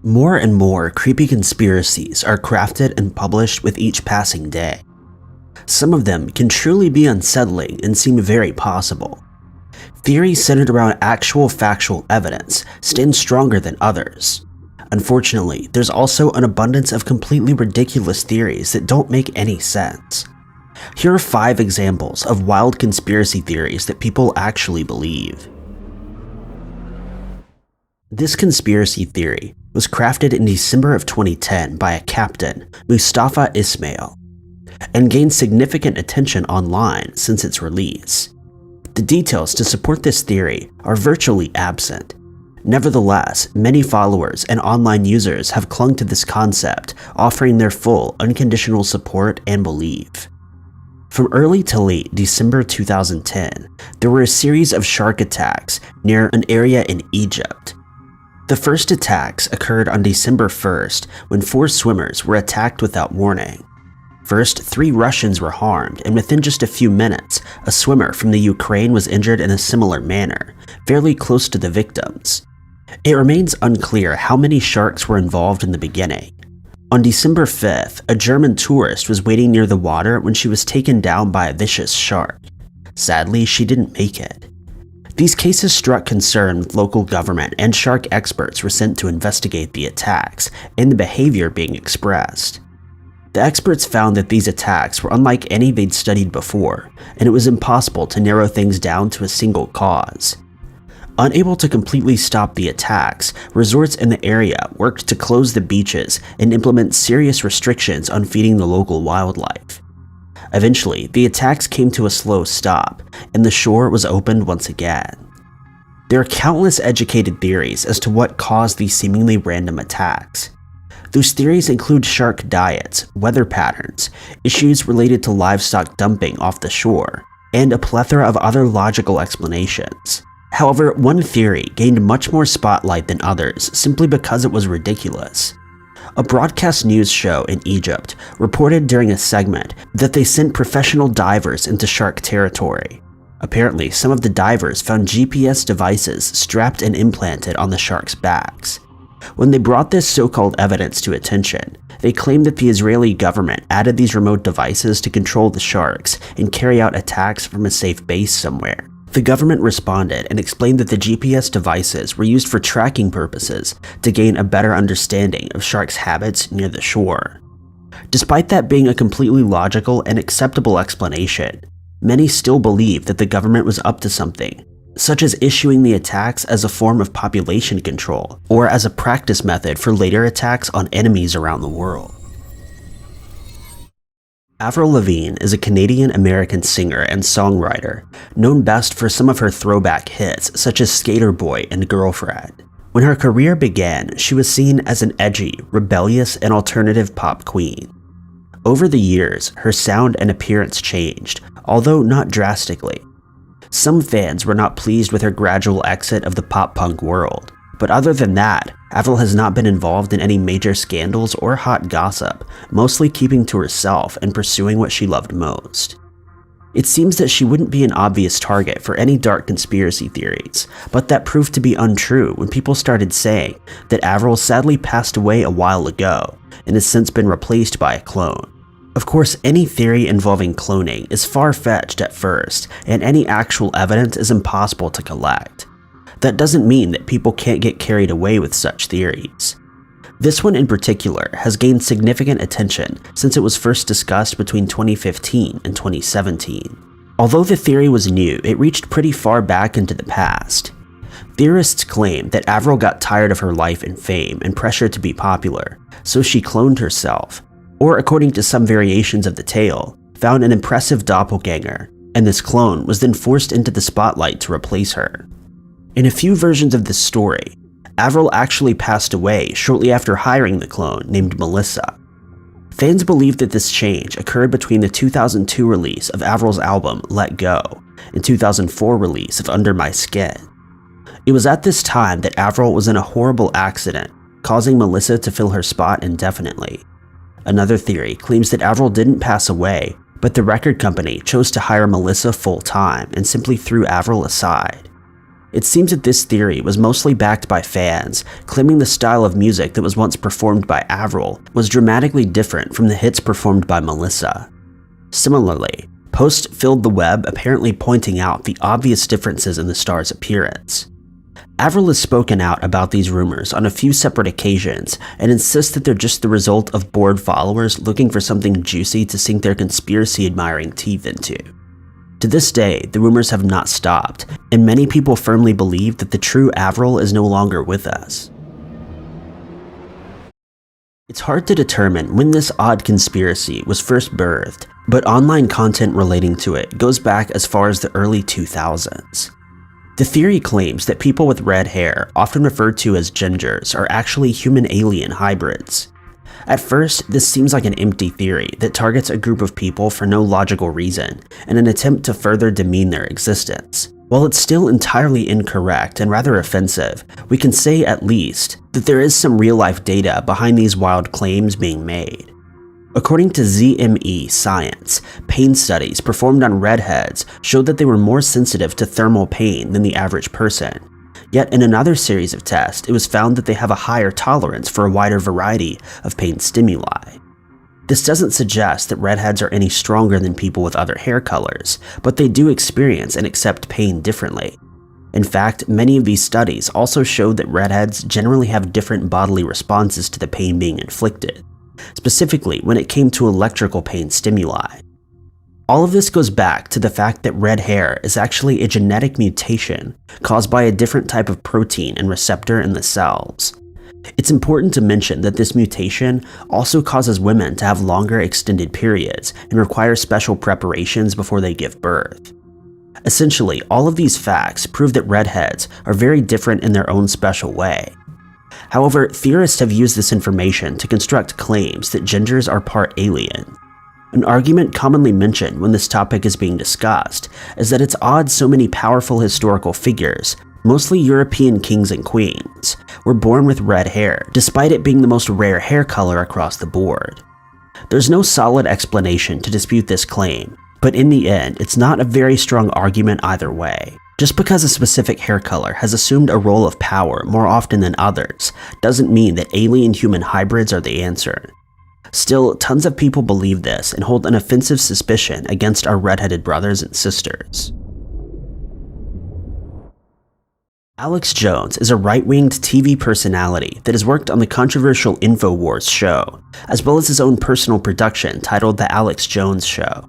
More and more creepy conspiracies are crafted and published with each passing day. Some of them can truly be unsettling and seem very possible. Theories centered around actual factual evidence stand stronger than others. Unfortunately, there's also an abundance of completely ridiculous theories that don't make any sense. Here are 5 examples of wild conspiracy theories that people actually believe. This conspiracy theory was crafted in December of 2010 by a captain, Mustafa Ismail, and gained significant attention online since its release. The details to support this theory are virtually absent. Nevertheless, many followers and online users have clung to this concept, offering their full, unconditional support and belief. From early to late December 2010, there were a series of shark attacks near an area in Egypt. The first attacks occurred on December 1st when 4 swimmers were attacked without warning. First, 3 Russians were harmed, and within just a few minutes, a swimmer from the Ukraine was injured in a similar manner, fairly close to the victims. It remains unclear how many sharks were involved in the beginning. On December 5th, a German tourist was waiting near the water when she was taken down by a vicious shark. Sadly, she didn't make it. These cases struck concern with local government, and shark experts were sent to investigate the attacks and the behavior being expressed. The experts found that these attacks were unlike any they'd studied before, and it was impossible to narrow things down to a single cause. Unable to completely stop the attacks, resorts in the area worked to close the beaches and implement serious restrictions on feeding the local wildlife. Eventually, the attacks came to a slow stop, and the shore was opened once again. There are countless educated theories as to what caused these seemingly random attacks. Those theories include shark diets, weather patterns, issues related to livestock dumping off the shore, and a plethora of other logical explanations. However, one theory gained much more spotlight than others simply because it was ridiculous. A broadcast news show in Egypt reported during a segment that they sent professional divers into shark territory. Apparently, some of the divers found GPS devices strapped and implanted on the sharks' backs. When they brought this so-called evidence to attention, they claimed that the Israeli government added these remote devices to control the sharks and carry out attacks from a safe base somewhere. The government responded and explained that the GPS devices were used for tracking purposes to gain a better understanding of sharks' habits near the shore. Despite that being a completely logical and acceptable explanation, many still believe that the government was up to something, such as issuing the attacks as a form of population control or as a practice method for later attacks on enemies around the world. Avril Lavigne is a Canadian-American singer and songwriter, known best for some of her throwback hits such as Skater Boy and Girlfriend. When her career began, she was seen as an edgy, rebellious, and alternative pop queen. Over the years, her sound and appearance changed, although not drastically. Some fans were not pleased with her gradual exit of the pop-punk world, but other than that, Avril has not been involved in any major scandals or hot gossip, mostly keeping to herself and pursuing what she loved most. It seems that she wouldn't be an obvious target for any dark conspiracy theories, but that proved to be untrue when people started saying that Avril sadly passed away a while ago and has since been replaced by a clone. Of course, any theory involving cloning is far-fetched at first, and any actual evidence is impossible to collect. That doesn't mean that people can't get carried away with such theories. This one in particular has gained significant attention since it was first discussed between 2015 and 2017. Although the theory was new, it reached pretty far back into the past. Theorists claim that Avril got tired of her life and fame and pressure to be popular, so she cloned herself, or according to some variations of the tale, found an impressive doppelganger, and this clone was then forced into the spotlight to replace her. In a few versions of this story, Avril actually passed away shortly after hiring the clone named Melissa. Fans believe that this change occurred between the 2002 release of Avril's album Let Go and 2004 release of Under My Skin. It was at this time that Avril was in a horrible accident, causing Melissa to fill her spot indefinitely. Another theory claims that Avril didn't pass away, but the record company chose to hire Melissa full-time and simply threw Avril aside. It seems that this theory was mostly backed by fans, claiming the style of music that was once performed by Avril was dramatically different from the hits performed by Melissa. Similarly, posts filled the web apparently pointing out the obvious differences in the star's appearance. Avril has spoken out about these rumors on a few separate occasions and insists that they're just the result of bored followers looking for something juicy to sink their conspiracy-admiring teeth into. To this day, the rumors have not stopped, and many people firmly believe that the true Avril is no longer with us. It's hard to determine when this odd conspiracy was first birthed, but online content relating to it goes back as far as the early 2000s. The theory claims that people with red hair, often referred to as gingers, are actually human-alien hybrids. At first, this seems like an empty theory that targets a group of people for no logical reason in an attempt to further demean their existence. While it's still entirely incorrect and rather offensive, we can say at least that there is some real-life data behind these wild claims being made. According to ZME Science, pain studies performed on redheads showed that they were more sensitive to thermal pain than the average person. Yet in another series of tests, it was found that they have a higher tolerance for a wider variety of pain stimuli. This doesn't suggest that redheads are any stronger than people with other hair colors, but they do experience and accept pain differently. In fact, many of these studies also showed that redheads generally have different bodily responses to the pain being inflicted, specifically when it came to electrical pain stimuli. All of this goes back to the fact that red hair is actually a genetic mutation caused by a different type of protein and receptor in the cells. It's important to mention that this mutation also causes women to have longer extended periods and require special preparations before they give birth. Essentially, all of these facts prove that redheads are very different in their own special way. However, theorists have used this information to construct claims that gingers are part alien. An argument commonly mentioned when this topic is being discussed is that it's odd so many powerful historical figures, mostly European kings and queens, were born with red hair, despite it being the most rare hair color across the board. There's no solid explanation to dispute this claim, but in the end, it's not a very strong argument either way. Just because a specific hair color has assumed a role of power more often than others, doesn't mean that alien-human hybrids are the answer. Still, tons of people believe this and hold an offensive suspicion against our redheaded brothers and sisters. Alex Jones is a right-winged TV personality that has worked on the controversial InfoWars show, as well as his own personal production titled The Alex Jones Show.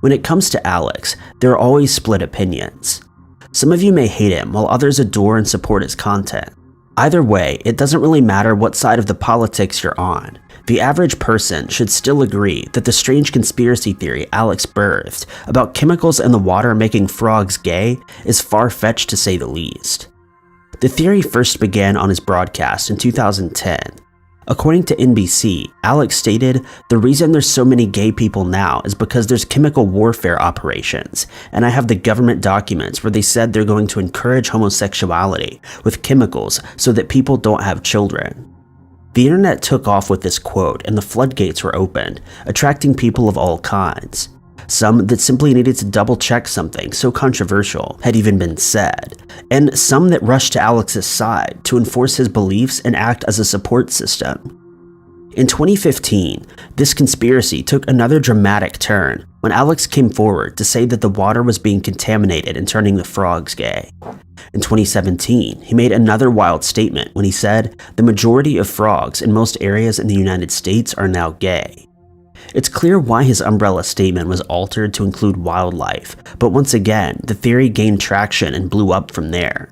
When it comes to Alex, there are always split opinions. Some of you may hate him, while others adore and support his content. Either way, it doesn't really matter what side of the politics you're on. The average person should still agree that the strange conspiracy theory Alex birthed about chemicals in the water making frogs gay is far-fetched to say the least. The theory first began on his broadcast in 2010. According to NBC, Alex stated, "The reason there's so many gay people now is because there's chemical warfare operations, and I have the government documents where they said they're going to encourage homosexuality with chemicals so that people don't have children." The internet took off with this quote and the floodgates were opened, attracting people of all kinds. Some that simply needed to double check something so controversial had even been said, and some that rushed to Alex's side to enforce his beliefs and act as a support system. In 2015, this conspiracy took another dramatic turn when Alex came forward to say that the water was being contaminated and turning the frogs gay. In 2017, he made another wild statement when he said, "The majority of frogs in most areas in the United States are now gay." It's clear why his umbrella statement was altered to include wildlife, but once again, the theory gained traction and blew up from there.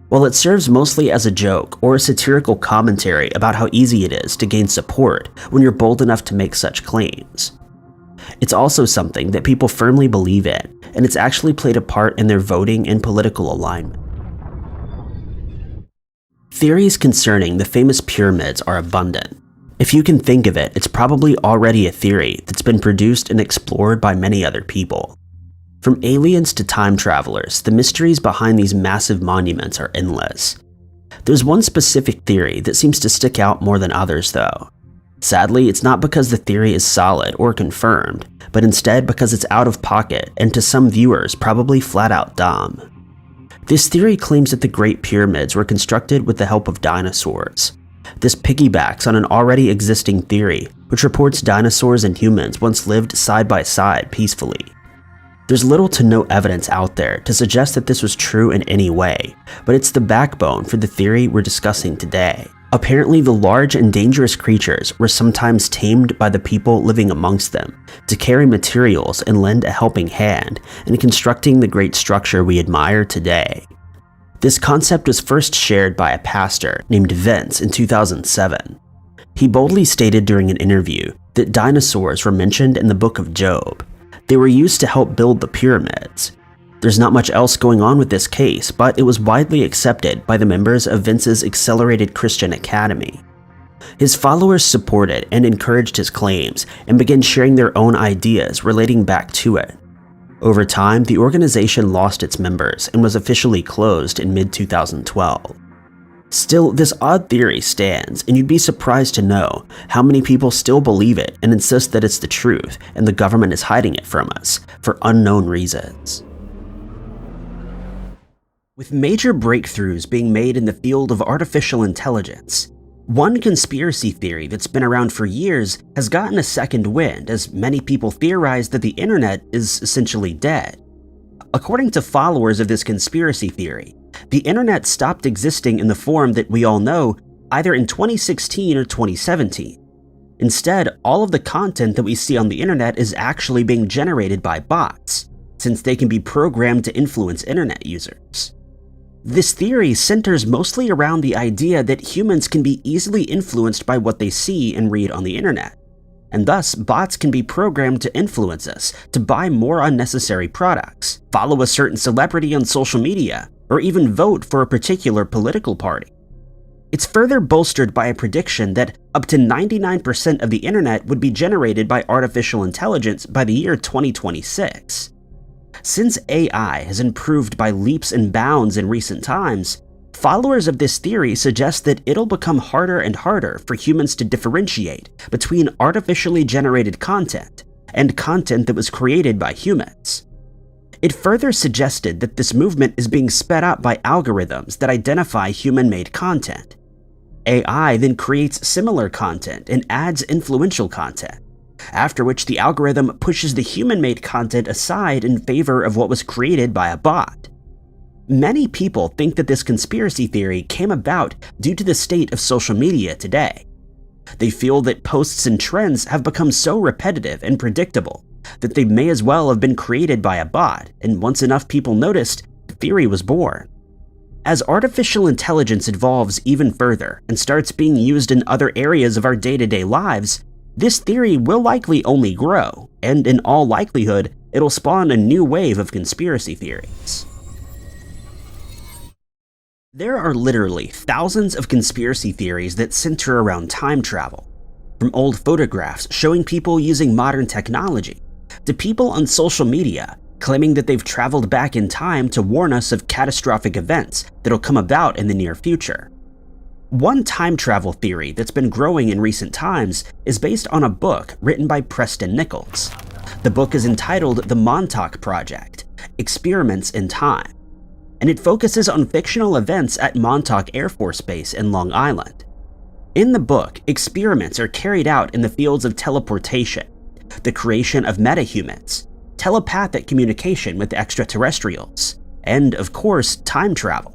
While it serves mostly as a joke or a satirical commentary about how easy it is to gain support when you're bold enough to make such claims, it's also something that people firmly believe in, and it's actually played a part in their voting and political alignment. Theories concerning the famous pyramids are abundant. If you can think of it, it's probably already a theory that's been produced and explored by many other people. From aliens to time travelers, the mysteries behind these massive monuments are endless. There's one specific theory that seems to stick out more than others though. Sadly, it's not because the theory is solid or confirmed, but instead because it's out of pocket and to some viewers probably flat out dumb. This theory claims that the Great Pyramids were constructed with the help of dinosaurs. This piggybacks on an already existing theory, which reports dinosaurs and humans once lived side by side peacefully. There's little to no evidence out there to suggest that this was true in any way, but it's the backbone for the theory we're discussing today. Apparently, the large and dangerous creatures were sometimes tamed by the people living amongst them to carry materials and lend a helping hand in constructing the great structure we admire today. This concept was first shared by a pastor named Vince in 2007. He boldly stated during an interview that dinosaurs were mentioned in the book of Job. They were used to help build the pyramids. There's not much else going on with this case, but it was widely accepted by the members of Vince's Accelerated Christian Academy. His followers supported and encouraged his claims and began sharing their own ideas relating back to it. Over time, the organization lost its members and was officially closed in mid-2012. Still, this odd theory stands, and you'd be surprised to know how many people still believe it and insist that it's the truth and the government is hiding it from us for unknown reasons. With major breakthroughs being made in the field of artificial intelligence, one conspiracy theory that's been around for years has gotten a second wind as many people theorize that the internet is essentially dead. According to followers of this conspiracy theory, the internet stopped existing in the form that we all know either in 2016 or 2017. Instead, all of the content that we see on the internet is actually being generated by bots, since they can be programmed to influence internet users. This theory centers mostly around the idea that humans can be easily influenced by what they see and read on the internet, and thus bots can be programmed to influence us to buy more unnecessary products, follow a certain celebrity on social media, or even vote for a particular political party. It's further bolstered by a prediction that up to 99% of the internet would be generated by artificial intelligence by the year 2026. Since AI has improved by leaps and bounds in recent times, followers of this theory suggest that it'll become harder and harder for humans to differentiate between artificially generated content and content that was created by humans. It further suggested that this movement is being sped up by algorithms that identify human-made content. AI then creates similar content and adds influential content, after which the algorithm pushes the human-made content aside in favor of what was created by a bot. Many people think that this conspiracy theory came about due to the state of social media today. They feel that posts and trends have become so repetitive and predictable that they may as well have been created by a bot, and once enough people noticed, the theory was born. As artificial intelligence evolves even further and starts being used in other areas of our day-to-day lives, this theory will likely only grow, and in all likelihood, it'll spawn a new wave of conspiracy theories. There are literally thousands of conspiracy theories that center around time travel, from old photographs showing people using modern technology, to people on social media claiming that they've traveled back in time to warn us of catastrophic events that'll come about in the near future. One time travel theory that's been growing in recent times is based on a book written by Preston Nichols. The book is entitled The Monok Project: Experiments in Time, and it focuses on fictional events at Monok Air Force Base in Long Island. In the book, experiments are carried out in the fields of teleportation, the creation of metahumans, telepathic communication with extraterrestrials, and, of course, time travel.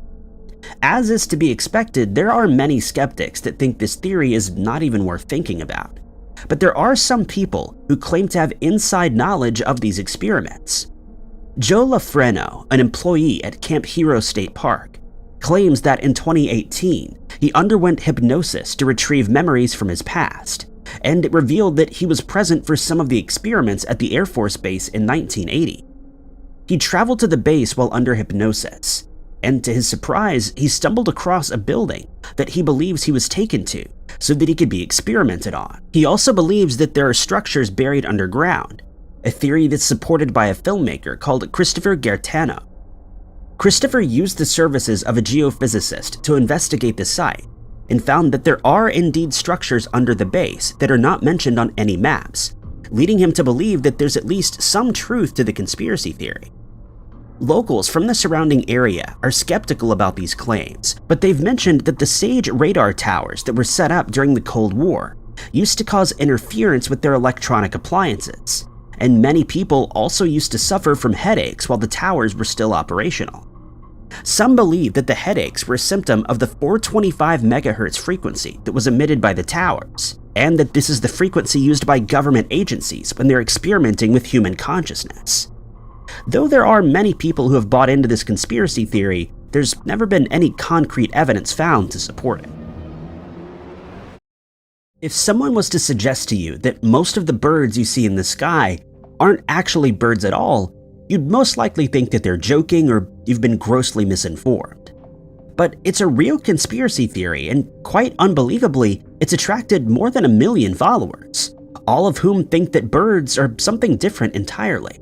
As is to be expected, there are many skeptics that think this theory is not even worth thinking about. But there are some people who claim to have inside knowledge of these experiments. Joe Lafreno, an employee at Camp Hero State Park, claims that in 2018, he underwent hypnosis to retrieve memories from his past, and it revealed that he was present for some of the experiments at the Air Force Base in 1980. He traveled to the base while under hypnosis, and to his surprise, he stumbled across a building that he believes he was taken to so that he could be experimented on. He also believes that there are structures buried underground, a theory that's supported by a filmmaker called Christopher Gaetano. Christopher used the services of a geophysicist to investigate the site and found that there are indeed structures under the base that are not mentioned on any maps, leading him to believe that there's at least some truth to the conspiracy theory. Locals from the surrounding area are skeptical about these claims, but they've mentioned that the SAGE radar towers that were set up during the Cold War used to cause interference with their electronic appliances, and many people also used to suffer from headaches while the towers were still operational. Some believe that the headaches were a symptom of the 425 MHz frequency that was emitted by the towers, and that this is the frequency used by government agencies when they're experimenting with human consciousness. Though there are many people who have bought into this conspiracy theory, there's never been any concrete evidence found to support it. If someone was to suggest to you that most of the birds you see in the sky aren't actually birds at all, you'd most likely think that they're joking or you've been grossly misinformed. But it's a real conspiracy theory, and quite unbelievably, it's attracted more than 1 million followers, all of whom think that birds are something different entirely.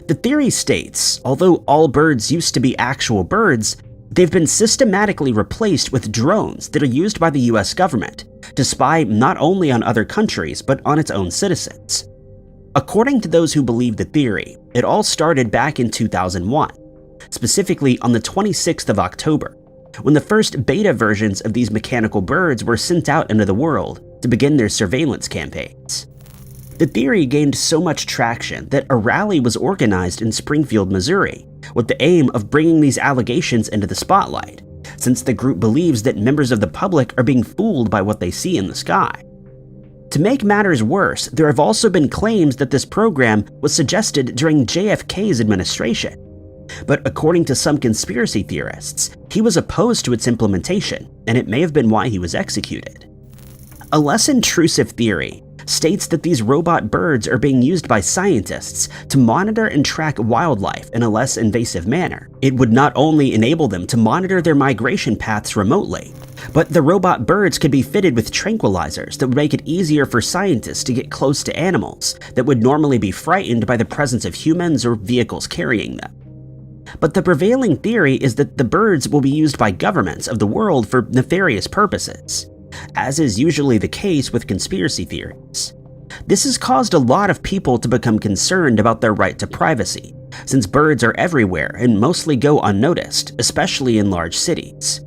The theory states, although all birds used to be actual birds, they've been systematically replaced with drones that are used by the US government to spy not only on other countries, but on its own citizens. According to those who believe the theory, it all started back in 2001, specifically on the 26th of October, when the first beta versions of these mechanical birds were sent out into the world to begin their surveillance campaigns. The theory gained so much traction that a rally was organized in Springfield, Missouri, with the aim of bringing these allegations into the spotlight, since the group believes that members of the public are being fooled by what they see in the sky. To make matters worse, there have also been claims that this program was suggested during JFK's administration. But according to some conspiracy theorists, he was opposed to its implementation, and it may have been why he was executed. A less intrusive theory states that these robot birds are being used by scientists to monitor and track wildlife in a less invasive manner. It would not only enable them to monitor their migration paths remotely, but the robot birds could be fitted with tranquilizers that would make it easier for scientists to get close to animals that would normally be frightened by the presence of humans or vehicles carrying them. But the prevailing theory is that the birds will be used by governments of the world for nefarious purposes, as is usually the case with conspiracy theories. This has caused a lot of people to become concerned about their right to privacy, since birds are everywhere and mostly go unnoticed, especially in large cities.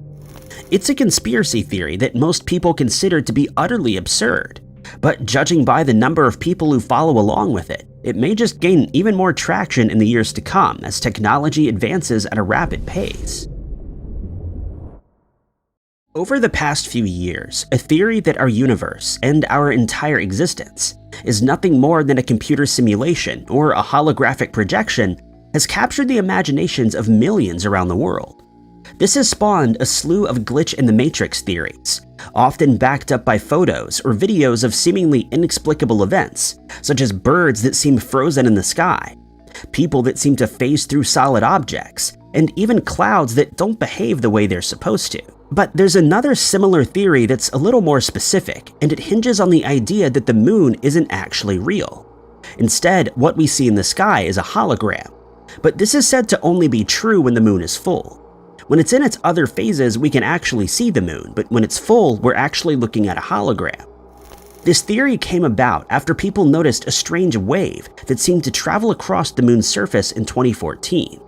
It's a conspiracy theory that most people consider to be utterly absurd, but judging by the number of people who follow along with it, it may just gain even more traction in the years to come as technology advances at a rapid pace. Over the past few years, a theory that our universe and our entire existence is nothing more than a computer simulation or a holographic projection has captured the imaginations of millions around the world. This has spawned a slew of glitch in the matrix theories, often backed up by photos or videos of seemingly inexplicable events, such as birds that seem frozen in the sky, people that seem to phase through solid objects, and even clouds that don't behave the way they're supposed to. But there's another similar theory that's a little more specific, and it hinges on the idea that the moon isn't actually real. Instead, what we see in the sky is a hologram. But this is said to only be true when the moon is full. When it's in its other phases, we can actually see the moon, but when it's full, we're actually looking at a hologram. This theory came about after people noticed a strange wave that seemed to travel across the moon's surface in 2014.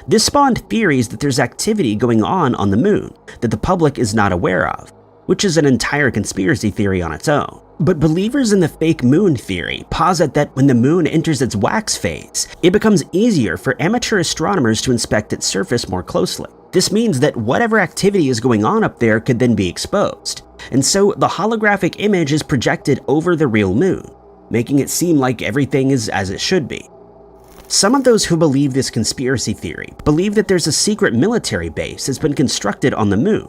This spawned theories that there's activity going on the moon that the public is not aware of, which is an entire conspiracy theory on its own. But believers in the fake moon theory posit that when the moon enters its wax phase, it becomes easier for amateur astronomers to inspect its surface more closely. This means that whatever activity is going on up there could then be exposed, and so the holographic image is projected over the real moon, making it seem like everything is as it should be. Some of those who believe this conspiracy theory believe that there's a secret military base that's been constructed on the moon,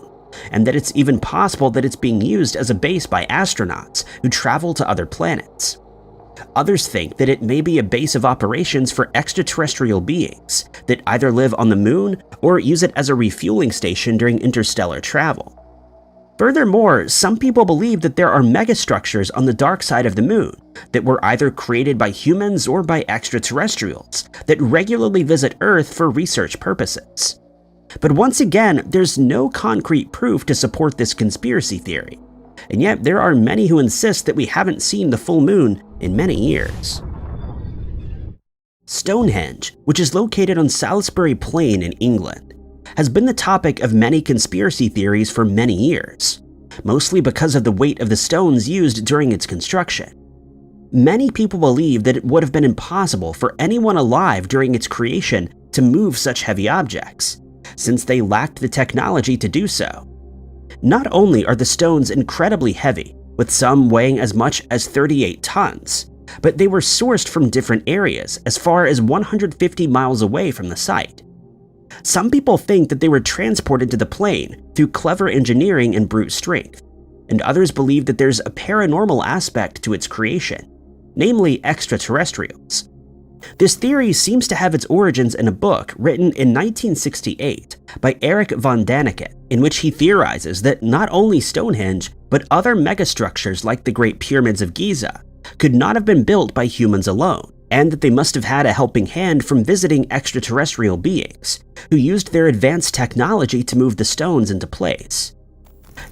and that it's even possible that it's being used as a base by astronauts who travel to other planets. Others think that it may be a base of operations for extraterrestrial beings that either live on the moon or use it as a refueling station during interstellar travel. Furthermore, some people believe that there are megastructures on the dark side of the moon that were either created by humans or by extraterrestrials that regularly visit Earth for research purposes. But once again, there's no concrete proof to support this conspiracy theory, and yet there are many who insist that we haven't seen the full moon in many years. Stonehenge, which is located on Salisbury Plain in England, has been the topic of many conspiracy theories for many years, mostly because of the weight of the stones used during its construction. Many people believe that it would have been impossible for anyone alive during its creation to move such heavy objects, since they lacked the technology to do so. Not only are the stones incredibly heavy, with some weighing as much as 38 tons, but they were sourced from different areas as far as 150 miles away from the site. Some people think that they were transported to the plain through clever engineering and brute strength, and others believe that there's a paranormal aspect to its creation, namely extraterrestrials. This theory seems to have its origins in a book written in 1968 by Eric von Daniken, in which he theorizes that not only Stonehenge, but other megastructures like the Great Pyramids of Giza could not have been built by humans alone, and that they must have had a helping hand from visiting extraterrestrial beings, who used their advanced technology to move the stones into place.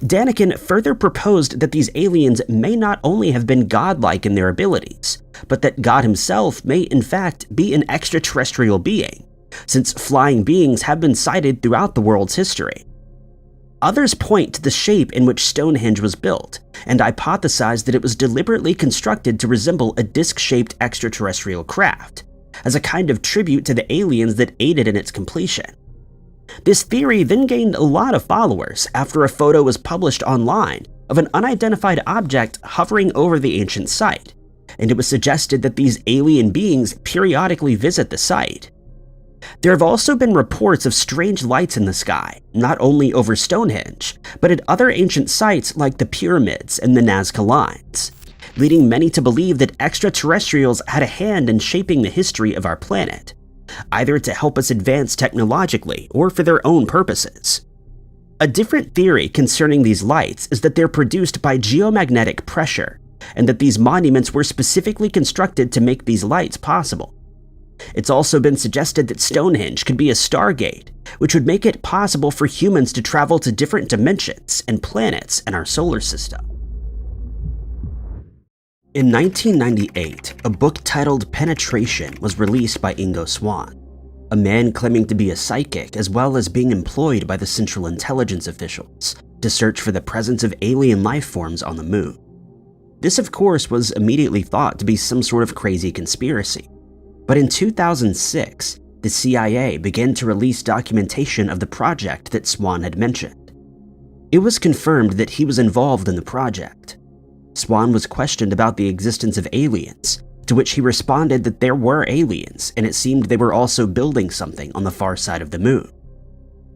Daniken further proposed that these aliens may not only have been godlike in their abilities, but that God himself may in fact be an extraterrestrial being, since flying beings have been sighted throughout the world's history. Others point to the shape in which Stonehenge was built, and hypothesize that it was deliberately constructed to resemble a disc-shaped extraterrestrial craft, as a kind of tribute to the aliens that aided in its completion. This theory then gained a lot of followers after a photo was published online of an unidentified object hovering over the ancient site, and it was suggested that these alien beings periodically visit the site. There have also been reports of strange lights in the sky, not only over Stonehenge, but at other ancient sites like the pyramids and the Nazca Lines, leading many to believe that extraterrestrials had a hand in shaping the history of our planet, either to help us advance technologically or for their own purposes. A different theory concerning these lights is that they're produced by geomagnetic pressure, and that these monuments were specifically constructed to make these lights possible. It's also been suggested that Stonehenge could be a stargate, which would make it possible for humans to travel to different dimensions and planets in our solar system. In 1998, a book titled Penetration was released by Ingo Swann, a man claiming to be a psychic as well as being employed by the Central Intelligence officials to search for the presence of alien life forms on the moon. This, of course, was immediately thought to be some sort of crazy conspiracy. But in 2006, the CIA began to release documentation of the project that Swann had mentioned. It was confirmed that he was involved in the project. Swann was questioned about the existence of aliens, to which he responded that there were aliens, and it seemed they were also building something on the far side of the moon.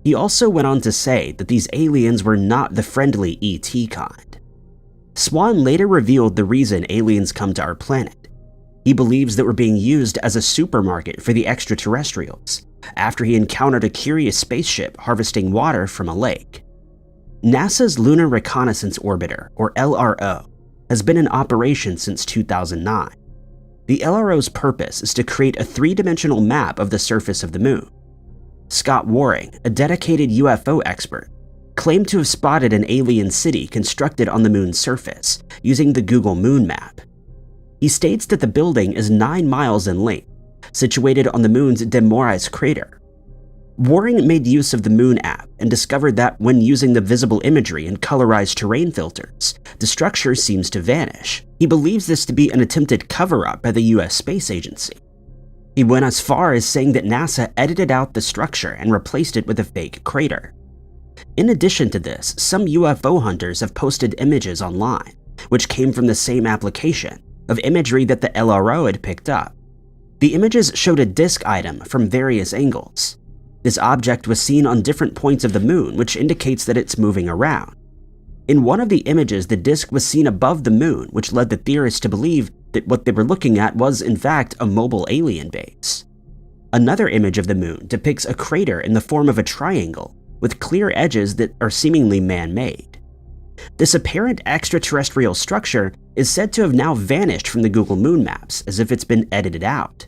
He also went on to say that these aliens were not the friendly ET kind. Swann later revealed the reason aliens come to our planet. He believes that we're being used as a supermarket for the extraterrestrials, after he encountered a curious spaceship harvesting water from a lake. NASA's Lunar Reconnaissance Orbiter, or LRO, has been in operation since 2009. The LRO's purpose is to create a three-dimensional map of the surface of the moon. Scott Waring, a dedicated UFO expert, claimed to have spotted an alien city constructed on the moon's surface using the Google Moon Map. He states that the building is 9 miles in length, situated on the moon's De Moraes crater. Waring made use of the Moon app and discovered that when using the visible imagery and colorized terrain filters, the structure seems to vanish. He believes this to be an attempted cover-up by the US Space Agency. He went as far as saying that NASA edited out the structure and replaced it with a fake crater. In addition to this, some UFO hunters have posted images online, which came from the same application, of imagery that the LRO had picked up. The images showed a disk item from various angles. This object was seen on different points of the moon, which indicates that it's moving around. In one of the images, the disk was seen above the moon, which led the theorists to believe that what they were looking at was, in fact, a mobile alien base. Another image of the moon depicts a crater in the form of a triangle, with clear edges that are seemingly man-made. This apparent extraterrestrial structure is said to have now vanished from the Google Moon Maps, as if it's been edited out.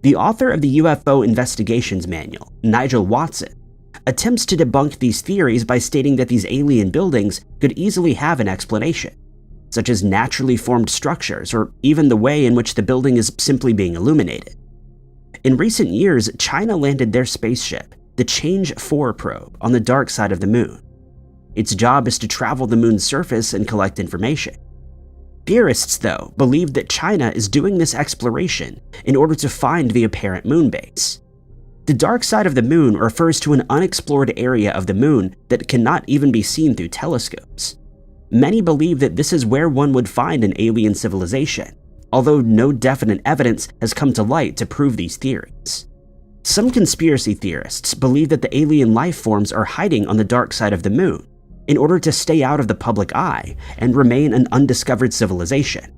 The author of the UFO Investigations Manual, Nigel Watson, attempts to debunk these theories by stating that these alien buildings could easily have an explanation, such as naturally formed structures or even the way in which the building is simply being illuminated. In recent years, China landed their spaceship, the Change 4 probe, on the dark side of the moon. Its job is to travel the moon's surface and collect information. Theorists, though, believe that China is doing this exploration in order to find the apparent moon base. The dark side of the moon refers to an unexplored area of the moon that cannot even be seen through telescopes. Many believe that this is where one would find an alien civilization, although no definite evidence has come to light to prove these theories. Some conspiracy theorists believe that the alien life forms are hiding on the dark side of the moon in order to stay out of the public eye and remain an undiscovered civilization.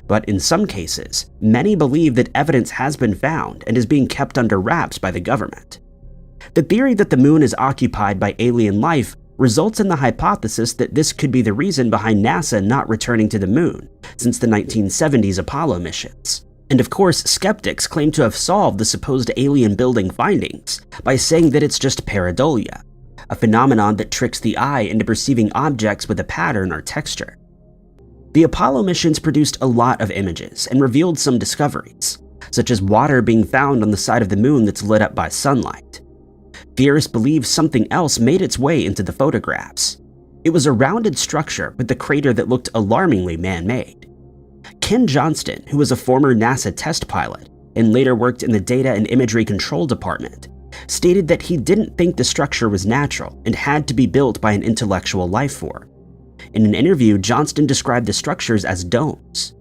But in some cases, many believe that evidence has been found and is being kept under wraps by the government. The theory that the moon is occupied by alien life results in the hypothesis that this could be the reason behind NASA not returning to the moon since the 1970s Apollo missions. And of course, skeptics claim to have solved the supposed alien building findings by saying that it's just pareidolia, a phenomenon that tricks the eye into perceiving objects with a pattern or texture. The Apollo missions produced a lot of images and revealed some discoveries, such as water being found on the side of the moon that's lit up by sunlight. Theorists believe something else made its way into the photographs. It was a rounded structure with a crater that looked alarmingly man-made. Ken Johnston, who was a former NASA test pilot and later worked in the Data and Imagery Control Department, stated that he didn't think the structure was natural and had to be built by an intellectual life form. In an interview, Johnston described the structures as domes.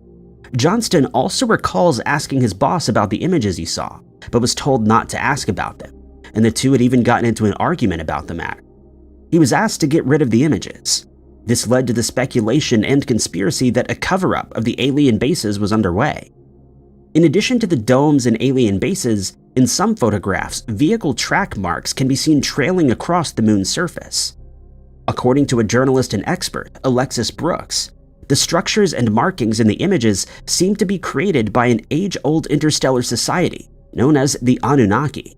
Johnston also recalls asking his boss about the images he saw, but was told not to ask about them, and the two had even gotten into an argument about the matter. He was asked to get rid of the images. This led to the speculation and conspiracy that a cover-up of the alien bases was underway. In addition to the domes and alien bases, in some photographs, vehicle track marks can be seen trailing across the moon's surface. According to a journalist and expert, Alexis Brooks, the structures and markings in the images seem to be created by an age-old interstellar society known as the Anunnaki.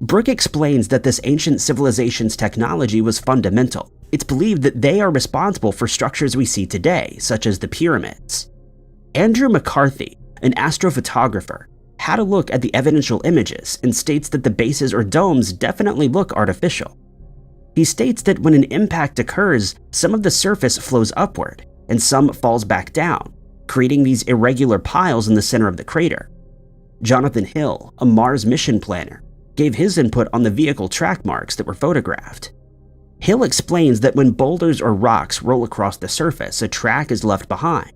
Brooke explains that this ancient civilization's technology was fundamental. It's believed that they are responsible for structures we see today, such as the pyramids. Andrew McCarthy, an astrophotographer, had a look at the evidential images and states that the bases or domes definitely look artificial. He states that when an impact occurs, some of the surface flows upward and some falls back down, creating these irregular piles in the center of the crater. Jonathan Hill, a Mars mission planner, gave his input on the vehicle track marks that were photographed. Hill explains that when boulders or rocks roll across the surface, a track is left behind,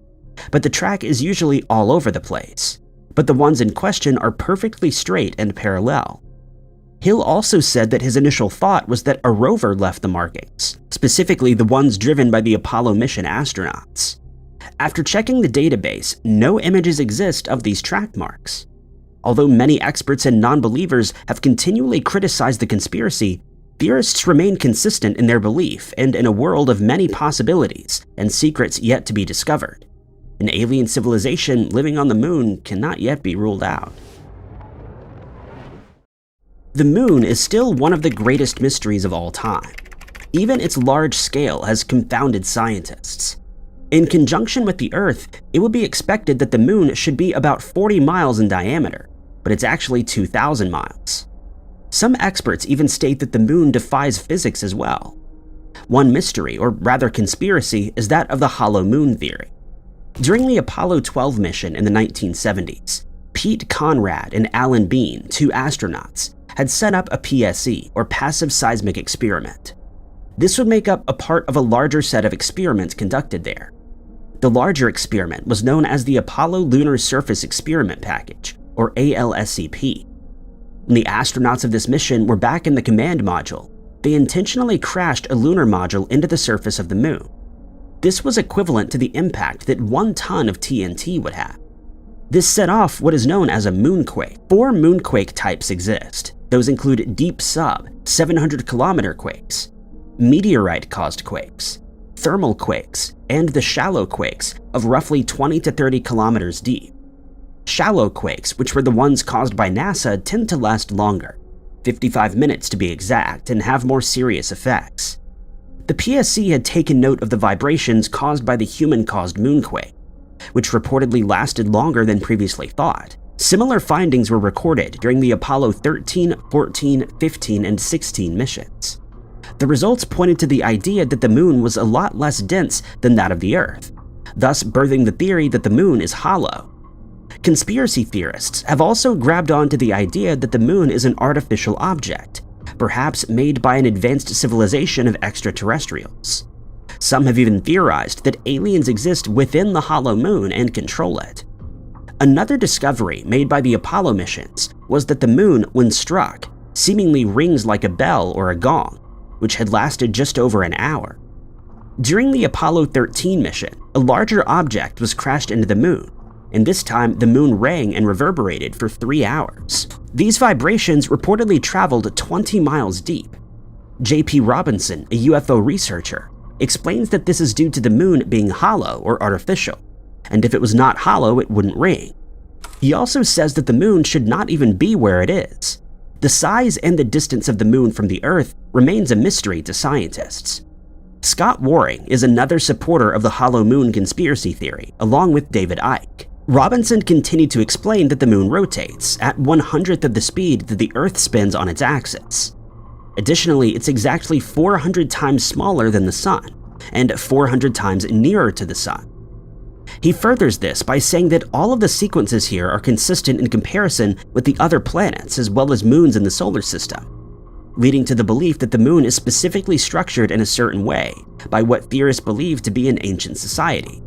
but the track is usually all over the place. But the ones in question are perfectly straight and parallel. Hill also said that his initial thought was that a rover left the markings, specifically the ones driven by the Apollo mission astronauts. After checking the database, no images exist of these track marks. Although many experts and non-believers have continually criticized the conspiracy, theorists remain consistent in their belief and in a world of many possibilities and secrets yet to be discovered. An alien civilization living on the moon cannot yet be ruled out. The moon is still one of the greatest mysteries of all time. Even its large scale has confounded scientists. In conjunction with the Earth, it would be expected that the moon should be about 40 miles in diameter, but it's actually 2,000 miles. Some experts even state that the moon defies physics as well. One mystery, or rather conspiracy, is that of the hollow moon theory. During the Apollo 12 mission in the 1970s, Pete Conrad and Alan Bean, two astronauts, had set up a PSE, or passive seismic experiment. This would make up a part of a larger set of experiments conducted there. The larger experiment was known as the Apollo Lunar Surface Experiment Package, or ALSCP. When the astronauts of this mission were back in the command module, they intentionally crashed a lunar module into the surface of the moon. This was equivalent to the impact that 1 ton of TNT would have. This set off what is known as a moonquake. 4 moonquake types exist. Those include deep sub, 700-kilometer quakes, meteorite-caused quakes, thermal quakes, and the shallow quakes of roughly 20 to 30 kilometers deep. Shallow quakes, which were the ones caused by NASA, tend to last longer, 55 minutes to be exact, and have more serious effects. The PSC had taken note of the vibrations caused by the human-caused moonquake, which reportedly lasted longer than previously thought, Similar findings were recorded during the Apollo 13, 14, 15, and 16 missions. The results pointed to the idea that the moon was a lot less dense than that of the Earth, thus birthing the theory that the moon is hollow. Conspiracy theorists have also grabbed onto the idea that the moon is an artificial object, perhaps made by an advanced civilization of extraterrestrials. Some have even theorized that aliens exist within the hollow moon and control it. Another discovery made by the Apollo missions was that the moon, when struck, seemingly rings like a bell or a gong, which had lasted just over an hour. During the Apollo 13 mission, a larger object was crashed into the moon, and this time the moon rang and reverberated for 3 hours. These vibrations reportedly traveled 20 miles deep. J.P. Robinson, a UFO researcher, explains that this is due to the moon being hollow or artificial, and if it was not hollow, it wouldn't ring. He also says that the moon should not even be where it is. The size and the distance of the moon from the Earth remains a mystery to scientists. Scott Waring is another supporter of the hollow moon conspiracy theory, along with David Icke. Robinson continued to explain that the moon rotates at 1/100th of the speed that the Earth spins on its axis. Additionally, it's exactly 400 times smaller than the Sun, and 400 times nearer to the Sun. He furthers this by saying that all of the sequences here are consistent in comparison with the other planets as well as moons in the solar system, leading to the belief that the moon is specifically structured in a certain way by what theorists believe to be an ancient society.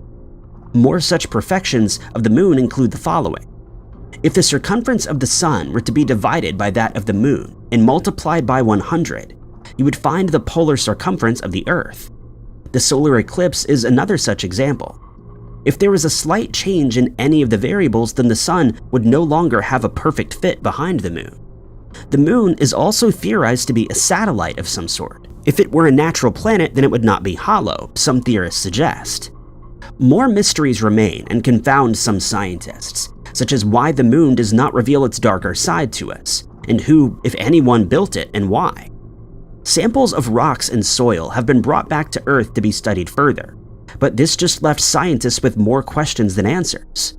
More such perfections of the moon include the following. If the circumference of the Sun were to be divided by that of the moon and multiplied by 100, you would find the polar circumference of the Earth. The solar eclipse is another such example. If there was a slight change in any of the variables, then the Sun would no longer have a perfect fit behind the moon. The moon is also theorized to be a satellite of some sort. If it were a natural planet, then it would not be hollow, some theorists suggest. More mysteries remain and confound some scientists, such as why the moon does not reveal its darker side to us, and who, if anyone, built it and why. Samples of rocks and soil have been brought back to Earth to be studied further, but this just left scientists with more questions than answers.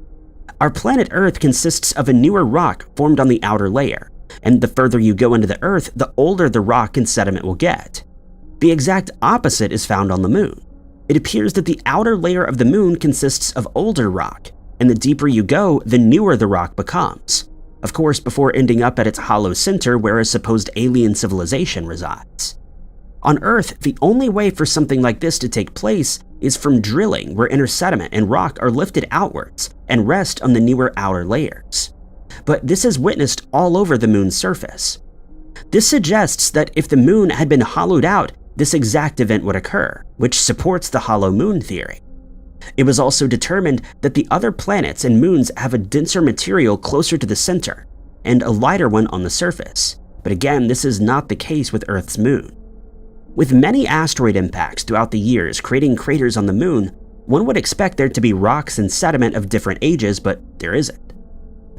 Our planet Earth consists of a newer rock formed on the outer layer, and the further you go into the Earth, the older the rock and sediment will get. The exact opposite is found on the moon. It appears that the outer layer of the moon consists of older rock, and the deeper you go, the newer the rock becomes. Of course, before ending up at its hollow center where a supposed alien civilization resides. On Earth, the only way for something like this to take place is from drilling where inner sediment and rock are lifted outwards and rest on the newer outer layers. But this is witnessed all over the moon's surface. This suggests that if the moon had been hollowed out, this exact event would occur, which supports the hollow moon theory. It was also determined that the other planets and moons have a denser material closer to the center and a lighter one on the surface, but again, this is not the case with Earth's moon. With many asteroid impacts throughout the years creating craters on the moon, one would expect there to be rocks and sediment of different ages, but there isn't.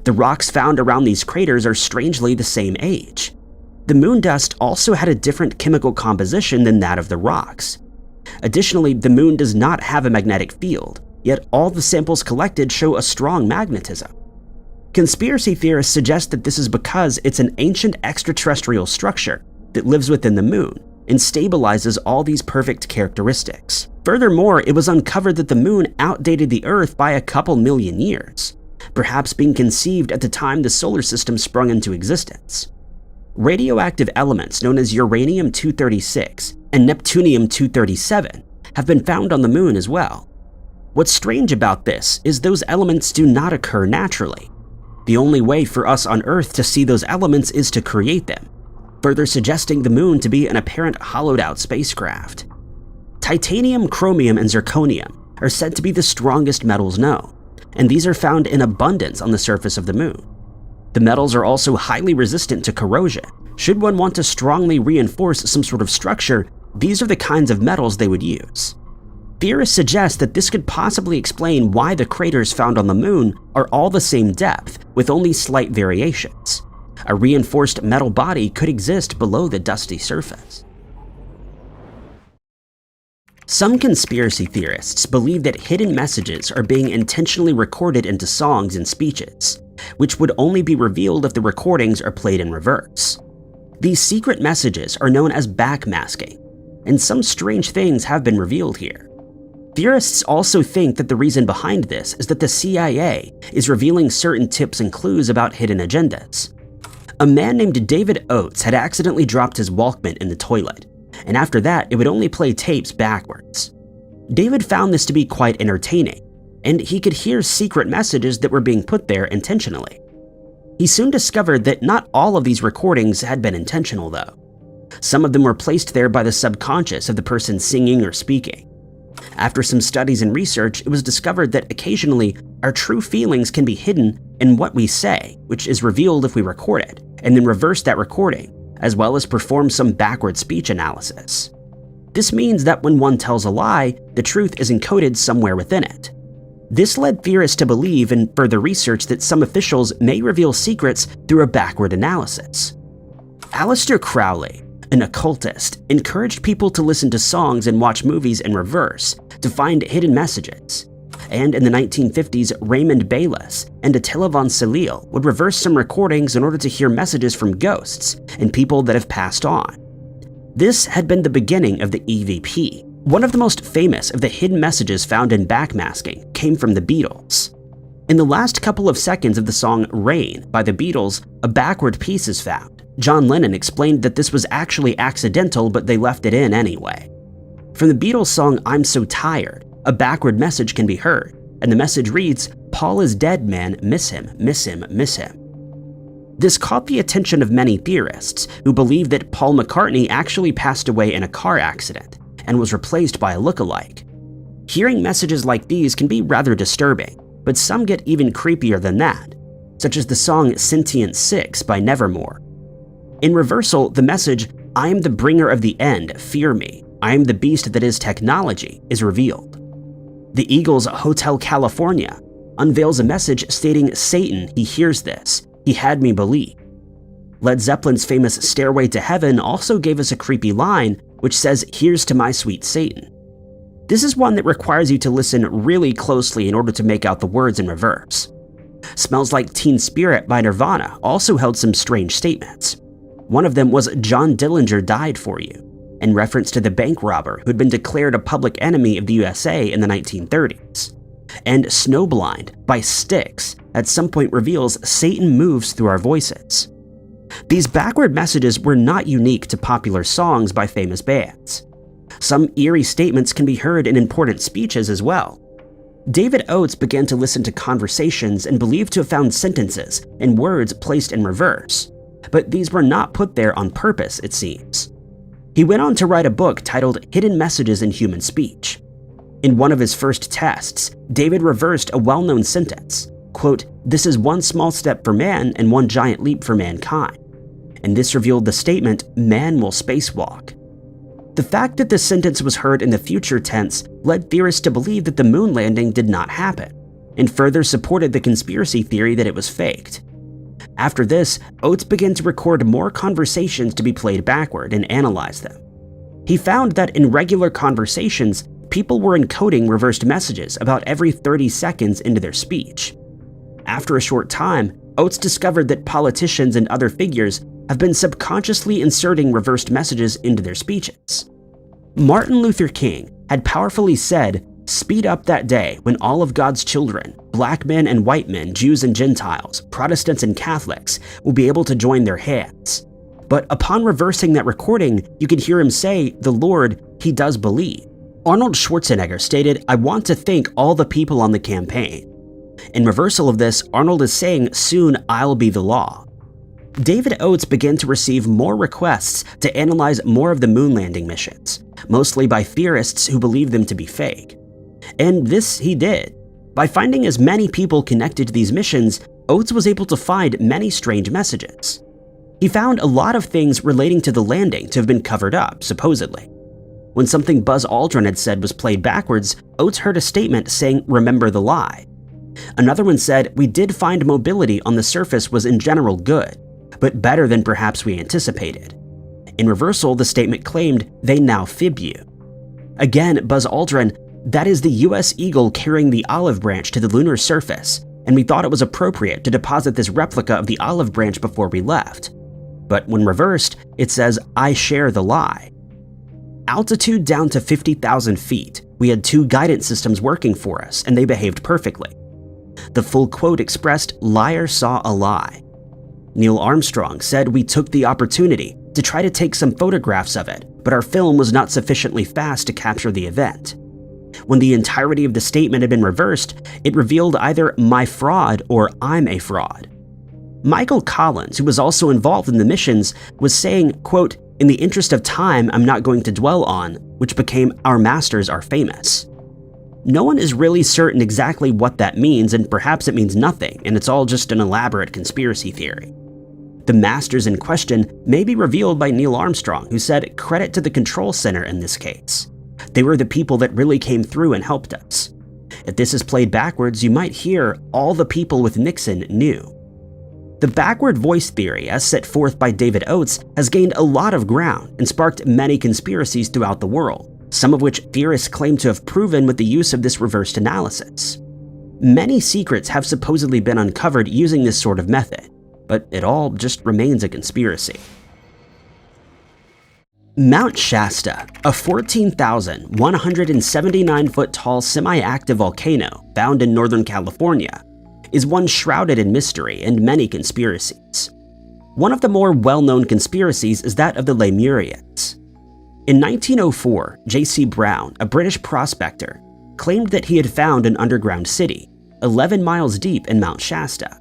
The rocks found around these craters are strangely the same age. The moon dust also had a different chemical composition than that of the rocks. Additionally, the moon does not have a magnetic field, yet all the samples collected show a strong magnetism. Conspiracy theorists suggest that this is because it's an ancient extraterrestrial structure that lives within the moon and stabilizes all these perfect characteristics. Furthermore, it was uncovered that the moon outdated the Earth by a couple million years, perhaps being conceived at the time the solar system sprung into existence. Radioactive elements known as uranium-236 and neptunium-237 have been found on the moon as well. What's strange about this is those elements do not occur naturally. The only way for us on Earth to see those elements is to create them, further suggesting the moon to be an apparent hollowed-out spacecraft. Titanium, chromium, and zirconium are said to be the strongest metals known, and these are found in abundance on the surface of the moon. The metals are also highly resistant to corrosion. Should one want to strongly reinforce some sort of structure, these are the kinds of metals they would use. Theorists suggest that this could possibly explain why the craters found on the moon are all the same depth with only slight variations. A reinforced metal body could exist below the dusty surface. Some conspiracy theorists believe that hidden messages are being intentionally recorded into songs and speeches, which would only be revealed if the recordings are played in reverse. These secret messages are known as backmasking, and some strange things have been revealed here. Theorists also think that the reason behind this is that the CIA is revealing certain tips and clues about hidden agendas. A man named David Oates had accidentally dropped his Walkman in the toilet, and after that it would only play tapes backwards. David found this to be quite entertaining, and he could hear secret messages that were being put there intentionally. He soon discovered that not all of these recordings had been intentional though. Some of them were placed there by the subconscious of the person singing or speaking. After some studies and research, it was discovered that occasionally our true feelings can be hidden in what we say, which is revealed if we record it, and then reverse that recording, as well as perform some backward speech analysis. This means that when one tells a lie, the truth is encoded somewhere within it. This led theorists to believe in further research that some officials may reveal secrets through a backward analysis. Aleister Crowley, an occultist, encouraged people to listen to songs and watch movies in reverse to find hidden messages. And in the 1950s, Raymond Bayless and Attila von Salil would reverse some recordings in order to hear messages from ghosts and people that have passed on. This had been the beginning of the EVP. One of the most famous of the hidden messages found in backmasking came from the Beatles. In the last couple of seconds of the song Rain by the Beatles, a backward piece is found. John Lennon explained that this was actually accidental, but they left it in anyway. From the Beatles song I'm So Tired, a backward message can be heard, and the message reads, "Paul is dead, man, miss him, miss him, miss him." This caught the attention of many theorists who believe that Paul McCartney actually passed away in a car accident and was replaced by a look-alike. Hearing messages like these can be rather disturbing, but some get even creepier than that, such as the song Sentient 6 by Nevermore. In reversal, the message, "I am the bringer of the end, fear me, I am the beast that is technology," is revealed. The Eagles' Hotel California unveils a message stating, "Satan, he hears this, he had me believe." Led Zeppelin's famous Stairway to Heaven also gave us a creepy line which says, "Here's to my sweet Satan." This is one that requires you to listen really closely in order to make out the words in reverse. Smells Like Teen Spirit by Nirvana also held some strange statements. One of them was, "John Dillinger died for you," in reference to the bank robber who had been declared a public enemy of the USA in the 1930s. And Snowblind by Styx at some point reveals Satan moves through our voices. These backward messages were not unique to popular songs by famous bands. Some eerie statements can be heard in important speeches as well. David Oates began to listen to conversations and believed to have found sentences and words placed in reverse, but these were not put there on purpose, it seems. He went on to write a book titled Hidden Messages in Human Speech. In one of his first tests, David reversed a well-known sentence, quote, "This is one small step for man and one giant leap for mankind." And this revealed the statement, "Man will spacewalk." The fact that this sentence was heard in the future tense led theorists to believe that the moon landing did not happen, and further supported the conspiracy theory that it was faked. After this, Oates began to record more conversations to be played backward and analyze them. He found that in regular conversations, people were encoding reversed messages about every 30 seconds into their speech. After a short time, Oates discovered that politicians and other figures have been subconsciously inserting reversed messages into their speeches. Martin Luther King had powerfully said, "Speed up that day when all of God's children, black men and white men, Jews and Gentiles, Protestants and Catholics, will be able to join their hands." But upon reversing that recording, you could hear him say, "The Lord, he does believe." Arnold Schwarzenegger stated, "I want to thank all the people on the campaign." In reversal of this, Arnold is saying, "Soon I'll be the law." David Oates began to receive more requests to analyze more of the moon landing missions, mostly by theorists who believed them to be fake. And this he did. By finding as many people connected to these missions, Oates was able to find many strange messages. He found a lot of things relating to the landing to have been covered up, supposedly. When something Buzz Aldrin had said was played backwards, Oates heard a statement saying, "Remember the lie." Another one said, "We did find mobility on the surface was in general good, but better than perhaps we anticipated." In reversal, the statement claimed, "They now fib you." Again, Buzz Aldrin, that is the US Eagle carrying the olive branch to the lunar surface, and we thought it was appropriate to deposit this replica of the olive branch before we left. But when reversed, it says, I share the lie. Altitude down to 50,000 feet, we had 2 guidance systems working for us, and they behaved perfectly. The full quote expressed, liar saw a lie. Neil Armstrong said we took the opportunity to try to take some photographs of it, but our film was not sufficiently fast to capture the event. When the entirety of the statement had been reversed, it revealed either my fraud or I'm a fraud. Michael Collins, who was also involved in the missions, was saying, quote, in the interest of time, I'm not going to dwell on, which became our masters are famous. No one is really certain exactly what that means, and perhaps it means nothing, and it's all just an elaborate conspiracy theory. The masters in question may be revealed by Neil Armstrong, who said credit to the control center in this case. They were the people that really came through and helped us. If this is played backwards, you might hear all the people with Nixon knew. The backward voice theory, as set forth by David Oates, has gained a lot of ground and sparked many conspiracies throughout the world, some of which theorists claim to have proven with the use of this reversed analysis. Many secrets have supposedly been uncovered using this sort of method, but it all just remains a conspiracy. Mount Shasta, a 14,179-foot tall semi-active volcano found in Northern California, is one shrouded in mystery and many conspiracies. One of the more well-known conspiracies is that of the Lemurians. In 1904, J.C. Brown, a British prospector, claimed that he had found an underground city, 11 miles deep in Mount Shasta.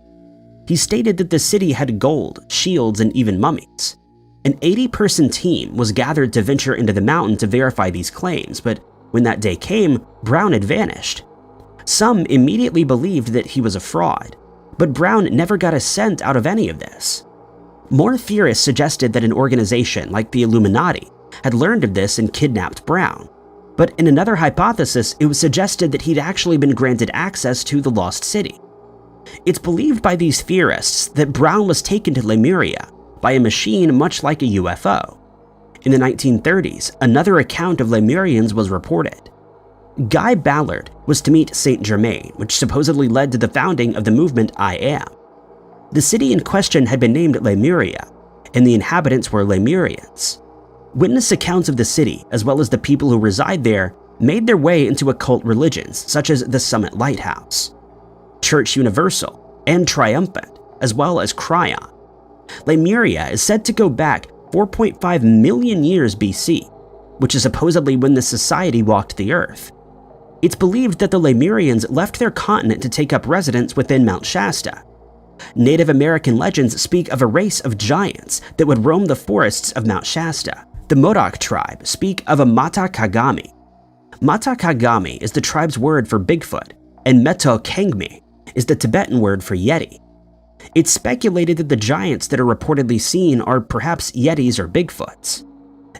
He stated that the city had gold, shields, and even mummies. An 80-person team was gathered to venture into the mountain to verify these claims, but when that day came, Brown had vanished. Some immediately believed that he was a fraud, but Brown never got a cent out of any of this. More theorists suggested that an organization like the Illuminati had learned of this and kidnapped Brown, but in another hypothesis, it was suggested that he'd actually been granted access to the lost city. It's believed by these theorists that Brown was taken to Lemuria by a machine much like a UFO. In the 1930s, another account of Lemurians was reported. Guy Ballard was to meet Saint Germain, which supposedly led to the founding of the movement I Am. The city in question had been named Lemuria, and the inhabitants were Lemurians. Witness accounts of the city, as well as the people who reside there, made their way into occult religions such as the Summit Lighthouse, Church Universal, and Triumphant, as well as Cryon. Lemuria is said to go back 4.5 million years BC, which is supposedly when the society walked the earth. It's believed that the Lemurians left their continent to take up residence within Mount Shasta. Native American legends speak of a race of giants that would roam the forests of Mount Shasta. The Monok tribe speak of a Mata Kagami. Mata Kagami is the tribe's word for Bigfoot, and Meto Kangmi is the Tibetan word for Yeti. It's speculated that the giants that are reportedly seen are perhaps Yetis or Bigfoots.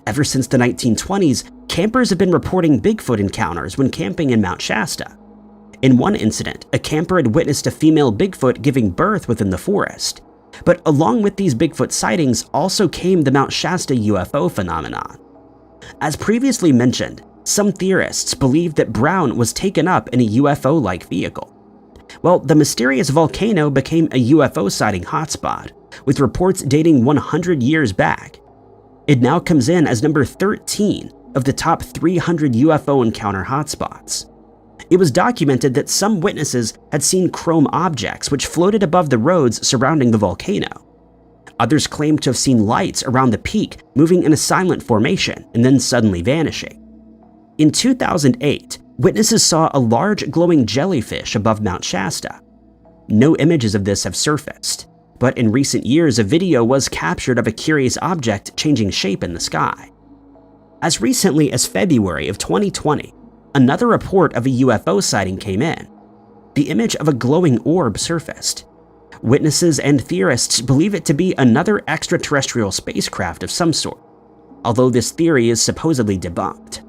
Ever since the 1920s, campers have been reporting Bigfoot encounters when camping in Mount Shasta. In one incident, a camper had witnessed a female Bigfoot giving birth within the forest. But along with these Bigfoot sightings also came the Mount Shasta UFO phenomenon. As previously mentioned, some theorists believe that Brown was taken up in a UFO-like vehicle. Well, the mysterious volcano became a UFO sighting hotspot, with reports dating 100 years back. It now comes in as number 13 of the top 300 UFO encounter hotspots. It was documented that some witnesses had seen chrome objects which floated above the roads surrounding the volcano. Others claimed to have seen lights around the peak moving in a silent formation and then suddenly vanishing. In 2008, witnesses saw a large glowing jellyfish above Mount Shasta. No images of this have surfaced, but in recent years a video was captured of a curious object changing shape in the sky. As recently as February of 2020, another report of a UFO sighting came in. The image of a glowing orb surfaced. Witnesses and theorists believe it to be another extraterrestrial spacecraft of some sort, although this theory is supposedly debunked.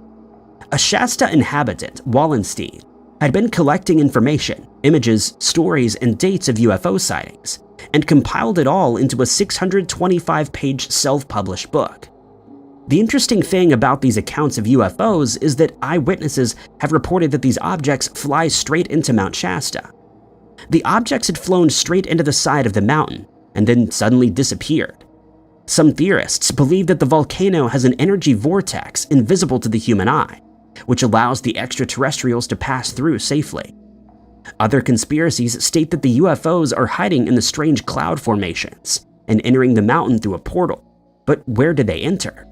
A Shasta inhabitant, Wallenstein, had been collecting information, images, stories, and dates of UFO sightings, and compiled it all into a 625-page self-published book. The interesting thing about these accounts of UFOs is that eyewitnesses have reported that these objects fly straight into Mount Shasta. The objects had flown straight into the side of the mountain and then suddenly disappeared. Some theorists believe that the volcano has an energy vortex invisible to the human eye, which allows the extraterrestrials to pass through safely. Other conspiracies state that the UFOs are hiding in the strange cloud formations and entering the mountain through a portal. But where did they enter?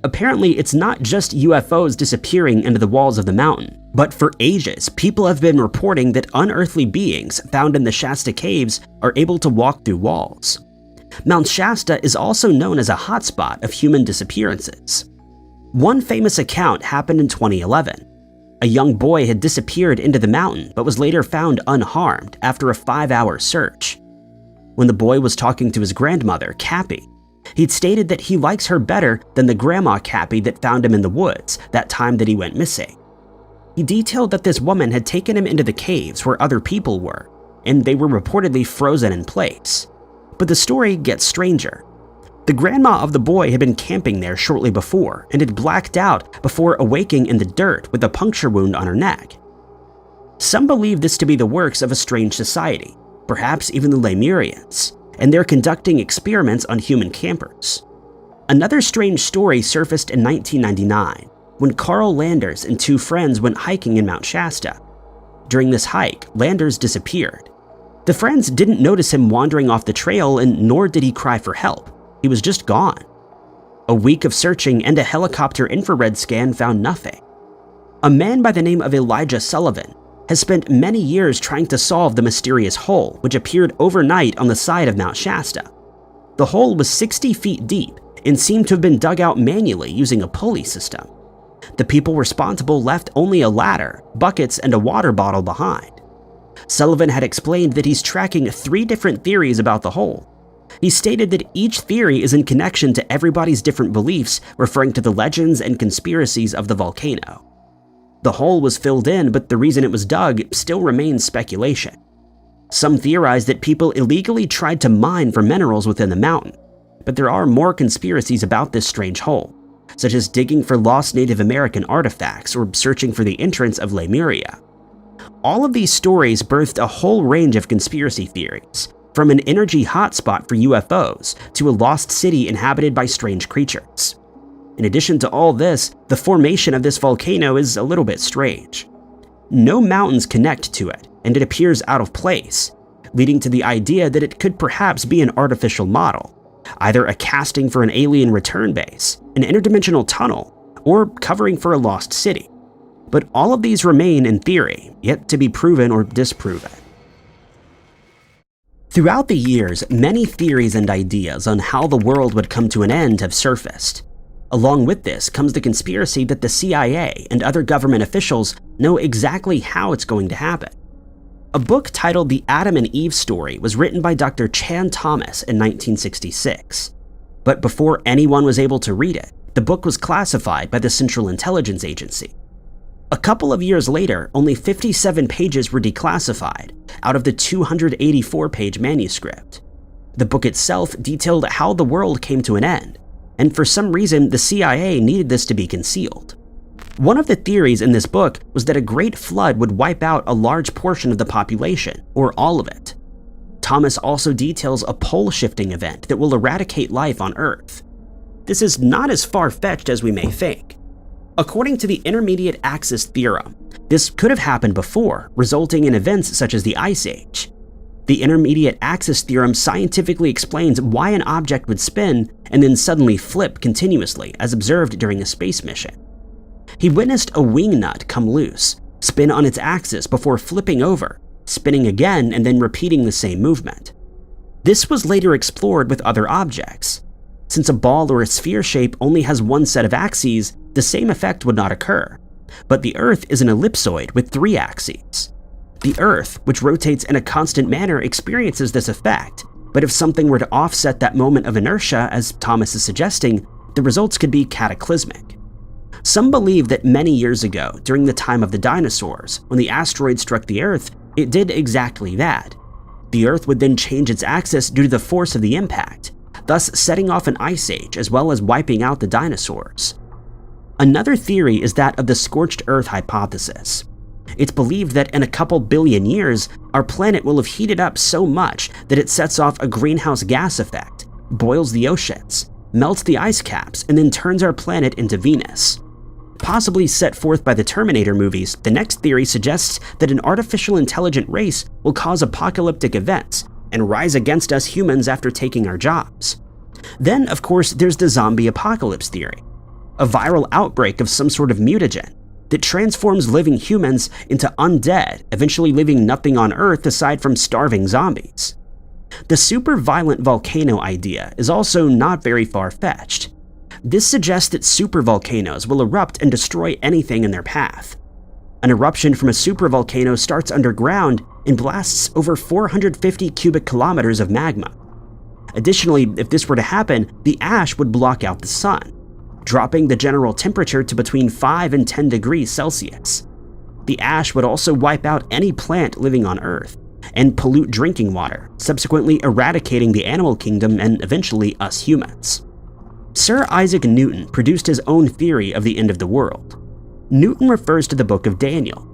Apparently, it's not just UFOs disappearing into the walls of the mountain, but for ages, people have been reporting that unearthly beings found in the Shasta caves are able to walk through walls. Mount Shasta is also known as a hotspot of human disappearances. One famous account happened in 2011. A young boy had disappeared into the mountain but was later found unharmed after a 5-hour search. When the boy was talking to his grandmother, Cappy, he'd stated that he likes her better than the grandma Cappy that found him in the woods that time that he went missing. He detailed that this woman had taken him into the caves where other people were, and they were reportedly frozen in place. But the story gets stranger. The grandma of the boy had been camping there shortly before and had blacked out before awaking in the dirt with a puncture wound on her neck. Some believe this to be the works of a strange society, perhaps even the Lemurians, and they're conducting experiments on human campers. Another strange story surfaced in 1999 when Carl Landers and 2 friends went hiking in Mount Shasta. During this hike, Landers disappeared. The friends didn't notice him wandering off the trail, and nor did he cry for help. He was just gone. A week of searching and a helicopter infrared scan found nothing. A man by the name of Elijah Sullivan has spent many years trying to solve the mysterious hole which appeared overnight on the side of Mount Shasta. The hole was 60 feet deep and seemed to have been dug out manually using a pulley system. The people responsible left only a ladder, buckets, and a water bottle behind. Sullivan had explained that he's tracking 3 different theories about the hole. He stated that each theory is in connection to everybody's different beliefs, referring to the legends and conspiracies of the volcano. The hole was filled in, but the reason it was dug still remains speculation. Some theorize that people illegally tried to mine for minerals within the mountain, but there are more conspiracies about this strange hole, such as digging for lost Native American artifacts or searching for the entrance of Lemuria. All of these stories birthed a whole range of conspiracy theories, from an energy hotspot for UFOs to a lost city inhabited by strange creatures. In addition to all this, the formation of this volcano is a little bit strange. No mountains connect to it, and it appears out of place, leading to the idea that it could perhaps be an artificial model, either a casting for an alien return base, an interdimensional tunnel, or covering for a lost city. But all of these remain in theory, yet to be proven or disproven. Throughout the years, many theories and ideas on how the world would come to an end have surfaced. Along with this comes the conspiracy that the CIA and other government officials know exactly how it's going to happen. A book titled The Adam and Eve Story was written by Dr. Chan Thomas in 1966. But before anyone was able to read it, the book was classified by the Central Intelligence Agency. A couple of years later, only 57 pages were declassified out of the 284-page manuscript. The book itself detailed how the world came to an end, and for some reason the CIA needed this to be concealed. One of the theories in this book was that a great flood would wipe out a large portion of the population, or all of it. Thomas also details a pole-shifting event that will eradicate life on Earth. This is not as far-fetched as we may think. According to the Intermediate Axis Theorem, this could have happened before, resulting in events such as the Ice Age. The Intermediate Axis Theorem scientifically explains why an object would spin and then suddenly flip continuously, as observed during a space mission. He witnessed a wing nut come loose, spin on its axis before flipping over, spinning again and then repeating the same movement. This was later explored with other objects. Since a ball or a sphere shape only has one set of axes, the same effect would not occur. But the Earth is an ellipsoid with 3 axes. The Earth, which rotates in a constant manner, experiences this effect, but if something were to offset that moment of inertia, as Thomas is suggesting, the results could be cataclysmic. Some believe that many years ago, during the time of the dinosaurs, when the asteroid struck the Earth, it did exactly that. The Earth would then change its axis due to the force of the impact, thus setting off an ice age as well as wiping out the dinosaurs. Another theory is that of the scorched earth hypothesis. It's believed that in a couple billion years, our planet will have heated up so much that it sets off a greenhouse gas effect, boils the oceans, melts the ice caps, and then turns our planet into Venus. Possibly set forth by the Terminator movies, the next theory suggests that an artificial intelligent race will cause apocalyptic events and rise against us humans after taking our jobs. Then, of course, there's the zombie apocalypse theory, a viral outbreak of some sort of mutagen that transforms living humans into undead, eventually leaving nothing on Earth aside from starving zombies. The super violent volcano idea is also not very far-fetched. This suggests that supervolcanoes will erupt and destroy anything in their path. An eruption from a supervolcano starts underground and blasts over 450 cubic kilometers of magma. Additionally, if this were to happen, the ash would block out the sun, dropping the general temperature to between 5 and 10 degrees Celsius. The ash would also wipe out any plant living on Earth and pollute drinking water, subsequently eradicating the animal kingdom and eventually us humans. Sir Isaac Newton produced his own theory of the end of the world. Newton refers to the Book of Daniel.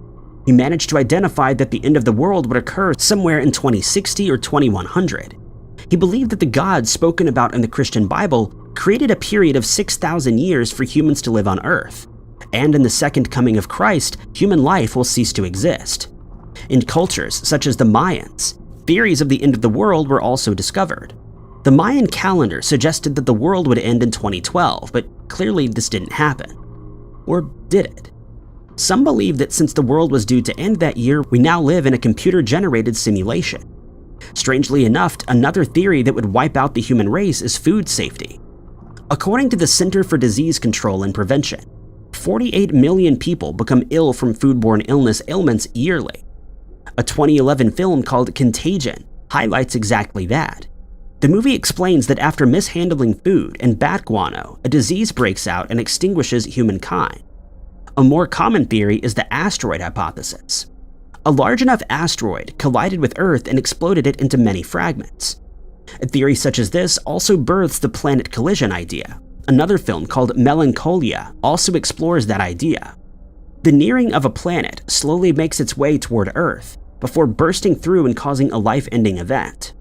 He managed to identify that the end of the world would occur somewhere in 2060 or 2100. He believed that the gods spoken about in the Christian Bible created a period of 6,000 years for humans to live on Earth, and in the second coming of Christ, human life will cease to exist. In cultures such as the Mayans, theories of the end of the world were also discovered. The Mayan calendar suggested that the world would end in 2012, but clearly this didn't happen. Or did it? Some believe that since the world was due to end that year, we now live in a computer-generated simulation. Strangely enough, another theory that would wipe out the human race is food safety. According to the Center for Disease Control and Prevention, 48 million people become ill from foodborne illness ailments yearly. A 2011 film called Contagion highlights exactly that. The movie explains that after mishandling food and bat guano, a disease breaks out and extinguishes humankind. A more common theory is the asteroid hypothesis. A large enough asteroid collided with Earth and exploded it into many fragments. A theory such as this also births the planet collision idea. Another film called Melancholia also explores that idea. The nearing of a planet slowly makes its way toward Earth before bursting through and causing a life-ending event.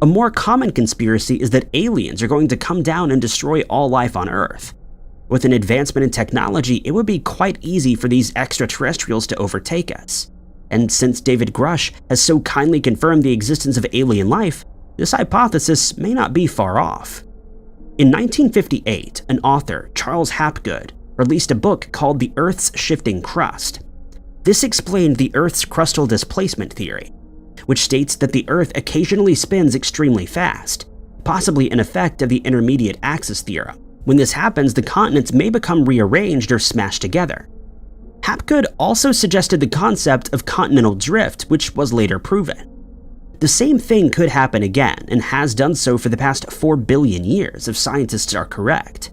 A more common conspiracy is that aliens are going to come down and destroy all life on Earth. With an advancement in technology, it would be quite easy for these extraterrestrials to overtake us. And since David Grush has so kindly confirmed the existence of alien life, this hypothesis may not be far off. In 1958, an author, Charles Hapgood, released a book called The Earth's Shifting Crust. This explained the Earth's crustal displacement theory, which states that the Earth occasionally spins extremely fast, possibly an effect of the intermediate axis theorem. When this happens, the continents may become rearranged or smashed together. Hapgood also suggested the concept of continental drift, which was later proven. The same thing could happen again, and has done so for the past 4 billion years if scientists are correct.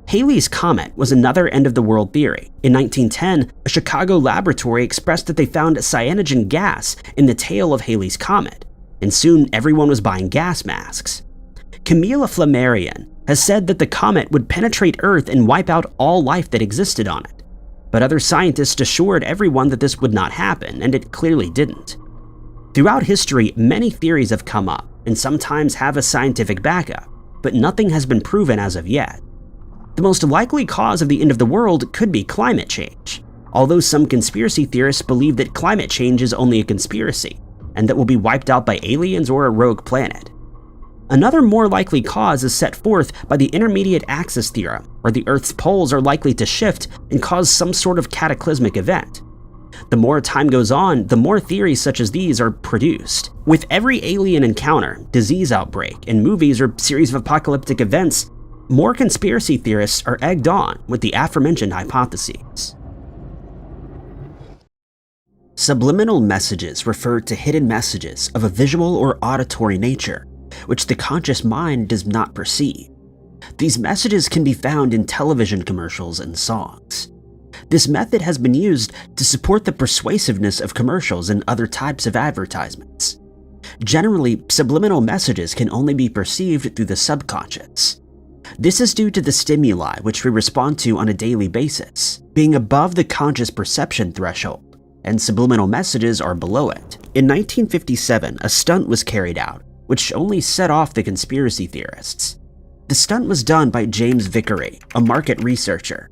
Halley's Comet was another end-of-the-world theory. In 1910, a Chicago laboratory expressed that they found cyanogen gas in the tail of Halley's Comet, and soon everyone was buying gas masks. Camille Flammarion has said that the comet would penetrate Earth and wipe out all life that existed on it. But other scientists assured everyone that this would not happen, and it clearly didn't. Throughout history, many theories have come up, and sometimes have a scientific backup, but nothing has been proven as of yet. The most likely cause of the end of the world could be climate change, although some conspiracy theorists believe that climate change is only a conspiracy, and that we'll be wiped out by aliens or a rogue planet. Another more likely cause is set forth by the intermediate axis theorem, where the Earth's poles are likely to shift and cause some sort of cataclysmic event. The more time goes on, the more theories such as these are produced. With every alien encounter, disease outbreak, and movies or series of apocalyptic events, more conspiracy theorists are egged on with the aforementioned hypotheses. Subliminal messages refer to hidden messages of a visual or auditory nature, which the conscious mind does not perceive. These messages can be found in television commercials and songs. This method has been used to support the persuasiveness of commercials and other types of advertisements. Generally, subliminal messages can only be perceived through the subconscious. This is due to the stimuli which we respond to on a daily basis being above the conscious perception threshold, and subliminal messages are below it. In 1957, a stunt was carried out, which only set off the conspiracy theorists. The stunt was done by James Vickery, a market researcher.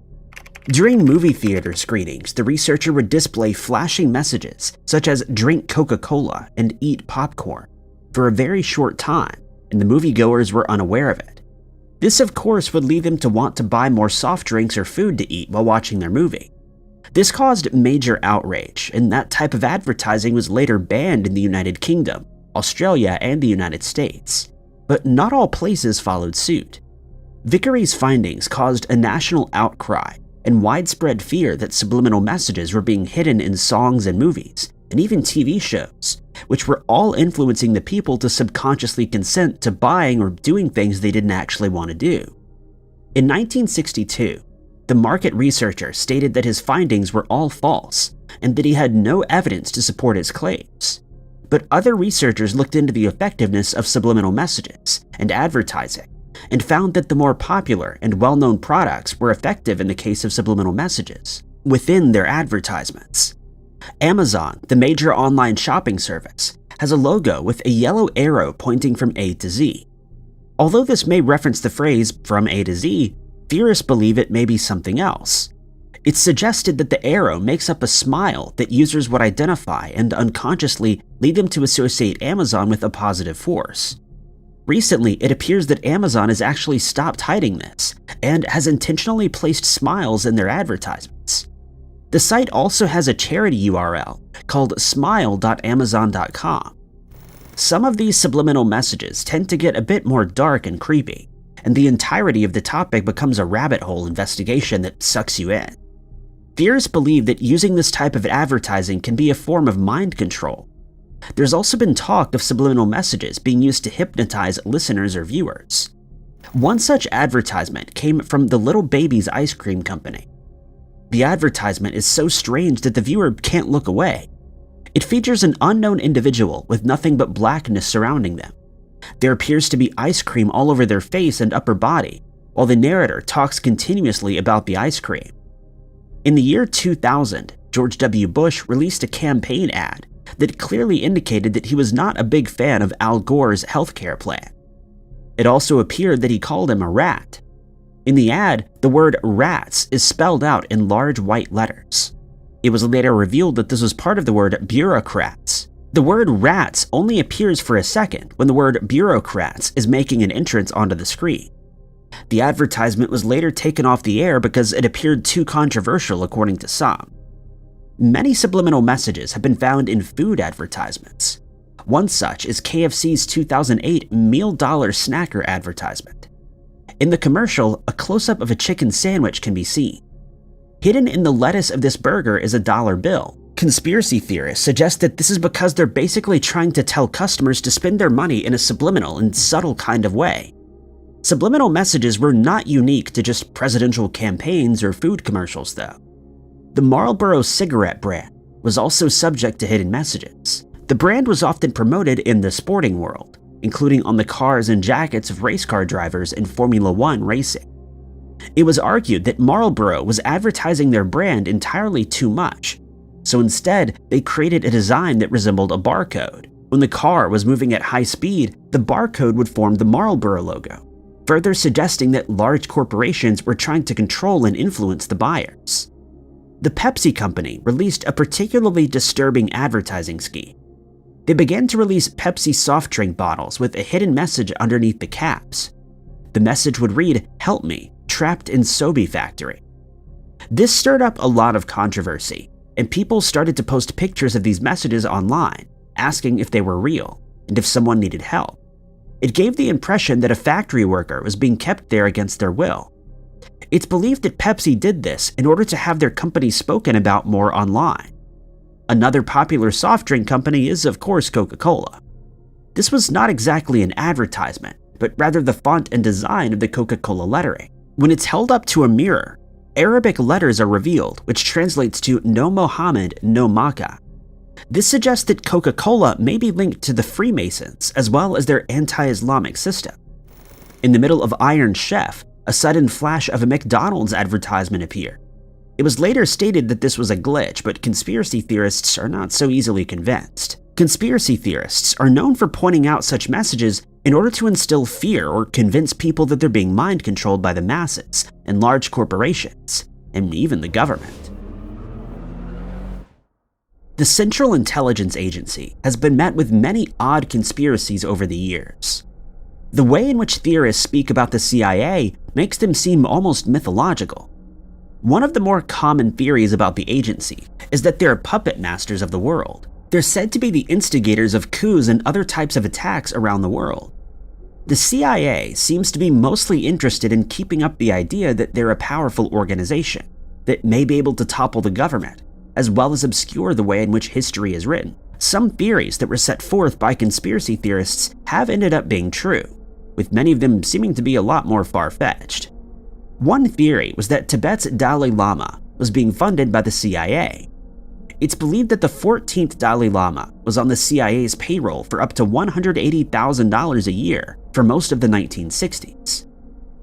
During movie theater screenings, the researcher would display flashing messages such as "drink Coca-Cola" and "eat popcorn" for a very short time, and the moviegoers were unaware of it. This, of course, would lead them to want to buy more soft drinks or food to eat while watching their movie. This caused major outrage, and that type of advertising was later banned in the United Kingdom, Australia, and the United States. But not all places followed suit. Vickery's findings caused a national outcry and widespread fear that subliminal messages were being hidden in songs and movies, and even TV shows, which were all influencing the people to subconsciously consent to buying or doing things they didn't actually want to do. In 1962, the market researcher stated that his findings were all false and that he had no evidence to support his claims. But other researchers looked into the effectiveness of subliminal messages and advertising and found that the more popular and well-known products were effective in the case of subliminal messages within their advertisements. Amazon, the major online shopping service, has a logo with a yellow arrow pointing from A to Z. Although this may reference the phrase "from A to Z," theorists believe it may be something else. It's suggested that the arrow makes up a smile that users would identify and unconsciously lead them to associate Amazon with a positive force. Recently, it appears that Amazon has actually stopped hiding this and has intentionally placed smiles in their advertisements. The site also has a charity URL called smile.amazon.com. Some of these subliminal messages tend to get a bit more dark and creepy, and the entirety of the topic becomes a rabbit hole investigation that sucks you in. Theorists believe that using this type of advertising can be a form of mind control. There's also been talk of subliminal messages being used to hypnotize listeners or viewers. One such advertisement came from the Little Baby's ice cream company. The advertisement is so strange that the viewer can't look away. It features an unknown individual with nothing but blackness surrounding them. There appears to be ice cream all over their face and upper body, while the narrator talks continuously about the ice cream. In the year 2000, George W. Bush released a campaign ad that clearly indicated that he was not a big fan of Al Gore's healthcare plan. It also appeared that he called him a rat. In the ad, the word "rats" is spelled out in large white letters. It was later revealed that this was part of the word "bureaucrats." The word "rats" only appears for a second when the word "bureaucrats" is making an entrance onto the screen. The advertisement was later taken off the air because it appeared too controversial, according to some. Many subliminal messages have been found in food advertisements. One such is KFC's 2008 Meal Dollar Snacker advertisement. In the commercial, a close-up of a chicken sandwich can be seen. Hidden in the lettuce of this burger is a dollar bill. Conspiracy theorists suggest that this is because they're basically trying to tell customers to spend their money in a subliminal and subtle kind of way. Subliminal messages were not unique to just presidential campaigns or food commercials, though. The Marlboro cigarette brand was also subject to hidden messages. The brand was often promoted in the sporting world, including on the cars and jackets of race car drivers in Formula One racing. It was argued that Marlboro was advertising their brand entirely too much, so instead they created a design that resembled a barcode. When the car was moving at high speed, the barcode would form the Marlboro logo, further suggesting that large corporations were trying to control and influence the buyers. The Pepsi company released a particularly disturbing advertising scheme. They began to release Pepsi soft drink bottles with a hidden message underneath the caps. The message would read, "Help me, trapped in Sobe factory." This stirred up a lot of controversy, and people started to post pictures of these messages online, asking if they were real and if someone needed help. It gave the impression that a factory worker was being kept there against their will. It's believed that Pepsi did this in order to have their company spoken about more online. Another popular soft drink company is, of course, Coca-Cola. This was not exactly an advertisement, but rather the font and design of the Coca-Cola lettering. When it's held up to a mirror, Arabic letters are revealed, which translates to "No Mohammed, no Makkah." This suggests that Coca-Cola may be linked to the Freemasons as well as their anti-Islamic system. In the middle of Iron Chef, a sudden flash of a McDonald's advertisement appeared. It was later stated that this was a glitch, but conspiracy theorists are not so easily convinced. Conspiracy theorists are known for pointing out such messages in order to instill fear or convince people that they're being mind-controlled by the masses and large corporations, and even the government. The Central Intelligence Agency has been met with many odd conspiracies over the years. The way in which theorists speak about the CIA makes them seem almost mythological. One of the more common theories about the agency is that they're puppet masters of the world. They're said to be the instigators of coups and other types of attacks around the world. The CIA seems to be mostly interested in keeping up the idea that they're a powerful organization that may be able to topple the government, as well as obscure the way in which history is written. Some theories that were set forth by conspiracy theorists have ended up being true, with many of them seeming to be a lot more far-fetched. One theory was that Tibet's Dalai Lama was being funded by the CIA. It's believed that the 14th Dalai Lama was on the CIA's payroll for up to $180,000 a year for most of the 1960s.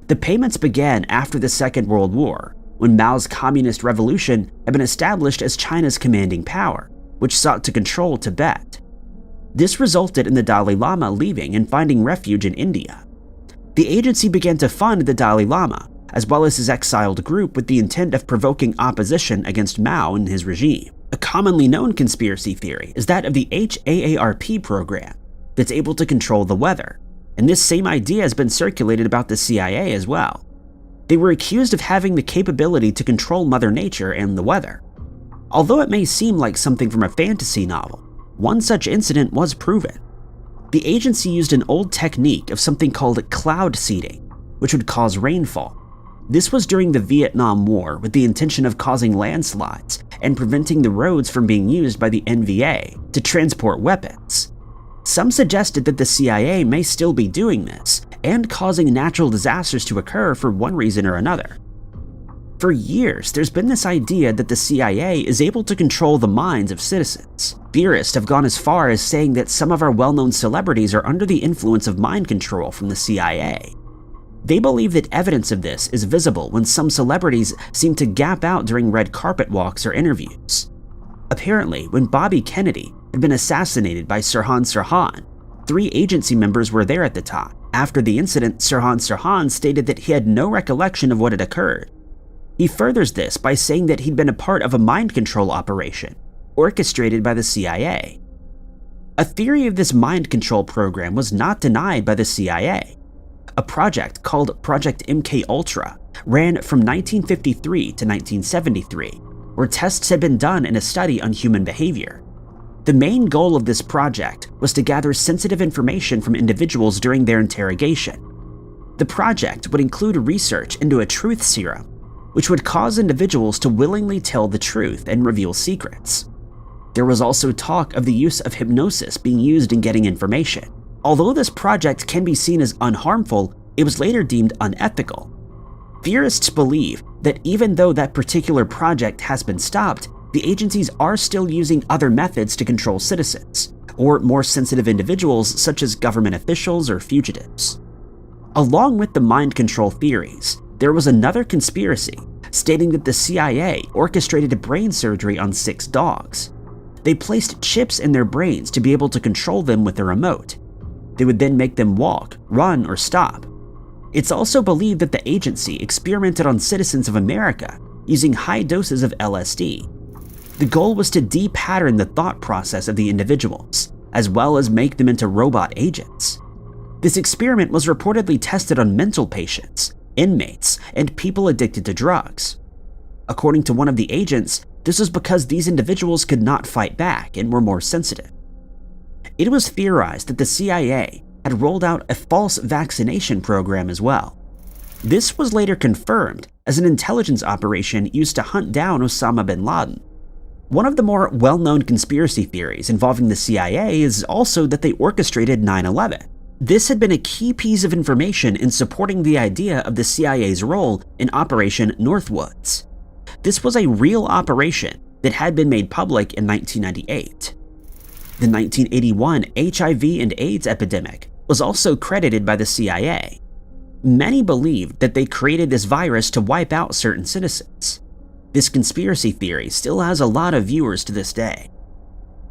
The payments began after the Second World War, when Mao's communist revolution had been established as China's commanding power, which sought to control Tibet. This resulted in the Dalai Lama leaving and finding refuge in India. The agency began to fund the Dalai Lama, as well as his exiled group, with the intent of provoking opposition against Mao and his regime. A commonly known conspiracy theory is that of the HAARP program that's able to control the weather, and this same idea has been circulated about the CIA as well. They were accused of having the capability to control Mother Nature and the weather. Although it may seem like something from a fantasy novel, one such incident was proven. The agency used an old technique of something called cloud seeding, which would cause rainfall. This was during the Vietnam War with the intention of causing landslides and preventing the roads from being used by the NVA to transport weapons. Some suggested that the CIA may still be doing this and causing natural disasters to occur for one reason or another. For years, there's been this idea that the CIA is able to control the minds of citizens. Theorists have gone as far as saying that some of our well-known celebrities are under the influence of mind control from the CIA. They believe that evidence of this is visible when some celebrities seem to gap out during red carpet walks or interviews. Apparently, when Bobby Kennedy had been assassinated by Sirhan Sirhan, 3 agency members were there at the time. After the incident, Sirhan Sirhan stated that he had no recollection of what had occurred. He furthers this by saying that he'd been a part of a mind control operation orchestrated by the CIA. A theory of this mind control program was not denied by the CIA. A project called Project MKUltra ran from 1953 to 1973, where tests had been done in a study on human behavior. The main goal of this project was to gather sensitive information from individuals during their interrogation. The project would include research into a truth serum, which would cause individuals to willingly tell the truth and reveal secrets. There was also talk of the use of hypnosis being used in getting information. Although this project can be seen as unharmful, it was later deemed unethical. Theorists believe that even though that particular project has been stopped, the agencies are still using other methods to control citizens, or more sensitive individuals such as government officials or fugitives. Along with the mind control theories, there was another conspiracy stating that the CIA orchestrated a brain surgery on 6 dogs. They placed chips in their brains to be able to control them with a remote. They would then make them walk, run, or stop. It's also believed that the agency experimented on citizens of America using high doses of LSD. The goal was to de-pattern the thought process of the individuals, as well as make them into robot agents. This experiment was reportedly tested on mental patients, inmates, and people addicted to drugs. According to one of the agents, this was because these individuals could not fight back and were more sensitive. It was theorized that the CIA had rolled out a false vaccination program as well. This was later confirmed as an intelligence operation used to hunt down Osama bin Laden. One of the more well-known conspiracy theories involving the CIA is also that they orchestrated 9/11. This had been a key piece of information in supporting the idea of the CIA's role in Operation Northwoods. This was a real operation that had been made public in 1998. The 1981 HIV and AIDS epidemic was also credited by the CIA. Many believed that they created this virus to wipe out certain citizens. This conspiracy theory still has a lot of viewers to this day.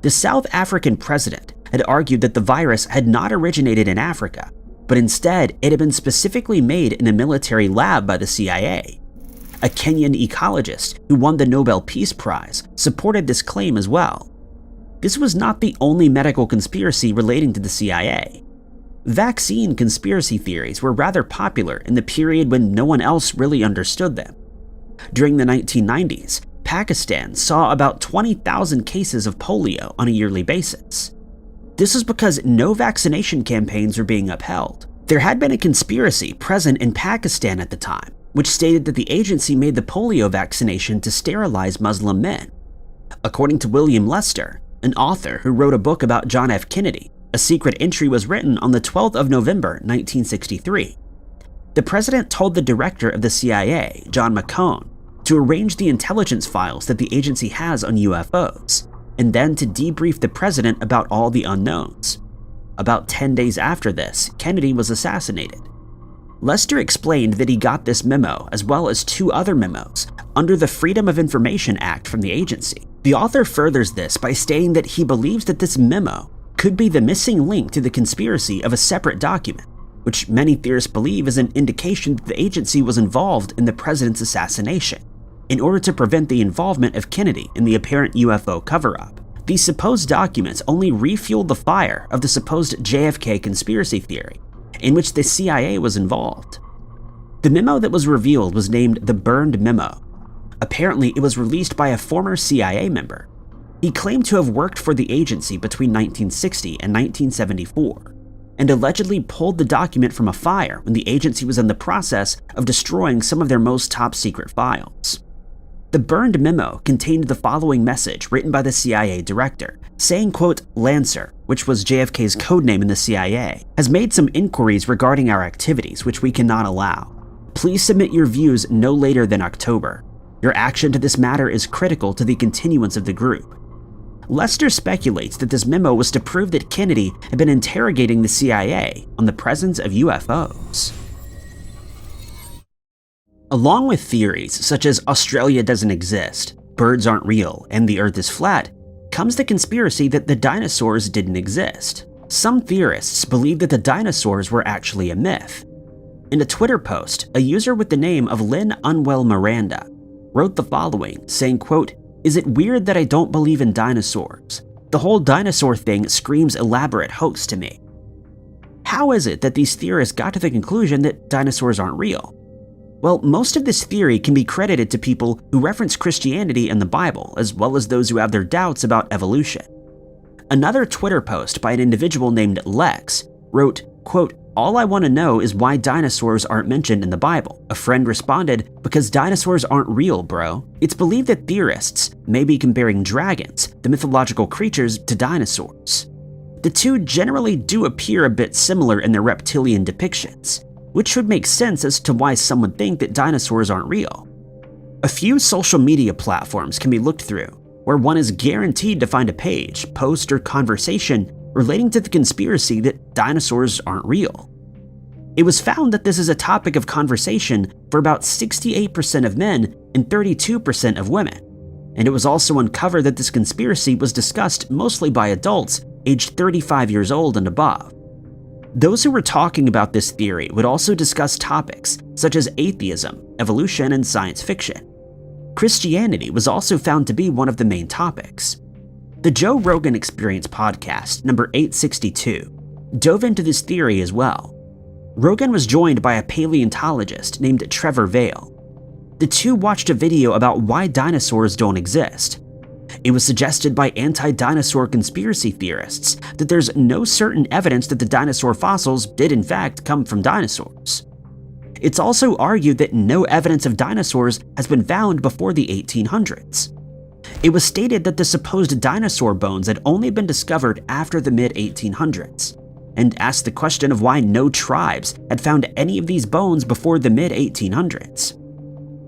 The South African president had argued that the virus had not originated in Africa, but instead it had been specifically made in a military lab by the CIA. A Kenyan ecologist who won the Nobel Peace Prize supported this claim as well. This was not the only medical conspiracy relating to the CIA. Vaccine conspiracy theories were rather popular in the period when no one else really understood them. During the 1990s, Pakistan saw about 20,000 cases of polio on a yearly basis. This was because no vaccination campaigns were being upheld. There had been a conspiracy present in Pakistan at the time, which stated that the agency made the polio vaccination to sterilize Muslim men. According to William Lester, an author who wrote a book about John F. Kennedy, a secret entry was written on the 12th of November, 1963. The president told the director of the CIA, John McCone, to arrange the intelligence files that the agency has on UFOs, and then to debrief the president about all the unknowns. About 10 days after this, Kennedy was assassinated. Lester explained that he got this memo as well as 2 other memos under the Freedom of Information Act from the agency. The author furthers this by stating that he believes that this memo could be the missing link to the conspiracy of a separate document, which many theorists believe is an indication that the agency was involved in the president's assassination, in order to prevent the involvement of Kennedy in the apparent UFO cover-up. These supposed documents only refueled the fire of the supposed JFK conspiracy theory, in which the CIA was involved. The memo that was revealed was named the Burned Memo. Apparently, it was released by a former CIA member. He claimed to have worked for the agency between 1960 and 1974, and allegedly pulled the document from a fire when the agency was in the process of destroying some of their most top-secret files. The Burned Memo contained the following message written by the CIA director, saying, quote, "Lancer, which was JFK's codename in the CIA, has made some inquiries regarding our activities which we cannot allow. Please submit your views no later than October. Your action to this matter is critical to the continuance of the group." Lester speculates that this memo was to prove that Kennedy had been interrogating the CIA on the presence of UFOs. Along with theories such as Australia doesn't exist, birds aren't real, and the Earth is flat, comes the conspiracy that the dinosaurs didn't exist. Some theorists believe that the dinosaurs were actually a myth. In a Twitter post, a user with the name of Lynn Unwell Miranda wrote the following, saying, quote, "Is it weird that I don't believe in dinosaurs? The whole dinosaur thing screams elaborate hoax to me." How is it that these theorists got to the conclusion that dinosaurs aren't real? Well, most of this theory can be credited to people who reference Christianity and the Bible, as well as those who have their doubts about evolution. Another Twitter post by an individual named Lex wrote, quote, "All I want to know is why dinosaurs aren't mentioned in the Bible." A friend responded, "Because dinosaurs aren't real, bro." It's believed that theorists may be comparing dragons, the mythological creatures, to dinosaurs. The two generally do appear a bit similar in their reptilian depictions, which would make sense as to why some would think that dinosaurs aren't real. A few social media platforms can be looked through, where one is guaranteed to find a page, post, or conversation relating to the conspiracy that dinosaurs aren't real. It was found that this is a topic of conversation for about 68% of men and 32% of women, and it was also uncovered that this conspiracy was discussed mostly by adults aged 35 years old and above. Those who were talking about this theory would also discuss topics such as atheism, evolution, and science fiction. Christianity was also found to be one of the main topics. The Joe Rogan Experience podcast, number 862, dove into this theory as well. Rogan was joined by a paleontologist named Trevor Vail. The two watched a video about why dinosaurs don't exist. It was suggested by anti-dinosaur conspiracy theorists that there's no certain evidence that the dinosaur fossils did in fact come from dinosaurs. It's also argued that no evidence of dinosaurs has been found before the 1800s. It was stated that the supposed dinosaur bones had only been discovered after the mid-1800s, and asked the question of why no tribes had found any of these bones before the mid-1800s.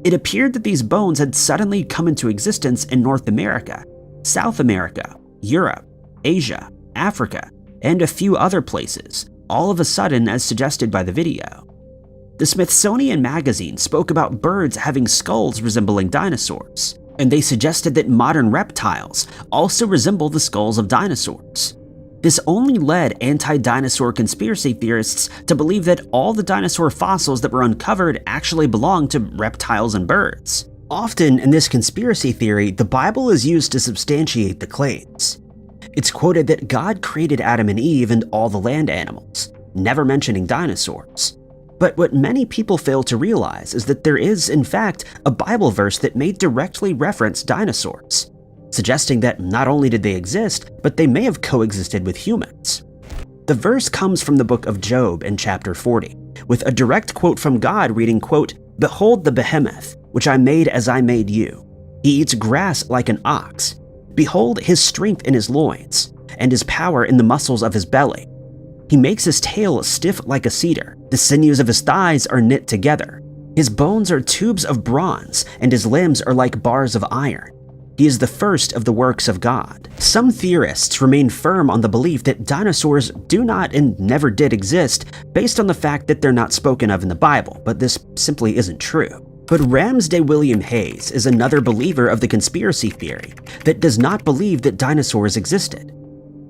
It appeared that these bones had suddenly come into existence in North America, South America, Europe, Asia, Africa, and a few other places, all of a sudden as suggested by the video. The Smithsonian magazine spoke about birds having skulls resembling dinosaurs, and they suggested that modern reptiles also resemble the skulls of dinosaurs. This only led anti-dinosaur conspiracy theorists to believe that all the dinosaur fossils that were uncovered actually belonged to reptiles and birds. Often in this conspiracy theory, the Bible is used to substantiate the claims. It's quoted that God created Adam and Eve and all the land animals, never mentioning dinosaurs. But what many people fail to realize is that there is, in fact, a Bible verse that may directly reference dinosaurs, suggesting that not only did they exist, but they may have coexisted with humans. The verse comes from the book of Job in chapter 40, with a direct quote from God reading, quote, "Behold the behemoth, which I made as I made you. He eats grass like an ox. Behold his strength in his loins, and his power in the muscles of his belly. He makes his tail stiff like a cedar. The sinews of his thighs are knit together. His bones are tubes of bronze, and his limbs are like bars of iron. He is the first of the works of God." Some theorists remain firm on the belief that dinosaurs do not and never did exist based on the fact that they're not spoken of in the Bible, but this simply isn't true. But Ramsday William Hayes is another believer of the conspiracy theory that does not believe that dinosaurs existed.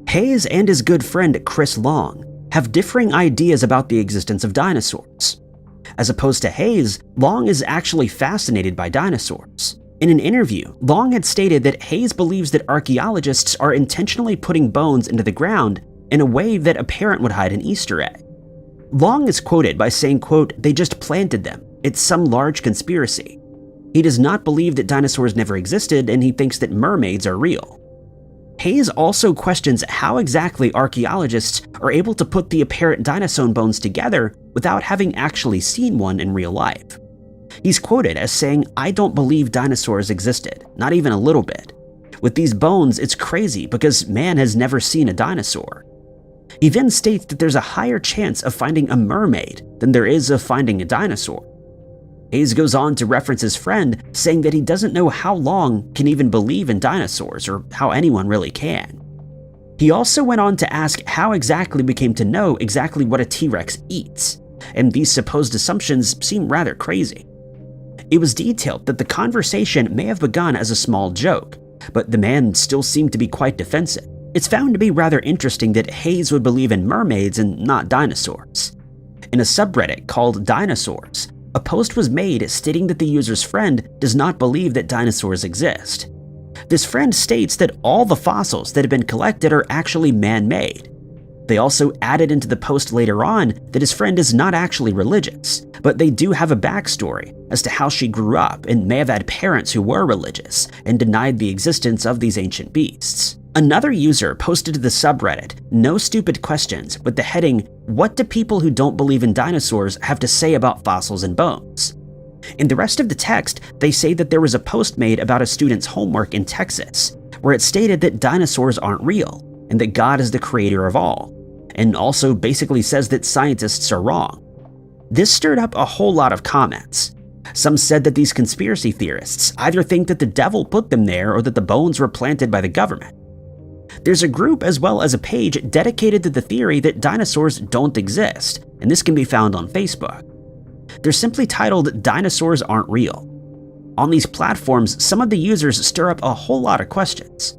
Hayes and his good friend Chris Long have differing ideas about the existence of dinosaurs. As opposed to Hayes, Long is actually fascinated by dinosaurs. In an interview, Long had stated that Hayes believes that archaeologists are intentionally putting bones into the ground in a way that a parent would hide an Easter egg. Long is quoted by saying, quote, "They just planted them. It's some large conspiracy." He does not believe that dinosaurs never existed, and he thinks that mermaids are real. Hayes also questions how exactly archaeologists are able to put the apparent dinosaur bones together without having actually seen one in real life. He's quoted as saying, "I don't believe dinosaurs existed, not even a little bit. With these bones, it's crazy because man has never seen a dinosaur." He then states that there's a higher chance of finding a mermaid than there is of finding a dinosaur. Hayes goes on to reference his friend, saying that he doesn't know how Long can even believe in dinosaurs or how anyone really can. He also went on to ask how exactly we came to know exactly what a T-Rex eats, and these supposed assumptions seem rather crazy. It was detailed that the conversation may have begun as a small joke, but the man still seemed to be quite defensive. It's found to be rather interesting that Hayes would believe in mermaids and not dinosaurs. In a subreddit called Dinosaurs, a post was made stating that the user's friend does not believe that dinosaurs exist. This friend states that all the fossils that have been collected are actually man-made. They also added into the post later on that his friend is not actually religious, but they do have a backstory as to how she grew up and may have had parents who were religious and denied the existence of these ancient beasts. Another user posted to the subreddit, "No stupid questions," with the heading, "What do people who don't believe in dinosaurs have to say about fossils and bones?" In the rest of the text, they say that there was a post made about a student's homework in Texas, where it stated that dinosaurs aren't real and that God is the creator of all, and also basically says that scientists are wrong. This stirred up a whole lot of comments. Some said that these conspiracy theorists either think that the devil put them there or that the bones were planted by the government. There's a group as well as a page dedicated to the theory that dinosaurs don't exist, and this can be found on Facebook. They're simply titled "Dinosaurs Aren't Real." On these platforms, some of the users stir up a whole lot of questions.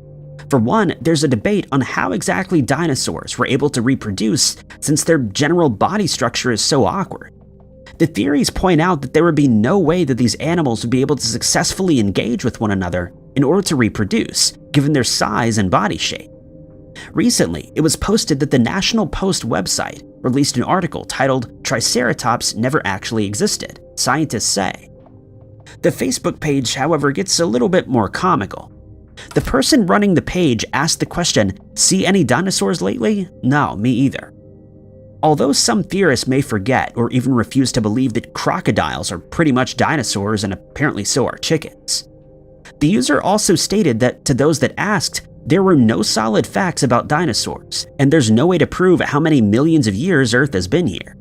For one, there's a debate on how exactly dinosaurs were able to reproduce since their general body structure is so awkward. The theories point out that there would be no way that these animals would be able to successfully engage with one another in order to reproduce, given their size and body shape. Recently, it was posted that the National Post website released an article titled "Triceratops Never Actually Existed, Scientists Say." The Facebook page, however, gets a little bit more comical. The person running the page asked the question, "See any dinosaurs lately?" No, me either. Although some theorists may forget or even refuse to believe that crocodiles are pretty much dinosaurs and apparently so are chickens. The user also stated that to those that asked, there were no solid facts about dinosaurs, and there's no way to prove how many millions of years Earth has been here.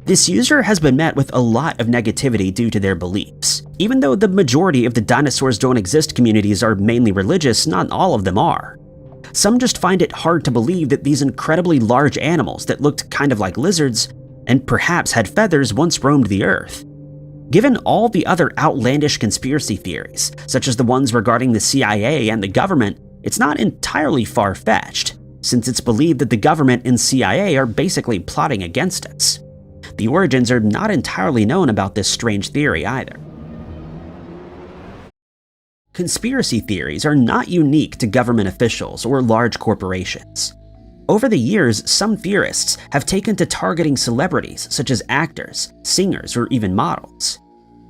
This user has been met with a lot of negativity due to their beliefs. Even though the majority of the dinosaurs don't exist communities are mainly religious, not all of them are. Some just find it hard to believe that these incredibly large animals that looked kind of like lizards and perhaps had feathers once roamed the earth. Given all the other outlandish conspiracy theories, such as the ones regarding the CIA and the government, it's not entirely far-fetched, since it's believed that the government and CIA are basically plotting against us. The origins are not entirely known about this strange theory either. Conspiracy theories are not unique to government officials or large corporations. Over the years, some theorists have taken to targeting celebrities such as actors, singers, or even models.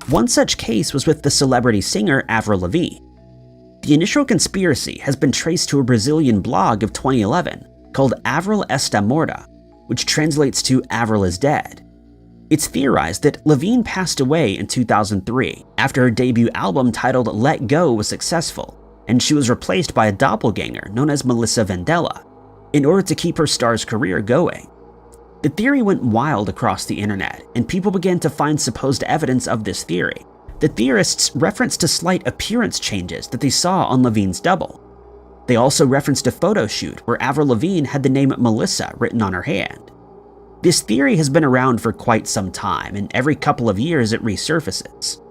One such case was with the celebrity singer Avril Lavigne. The initial conspiracy has been traced to a Brazilian blog of 2011 called Avril Está Morta, which translates to Avril is Dead. It's theorized that Lavigne passed away in 2003 after her debut album titled Let Go was successful, and she was replaced by a doppelganger known as Melissa Vandella in order to keep her star's career going. The theory went wild across the internet, and people began to find supposed evidence of this theory. The theorists referenced to slight appearance changes that they saw on Lavigne's double. They also referenced a photo shoot where Avril Lavigne had the name Melissa written on her hand. This theory has been around for quite some time, and every couple of years it resurfaces.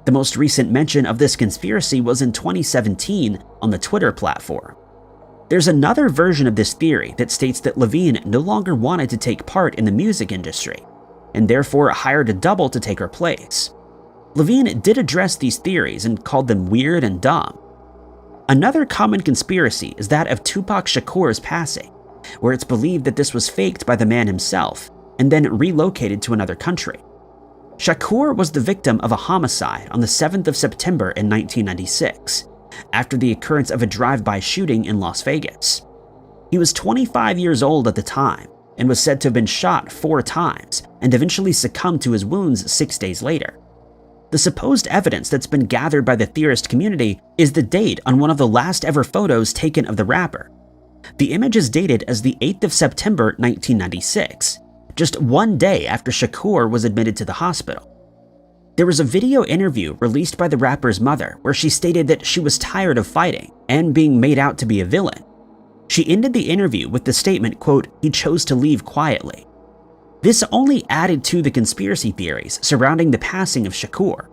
The most recent mention of this conspiracy was in 2017 on the Twitter platform. There's another version of this theory that states that Lavigne no longer wanted to take part in the music industry, and therefore hired a double to take her place. Lavigne did address these theories and called them weird and dumb. Another common conspiracy is that of Tupac Shakur's passing, where it's believed that this was faked by the man himself and then relocated to another country. Shakur was the victim of a homicide on the 7th of September in 1996, after the occurrence of a drive-by shooting in Las Vegas. He was 25 years old at the time and was said to have been shot 4 times and eventually succumbed to his wounds 6 days later. The supposed evidence that's been gathered by the theorist community is the date on one of the last ever photos taken of the rapper. The image is dated as the 8th of September 1996, just 1 day after Shakur was admitted to the hospital. There was a video interview released by the rapper's mother where she stated that she was tired of fighting and being made out to be a villain. She ended the interview with the statement, quote, "He chose to leave quietly." This only added to the conspiracy theories surrounding the passing of Shakur.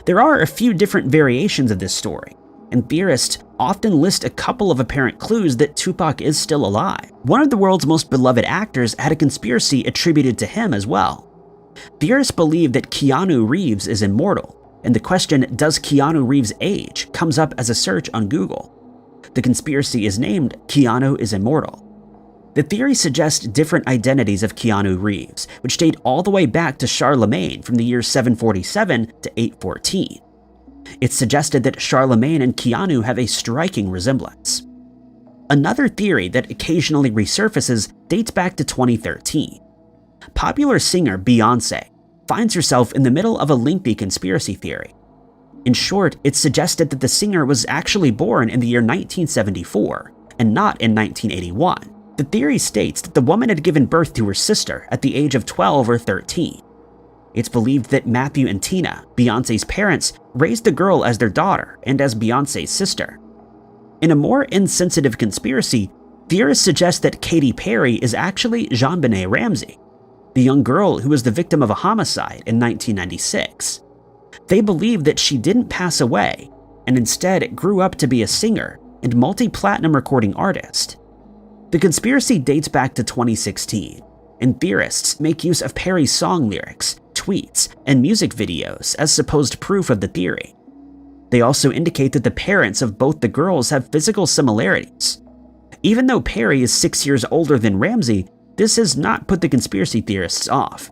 There are a few different variations of this story, and theorists often list a couple of apparent clues that Tupac is still alive. One of the world's most beloved actors had a conspiracy attributed to him as well. Theorists believe that Keanu Reeves is immortal, and the question, "Does Keanu Reeves age?" comes up as a search on Google. The conspiracy is named Keanu is Immortal. The theory suggests different identities of Keanu Reeves, which date all the way back to Charlemagne from the years 747 to 814. It's suggested that Charlemagne and Keanu have a striking resemblance. Another theory that occasionally resurfaces dates back to 2013. Popular singer Beyoncé finds herself in the middle of a lengthy conspiracy theory. In short, it's suggested that the singer was actually born in the year 1974 and not in 1981. The theory states that the woman had given birth to her sister at the age of 12 or 13. It's believed that Matthew and Tina, Beyoncé's parents, raised the girl as their daughter and as Beyoncé's sister. In a more insensitive conspiracy, theorists suggest that Katy Perry is actually JonBenet Ramsey, the young girl who was the victim of a homicide in 1996. They believe that she didn't pass away and instead grew up to be a singer and multi-platinum recording artist. The conspiracy dates back to 2016, and theorists make use of Perry's song lyrics, tweets, and music videos as supposed proof of the theory. They also indicate that the parents of both the girls have physical similarities. Even though Perry is 6 years older than Ramsey, this has not put the conspiracy theorists off,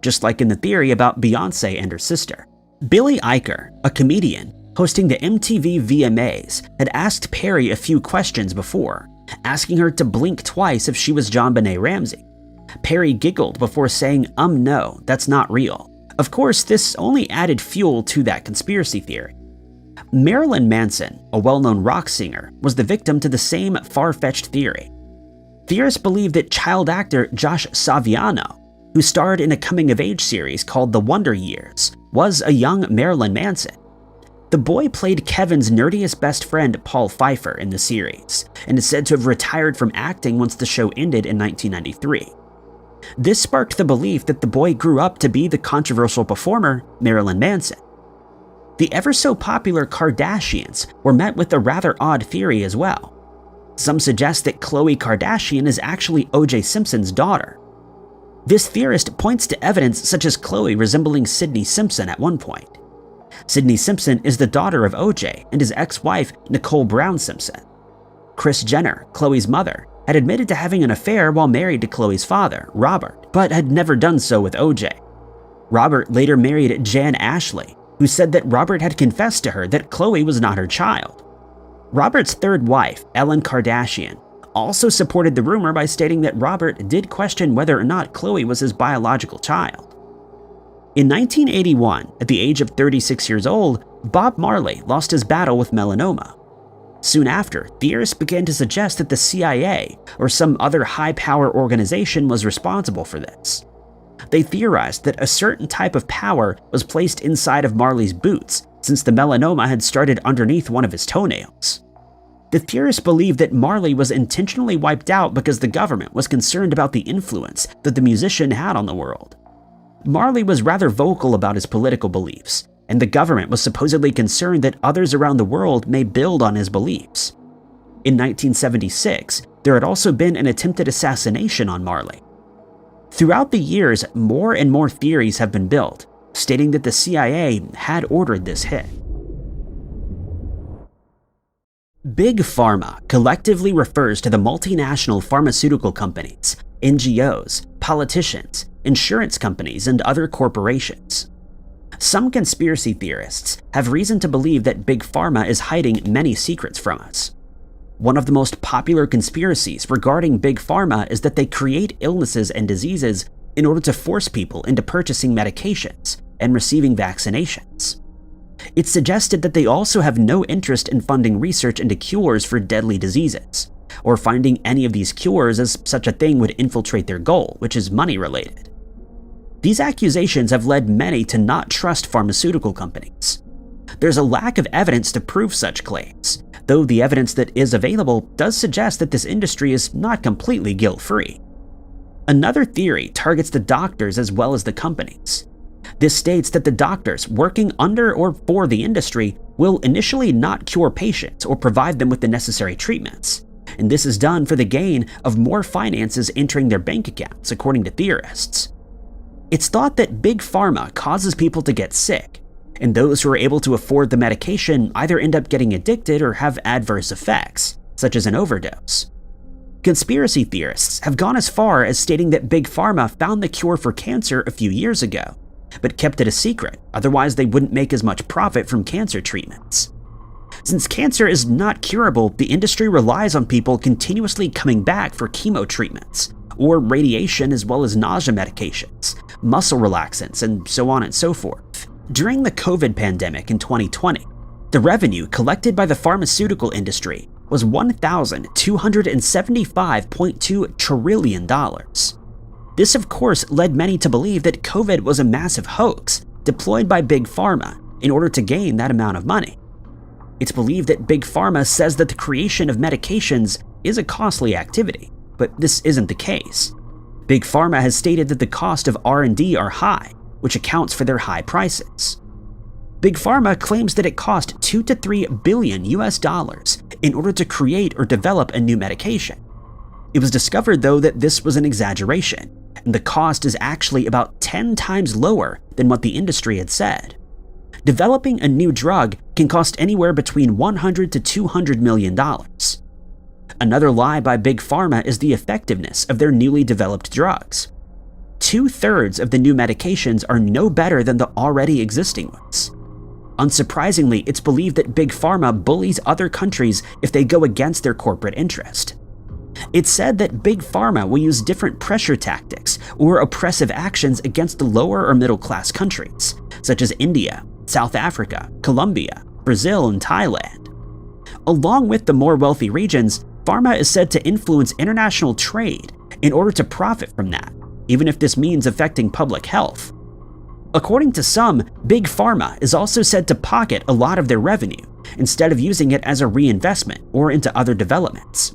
just like in the theory about Beyoncé and her sister. Billy Eicher, a comedian hosting the MTV VMAs, had asked Perry a few questions before, asking her to blink twice if she was JonBenet Ramsey. Perry giggled before saying, no, that's not real." Of course, this only added fuel to that conspiracy theory. Marilyn Manson, a well-known rock singer, was the victim to the same far-fetched theory. Theorists believe that child actor Josh Saviano, who starred in a coming-of-age series called The Wonder Years, was a young Marilyn Manson. The boy played Kevin's nerdiest best friend Paul Pfeiffer in the series, and is said to have retired from acting once the show ended in 1993. This sparked the belief that the boy grew up to be the controversial performer Marilyn Manson. The ever-so-popular Kardashians were met with a rather odd theory as well. Some suggest that Khloe Kardashian is actually O.J. Simpson's daughter. This theorist points to evidence such as Khloe resembling Sidney Simpson at one point. Sidney Simpson is the daughter of O.J. and his ex-wife Nicole Brown Simpson. Kris Jenner, Khloe's mother, had admitted to having an affair while married to Khloe's father, Robert, but had never done so with O.J. Robert later married Jan Ashley, who said that Robert had confessed to her that Khloe was not her child. Robert's third wife, Ellen Kardashian, also supported the rumor by stating that Robert did question whether or not Khloe was his biological child. In 1981, at the age of 36 years old, Bob Marley lost his battle with melanoma. Soon after, theorists began to suggest that the CIA or some other high-power organization was responsible for this. They theorized that a certain type of power was placed inside of Marley's boots since the melanoma had started underneath one of his toenails. The theorists believed that Marley was intentionally wiped out because the government was concerned about the influence that the musician had on the world. Marley was rather vocal about his political beliefs, and the government was supposedly concerned that others around the world may build on his beliefs. In 1976, there had also been an attempted assassination on Marley. Throughout the years, more and more theories have been built, stating that the CIA had ordered this hit. Big Pharma collectively refers to the multinational pharmaceutical companies, NGOs, politicians, insurance companies, and other corporations. Some conspiracy theorists have reason to believe that Big Pharma is hiding many secrets from us. One of the most popular conspiracies regarding Big Pharma is that they create illnesses and diseases in order to force people into purchasing medications and receiving vaccinations. It's suggested that they also have no interest in funding research into cures for deadly diseases, or finding any of these cures as such a thing would infiltrate their goal, which is money-related. These accusations have led many to not trust pharmaceutical companies. There's a lack of evidence to prove such claims, though the evidence that is available does suggest that this industry is not completely guilt-free. Another theory targets the doctors as well as the companies. This states that the doctors working under or for the industry will initially not cure patients or provide them with the necessary treatments, and this is done for the gain of more finances entering their bank accounts, according to theorists. It's thought that Big Pharma causes people to get sick, and those who are able to afford the medication either end up getting addicted or have adverse effects, such as an overdose. Conspiracy theorists have gone as far as stating that Big Pharma found the cure for cancer a few years ago, but kept it a secret, otherwise they wouldn't make as much profit from cancer treatments. Since cancer is not curable, the industry relies on people continuously coming back for chemo treatments, or radiation as well as nausea medications, muscle relaxants, and so on and so forth. During the COVID pandemic in 2020, the revenue collected by the pharmaceutical industry was $1,275.2 trillion. This, of course, led many to believe that COVID was a massive hoax deployed by Big Pharma in order to gain that amount of money. It's believed that Big Pharma says that the creation of medications is a costly activity, but this isn't the case. Big Pharma has stated that the cost of R&D are high, which accounts for their high prices. Big Pharma claims that it cost $2 to $3 billion in order to create or develop a new medication. It was discovered, though, that this was an exaggeration, and the cost is actually about 10 times lower than what the industry had said. Developing a new drug can cost anywhere between $100 to $200 million. Another lie by Big Pharma is the effectiveness of their newly developed drugs. 2/3 of the new medications are no better than the already existing ones. Unsurprisingly, it's believed that Big Pharma bullies other countries if they go against their corporate interest. It's said that Big Pharma will use different pressure tactics or oppressive actions against the lower or middle class countries, such as India, South Africa, Colombia, Brazil, and Thailand. Along with the more wealthy regions, pharma is said to influence international trade in order to profit from that, even if this means affecting public health. According to some, Big Pharma is also said to pocket a lot of their revenue instead of using it as a reinvestment or into other developments.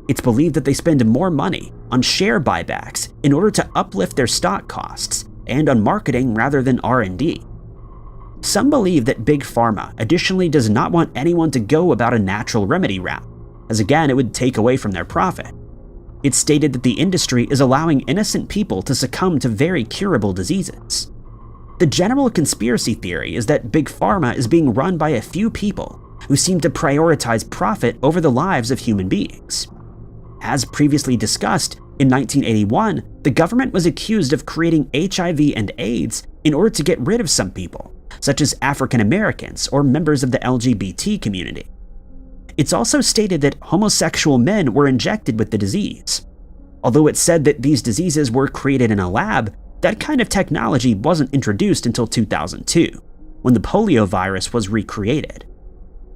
It's believed that they spend more money on share buybacks in order to uplift their stock costs and on marketing rather than R&D. Some believe that Big Pharma additionally does not want anyone to go about a natural remedy route, as again it would take away from their profit. It's stated that the industry is allowing innocent people to succumb to very curable diseases. The general conspiracy theory is that Big Pharma is being run by a few people who seem to prioritize profit over the lives of human beings. As previously discussed, in 1981, the government was accused of creating HIV and AIDS in order to get rid of some people, such as African Americans or members of the LGBT community. It's also stated that homosexual men were injected with the disease. Although it's said that these diseases were created in a lab, that kind of technology wasn't introduced until 2002, when the polio virus was recreated.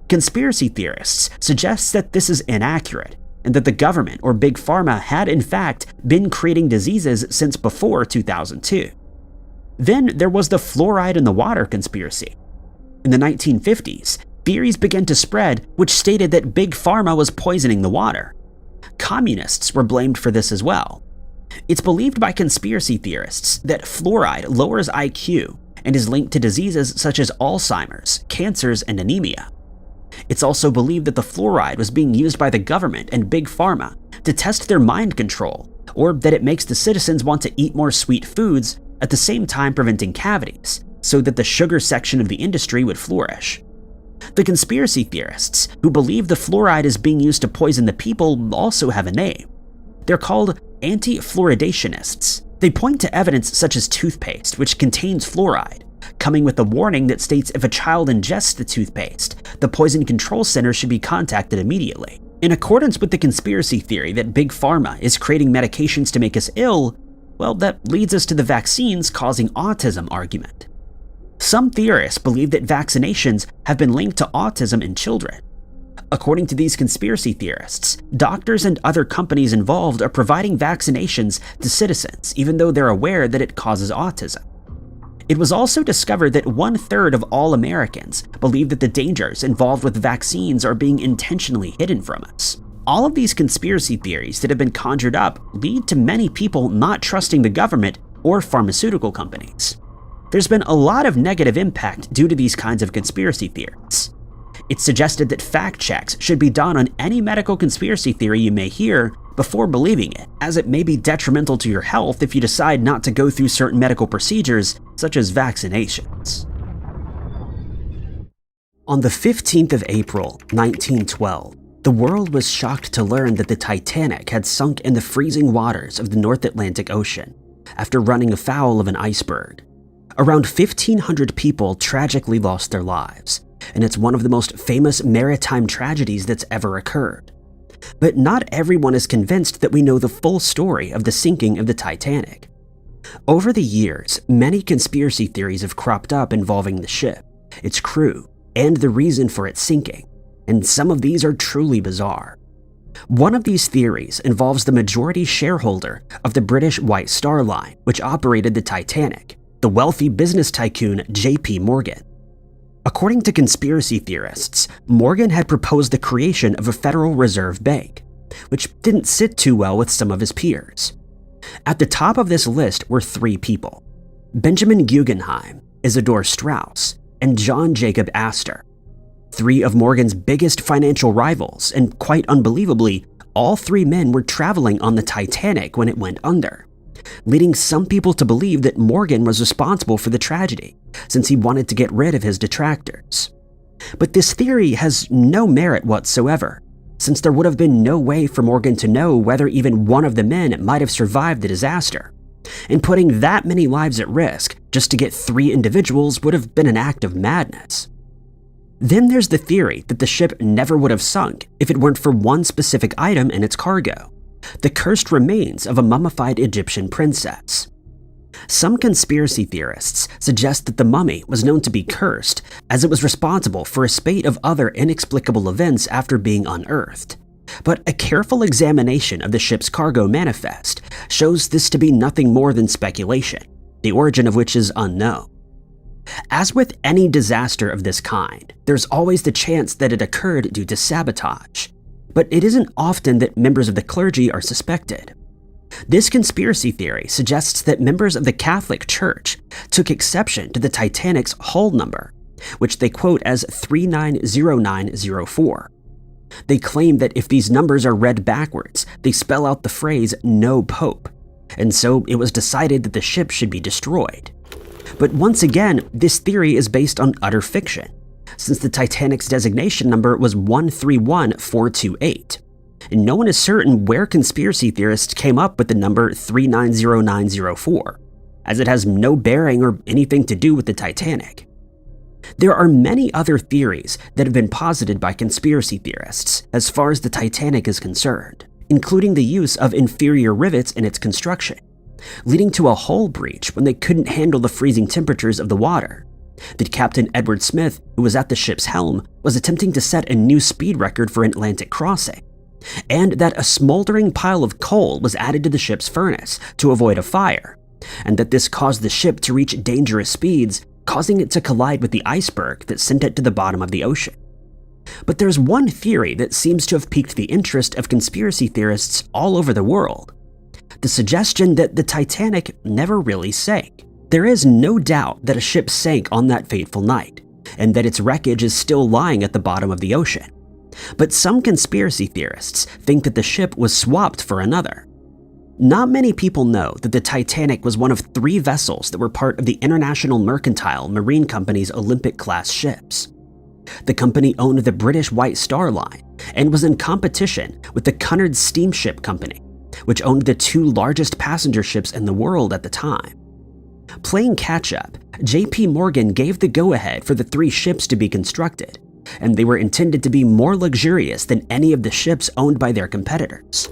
Conspiracy theorists suggest that this is inaccurate, and that the government or Big Pharma had in fact been creating diseases since before 2002. Then there was the fluoride in the water conspiracy. In the 1950s, theories began to spread which stated that Big Pharma was poisoning the water. Communists were blamed for this as well. It's believed by conspiracy theorists that fluoride lowers IQ and is linked to diseases such as Alzheimer's, cancers, and anemia. It's also believed that the fluoride was being used by the government and Big Pharma to test their mind control, or that it makes the citizens want to eat more sweet foods at the same time preventing cavities, so that the sugar section of the industry would flourish. The conspiracy theorists who believe the fluoride is being used to poison the people also have a name. They're called anti-fluoridationists. They point to evidence such as toothpaste, which contains fluoride, coming with a warning that states if a child ingests the toothpaste, the Poison Control Center should be contacted immediately. In accordance with the conspiracy theory that Big Pharma is creating medications to make us ill, well, that leads us to the vaccines causing autism argument. Some theorists believe that vaccinations have been linked to autism in children. According to these conspiracy theorists, doctors and other companies involved are providing vaccinations to citizens even though they're aware that it causes autism. It was also discovered that 1/3 of all Americans believe that the dangers involved with vaccines are being intentionally hidden from us. All of these conspiracy theories that have been conjured up lead to many people not trusting the government or pharmaceutical companies. There's been a lot of negative impact due to these kinds of conspiracy theories. It's suggested that fact checks should be done on any medical conspiracy theory you may hear before believing it, as it may be detrimental to your health if you decide not to go through certain medical procedures, such as vaccinations. On the 15th of April, 1912, the world was shocked to learn that the Titanic had sunk in the freezing waters of the North Atlantic Ocean after running afoul of an iceberg. Around 1,500 people tragically lost their lives, and it's one of the most famous maritime tragedies that's ever occurred. But not everyone is convinced that we know the full story of the sinking of the Titanic. Over the years, many conspiracy theories have cropped up involving the ship, its crew, and the reason for its sinking, and some of these are truly bizarre. One of these theories involves the majority shareholder of the British White Star Line, which operated the Titanic, the wealthy business tycoon J.P. Morgan. According to conspiracy theorists, Morgan had proposed the creation of a Federal Reserve Bank, which didn't sit too well with some of his peers. At the top of this list were 3 people: Benjamin Guggenheim, Isidor Straus, and John Jacob Astor. 3 of Morgan's biggest financial rivals, and quite unbelievably, all 3 men were traveling on the Titanic when it went under, leading some people to believe that Morgan was responsible for the tragedy, since he wanted to get rid of his detractors. But this theory has no merit whatsoever, since there would have been no way for Morgan to know whether even one of the men might have survived the disaster, and putting that many lives at risk just to get 3 individuals would have been an act of madness. Then there's the theory that the ship never would have sunk if it weren't for one specific item in its cargo: the cursed remains of a mummified Egyptian princess. Some conspiracy theorists suggest that the mummy was known to be cursed as it was responsible for a spate of other inexplicable events after being unearthed. But a careful examination of the ship's cargo manifest shows this to be nothing more than speculation, the origin of which is unknown. As with any disaster of this kind, there's always the chance that it occurred due to sabotage, but it isn't often that members of the clergy are suspected. This conspiracy theory suggests that members of the Catholic Church took exception to the Titanic's hull number, which they quote as 390904. They claim that if these numbers are read backwards, they spell out the phrase "No Pope," and so it was decided that the ship should be destroyed. But once again, this theory is based on utter fiction, since the Titanic's designation number was 131428, and no one is certain where conspiracy theorists came up with the number 390904, as it has no bearing or anything to do with the Titanic. There are many other theories that have been posited by conspiracy theorists as far as the Titanic is concerned, including the use of inferior rivets in its construction, leading to a hull breach when they couldn't handle the freezing temperatures of the water, that Captain Edward Smith, who was at the ship's helm, was attempting to set a new speed record for an Atlantic crossing, and that a smoldering pile of coal was added to the ship's furnace to avoid a fire, and that this caused the ship to reach dangerous speeds, causing it to collide with the iceberg that sent it to the bottom of the ocean. But there's one theory that seems to have piqued the interest of conspiracy theorists all over the world: the suggestion that the Titanic never really sank. There is no doubt that a ship sank on that fateful night, and that its wreckage is still lying at the bottom of the ocean. But some conspiracy theorists think that the ship was swapped for another. Not many people know that the Titanic was one of 3 vessels that were part of the International Mercantile Marine Company's Olympic-class ships. The company owned the British White Star Line and was in competition with the Cunard Steamship Company, which owned the 2 largest passenger ships in the world at the time. Playing catch-up, J.P. Morgan gave the go-ahead for the 3 ships to be constructed, and they were intended to be more luxurious than any of the ships owned by their competitors.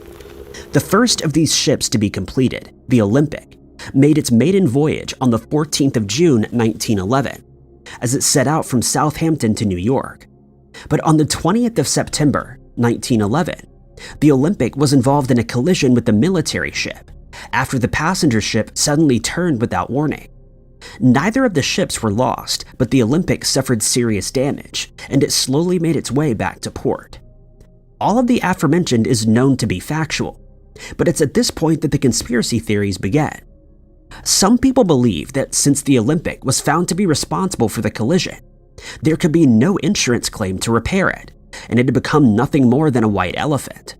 The first of these ships to be completed, the Olympic, made its maiden voyage on the 14th of June 1911, as it set out from Southampton to New York. But on the 20th of September 1911, the Olympic was involved in a collision with the military ship, after the passenger ship suddenly turned without warning. Neither of the ships were lost, but the Olympic suffered serious damage, and it slowly made its way back to port. All of the aforementioned is known to be factual, but it's at this point that the conspiracy theories began. Some people believe that since the Olympic was found to be responsible for the collision, there could be no insurance claim to repair it, and it had become nothing more than a white elephant.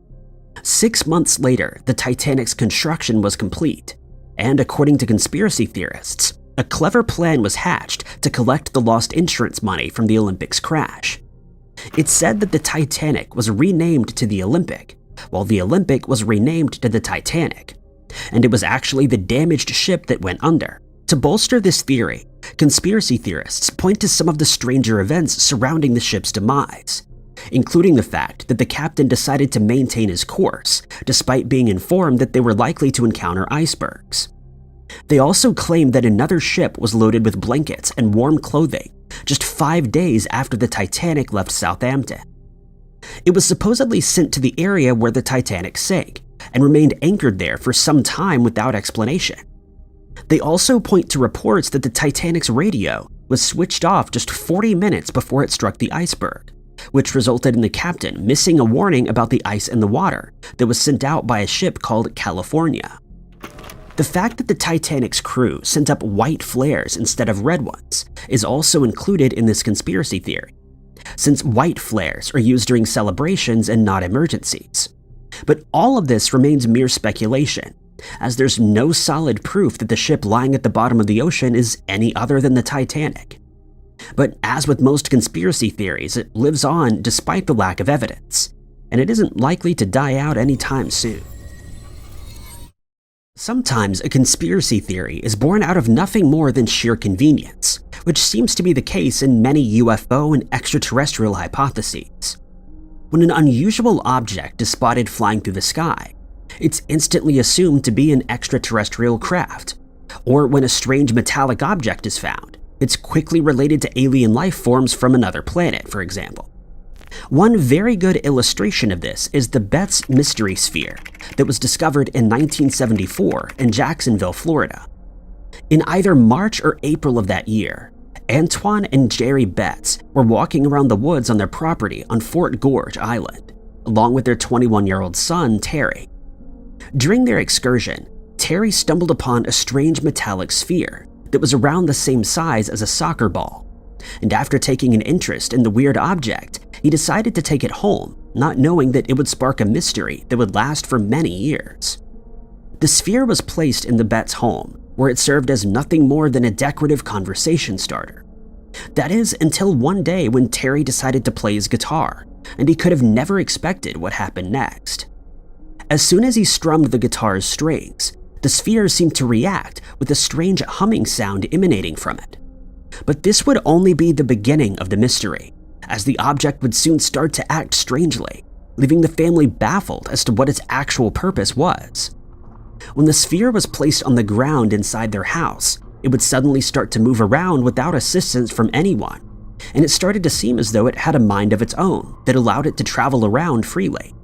6 months later, the Titanic's construction was complete, and according to conspiracy theorists, a clever plan was hatched to collect the lost insurance money from the Olympic's crash. It's said that the Titanic was renamed to the Olympic, while the Olympic was renamed to the Titanic, and it was actually the damaged ship that went under. To bolster this theory, conspiracy theorists point to some of the stranger events surrounding the ship's demise, including the fact that the captain decided to maintain his course, despite being informed that they were likely to encounter icebergs. They also claim that another ship was loaded with blankets and warm clothing just 5 days after the Titanic left Southampton. It was supposedly sent to the area where the Titanic sank and remained anchored there for some time without explanation. They also point to reports that the Titanic's radio was switched off just 40 minutes before it struck the iceberg, which resulted in the captain missing a warning about the ice in the water that was sent out by a ship called California. The fact that the Titanic's crew sent up white flares instead of red ones is also included in this conspiracy theory, since white flares are used during celebrations and not emergencies. But all of this remains mere speculation, as there's no solid proof that the ship lying at the bottom of the ocean is any other than the Titanic. But as with most conspiracy theories, it lives on despite the lack of evidence, and it isn't likely to die out anytime soon. Sometimes a conspiracy theory is born out of nothing more than sheer convenience, which seems to be the case in many UFO and extraterrestrial hypotheses. When an unusual object is spotted flying through the sky, it's instantly assumed to be an extraterrestrial craft, or when a strange metallic object is found, it's quickly related to alien life forms from another planet, for example. One very good illustration of this is the Betz mystery sphere that was discovered in 1974 in Jacksonville, Florida. In either March or April of that year, Antoine and Jerry Betts were walking around the woods on their property on Fort Gorge Island, along with their 21-year-old son, Terry. During their excursion, Terry stumbled upon a strange metallic sphere that was around the same size as a soccer ball, and after taking an interest in the weird object, he decided to take it home, not knowing that it would spark a mystery that would last for many years. The sphere was placed in the Betts' home, where it served as nothing more than a decorative conversation starter. That is, until one day when Terry decided to play his guitar, and he could have never expected what happened next. As soon as he strummed the guitar's strings, the sphere seemed to react with a strange humming sound emanating from it. But this would only be the beginning of the mystery, as the object would soon start to act strangely, leaving the family baffled as to what its actual purpose was. When the sphere was placed on the ground inside their house, it would suddenly start to move around without assistance from anyone, and it started to seem as though it had a mind of its own that allowed it to travel around freely.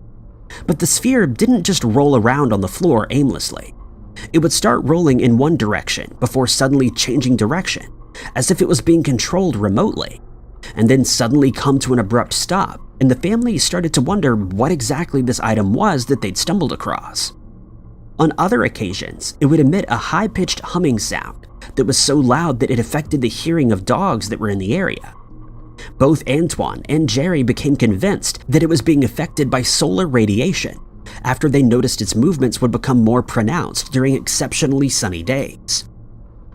But the sphere didn't just roll around on the floor aimlessly. It would start rolling in one direction before suddenly changing direction, as if it was being controlled remotely, and then suddenly come to an abrupt stop, and the family started to wonder what exactly this item was that they'd stumbled across. On other occasions, it would emit a high-pitched humming sound that was so loud that it affected the hearing of dogs that were in the area. Both Antoine and Jerry became convinced that it was being affected by solar radiation after they noticed its movements would become more pronounced during exceptionally sunny days.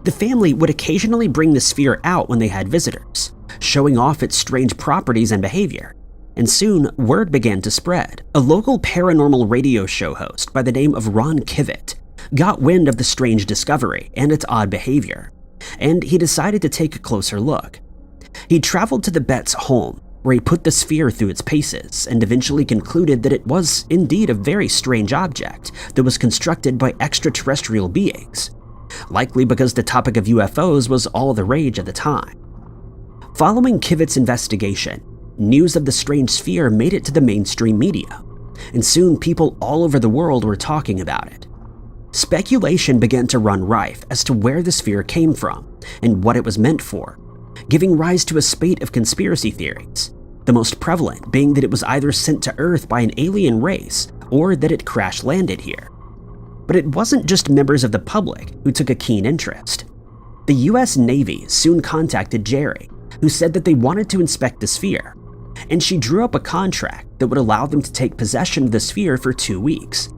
The family would occasionally bring the sphere out when they had visitors, showing off its strange properties and behavior, and soon word began to spread. A local paranormal radio show host by the name of Ron Kivett got wind of the strange discovery and its odd behavior, and he decided to take a closer look. He traveled to the Betts' home, where he put the sphere through its paces and eventually concluded that it was indeed a very strange object that was constructed by extraterrestrial beings, likely because the topic of UFOs was all the rage at the time. Following Kivett's investigation, news of the strange sphere made it to the mainstream media, and soon people all over the world were talking about it. Speculation began to run rife as to where the sphere came from and what it was meant for, giving rise to a spate of conspiracy theories, the most prevalent being that it was either sent to Earth by an alien race or that it crash-landed here. But it wasn't just members of the public who took a keen interest. The US Navy soon contacted Jerry, who said that they wanted to inspect the sphere, and she drew up a contract that would allow them to take possession of the sphere for 2 weeks.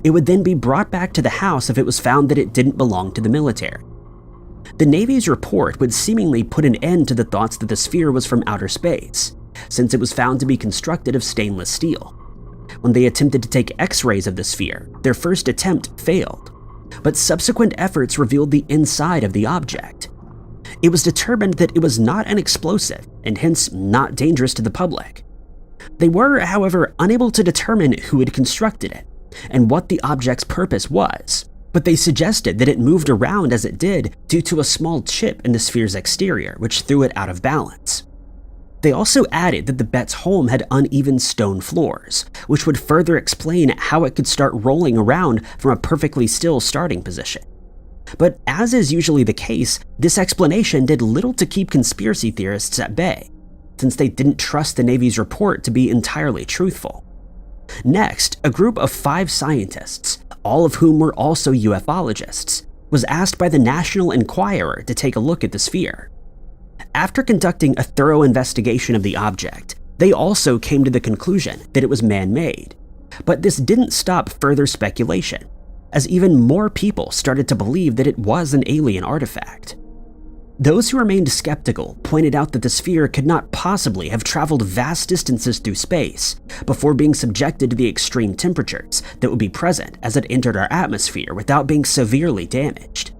It would then be brought back to the house if it was found that it didn't belong to the military. The Navy's report would seemingly put an end to the thoughts that the sphere was from outer space, since it was found to be constructed of stainless steel. When they attempted to take X-rays of the sphere, their first attempt failed, but subsequent efforts revealed the inside of the object. It was determined that it was not an explosive and hence not dangerous to the public. They were, however, unable to determine who had constructed it and what the object's purpose was, but they suggested that it moved around as it did due to a small chip in the sphere's exterior, which threw it out of balance. They also added that the Betts' home had uneven stone floors, which would further explain how it could start rolling around from a perfectly still starting position. But as is usually the case, this explanation did little to keep conspiracy theorists at bay, since they didn't trust the Navy's report to be entirely truthful. Next, a group of 5 scientists, all of whom were also ufologists, was asked by the National Enquirer to take a look at the sphere. After conducting a thorough investigation of the object, they also came to the conclusion that it was man-made. But this didn't stop further speculation, as even more people started to believe that it was an alien artifact. Those who remained skeptical pointed out that the sphere could not possibly have traveled vast distances through space before being subjected to the extreme temperatures that would be present as it entered our atmosphere without being severely damaged.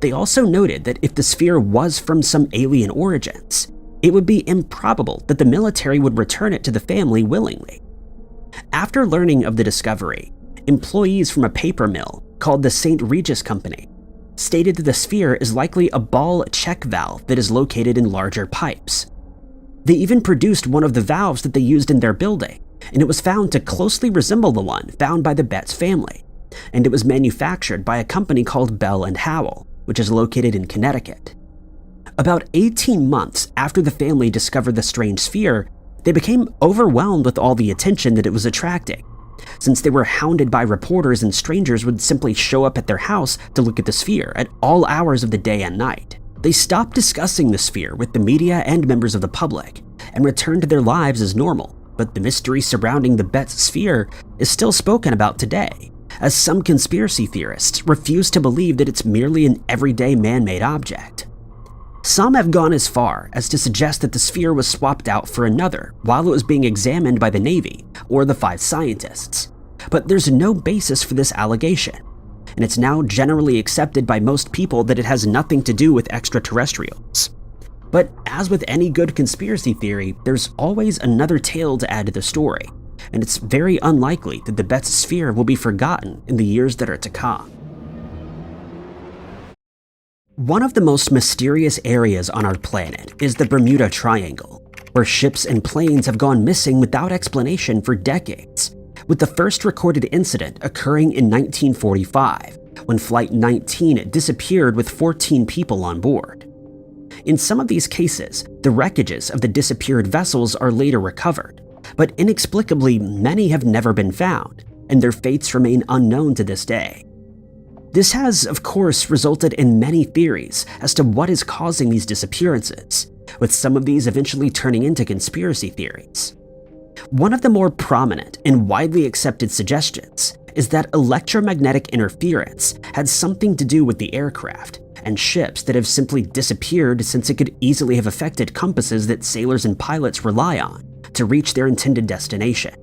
They also noted that if the sphere was from some alien origins, it would be improbable that the military would return it to the family willingly. After learning of the discovery, employees from a paper mill called the St. Regis Company stated that the sphere is likely a ball check valve that is located in larger pipes. They even produced one of the valves that they used in their building, and it was found to closely resemble the one found by the Betts family, and it was manufactured by a company called Bell & Howell, which is located in Connecticut. About 18 months after the family discovered the strange sphere, they became overwhelmed with all the attention that it was attracting, since they were hounded by reporters and strangers would simply show up at their house to look at the sphere at all hours of the day and night. They stopped discussing the sphere with the media and members of the public and returned to their lives as normal, but the mystery surrounding the Betz sphere is still spoken about today, as some conspiracy theorists refuse to believe that it's merely an everyday man-made object. Some have gone as far as to suggest that the sphere was swapped out for another while it was being examined by the Navy or the 5 scientists, but there's no basis for this allegation, and it's now generally accepted by most people that it has nothing to do with extraterrestrials. But as with any good conspiracy theory, there's always another tale to add to the story, and it's very unlikely that the Betz sphere will be forgotten in the years that are to come. One of the most mysterious areas on our planet is the Bermuda Triangle, where ships and planes have gone missing without explanation for decades, with the first recorded incident occurring in 1945, when Flight 19 disappeared with 14 people on board. In some of these cases, the wreckages of the disappeared vessels are later recovered, but inexplicably many have never been found, and their fates remain unknown to this day. This has, of course, resulted in many theories as to what is causing these disappearances, with some of these eventually turning into conspiracy theories. One of the more prominent and widely accepted suggestions is that electromagnetic interference had something to do with the aircraft and ships that have simply disappeared, since it could easily have affected compasses that sailors and pilots rely on to reach their intended destination.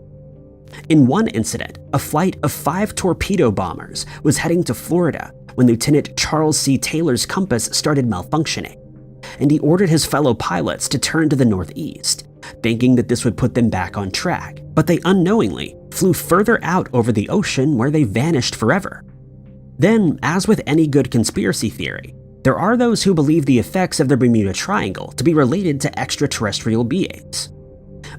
In one incident, a flight of 5 torpedo bombers was heading to Florida when Lieutenant Charles C. Taylor's compass started malfunctioning, and he ordered his fellow pilots to turn to the northeast, thinking that this would put them back on track, but they unknowingly flew further out over the ocean where they vanished forever. Then, as with any good conspiracy theory, there are those who believe the effects of the Bermuda Triangle to be related to extraterrestrial beings.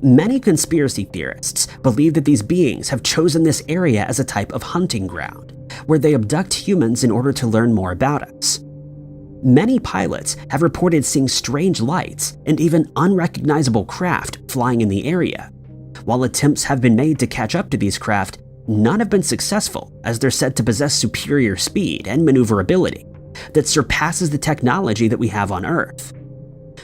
Many conspiracy theorists believe that these beings have chosen this area as a type of hunting ground, where they abduct humans in order to learn more about us. Many pilots have reported seeing strange lights and even unrecognizable craft flying in the area. While attempts have been made to catch up to these craft, none have been successful, as they're said to possess superior speed and maneuverability that surpasses the technology that we have on Earth.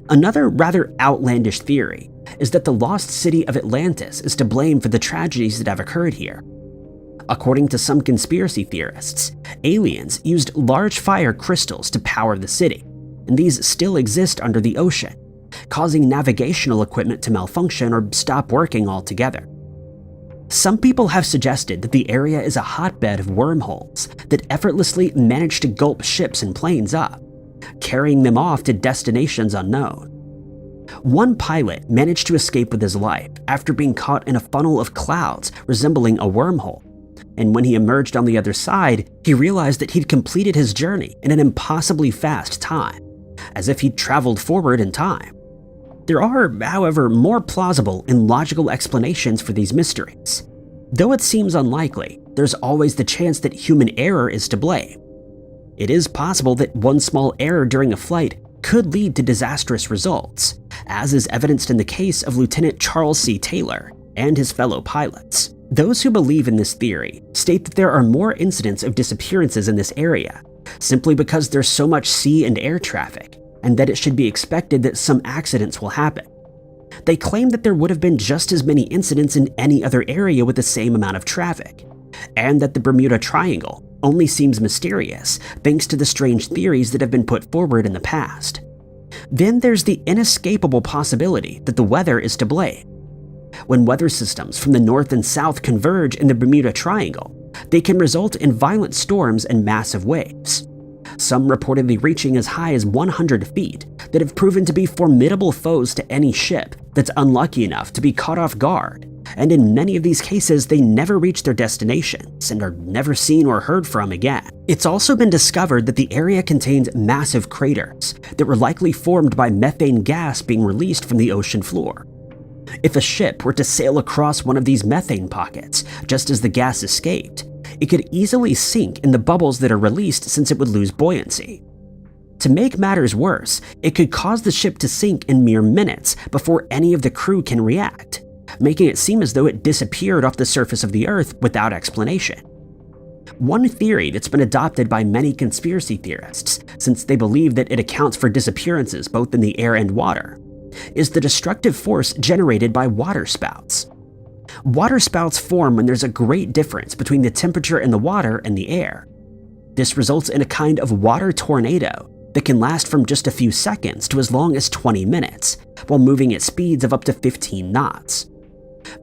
Another rather outlandish theory is that the lost city of Atlantis is to blame for the tragedies that have occurred here. According to some conspiracy theorists, aliens used large fire crystals to power the city, and these still exist under the ocean, causing navigational equipment to malfunction or stop working altogether. Some people have suggested that the area is a hotbed of wormholes that effortlessly manage to gulp ships and planes up, carrying them off to destinations unknown. One pilot managed to escape with his life after being caught in a funnel of clouds resembling a wormhole, and when he emerged on the other side, he realized that he'd completed his journey in an impossibly fast time, as if he'd traveled forward in time. There are, however, more plausible and logical explanations for these mysteries. Though it seems unlikely, there's always the chance that human error is to blame. It is possible that one small error during a flight could lead to disastrous results, as is evidenced in the case of Lieutenant Charles C. Taylor and his fellow pilots. Those who believe in this theory state that there are more incidents of disappearances in this area, simply because there's so much sea and air traffic, and that it should be expected that some accidents will happen. They claim that there would have been just as many incidents in any other area with the same amount of traffic, and that the Bermuda Triangle only seems mysterious thanks to the strange theories that have been put forward in the past. Then there's the inescapable possibility that the weather is to blame. When weather systems from the north and south converge in the Bermuda Triangle, they can result in violent storms and massive waves, some reportedly reaching as high as 100 feet, that have proven to be formidable foes to any ship that's unlucky enough to be caught off guard, and in many of these cases they never reach their destinations and are never seen or heard from again. It's also been discovered that the area contains massive craters that were likely formed by methane gas being released from the ocean floor. If a ship were to sail across one of these methane pockets just as the gas escaped, it could easily sink in the bubbles that are released, since it would lose buoyancy. To make matters worse, it could cause the ship to sink in mere minutes before any of the crew can react, making it seem as though it disappeared off the surface of the Earth without explanation. One theory that's been adopted by many conspiracy theorists, since they believe that it accounts for disappearances both in the air and water, is the destructive force generated by waterspouts. Waterspouts form when there's a great difference between the temperature in the water and the air. This results in a kind of water tornado that can last from just a few seconds to as long as 20 minutes, while moving at speeds of up to 15 knots.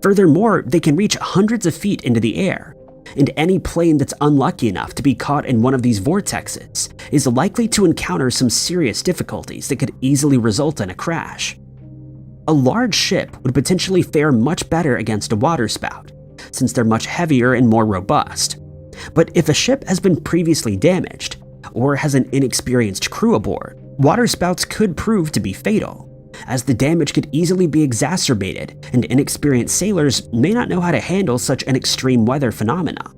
Furthermore, they can reach hundreds of feet into the air, and any plane that's unlucky enough to be caught in one of these vortexes is likely to encounter some serious difficulties that could easily result in a crash. A large ship would potentially fare much better against a waterspout, since they're much heavier and more robust. But if a ship has been previously damaged, or has an inexperienced crew aboard, waterspouts could prove to be fatal, as the damage could easily be exacerbated and inexperienced sailors may not know how to handle such an extreme weather phenomena.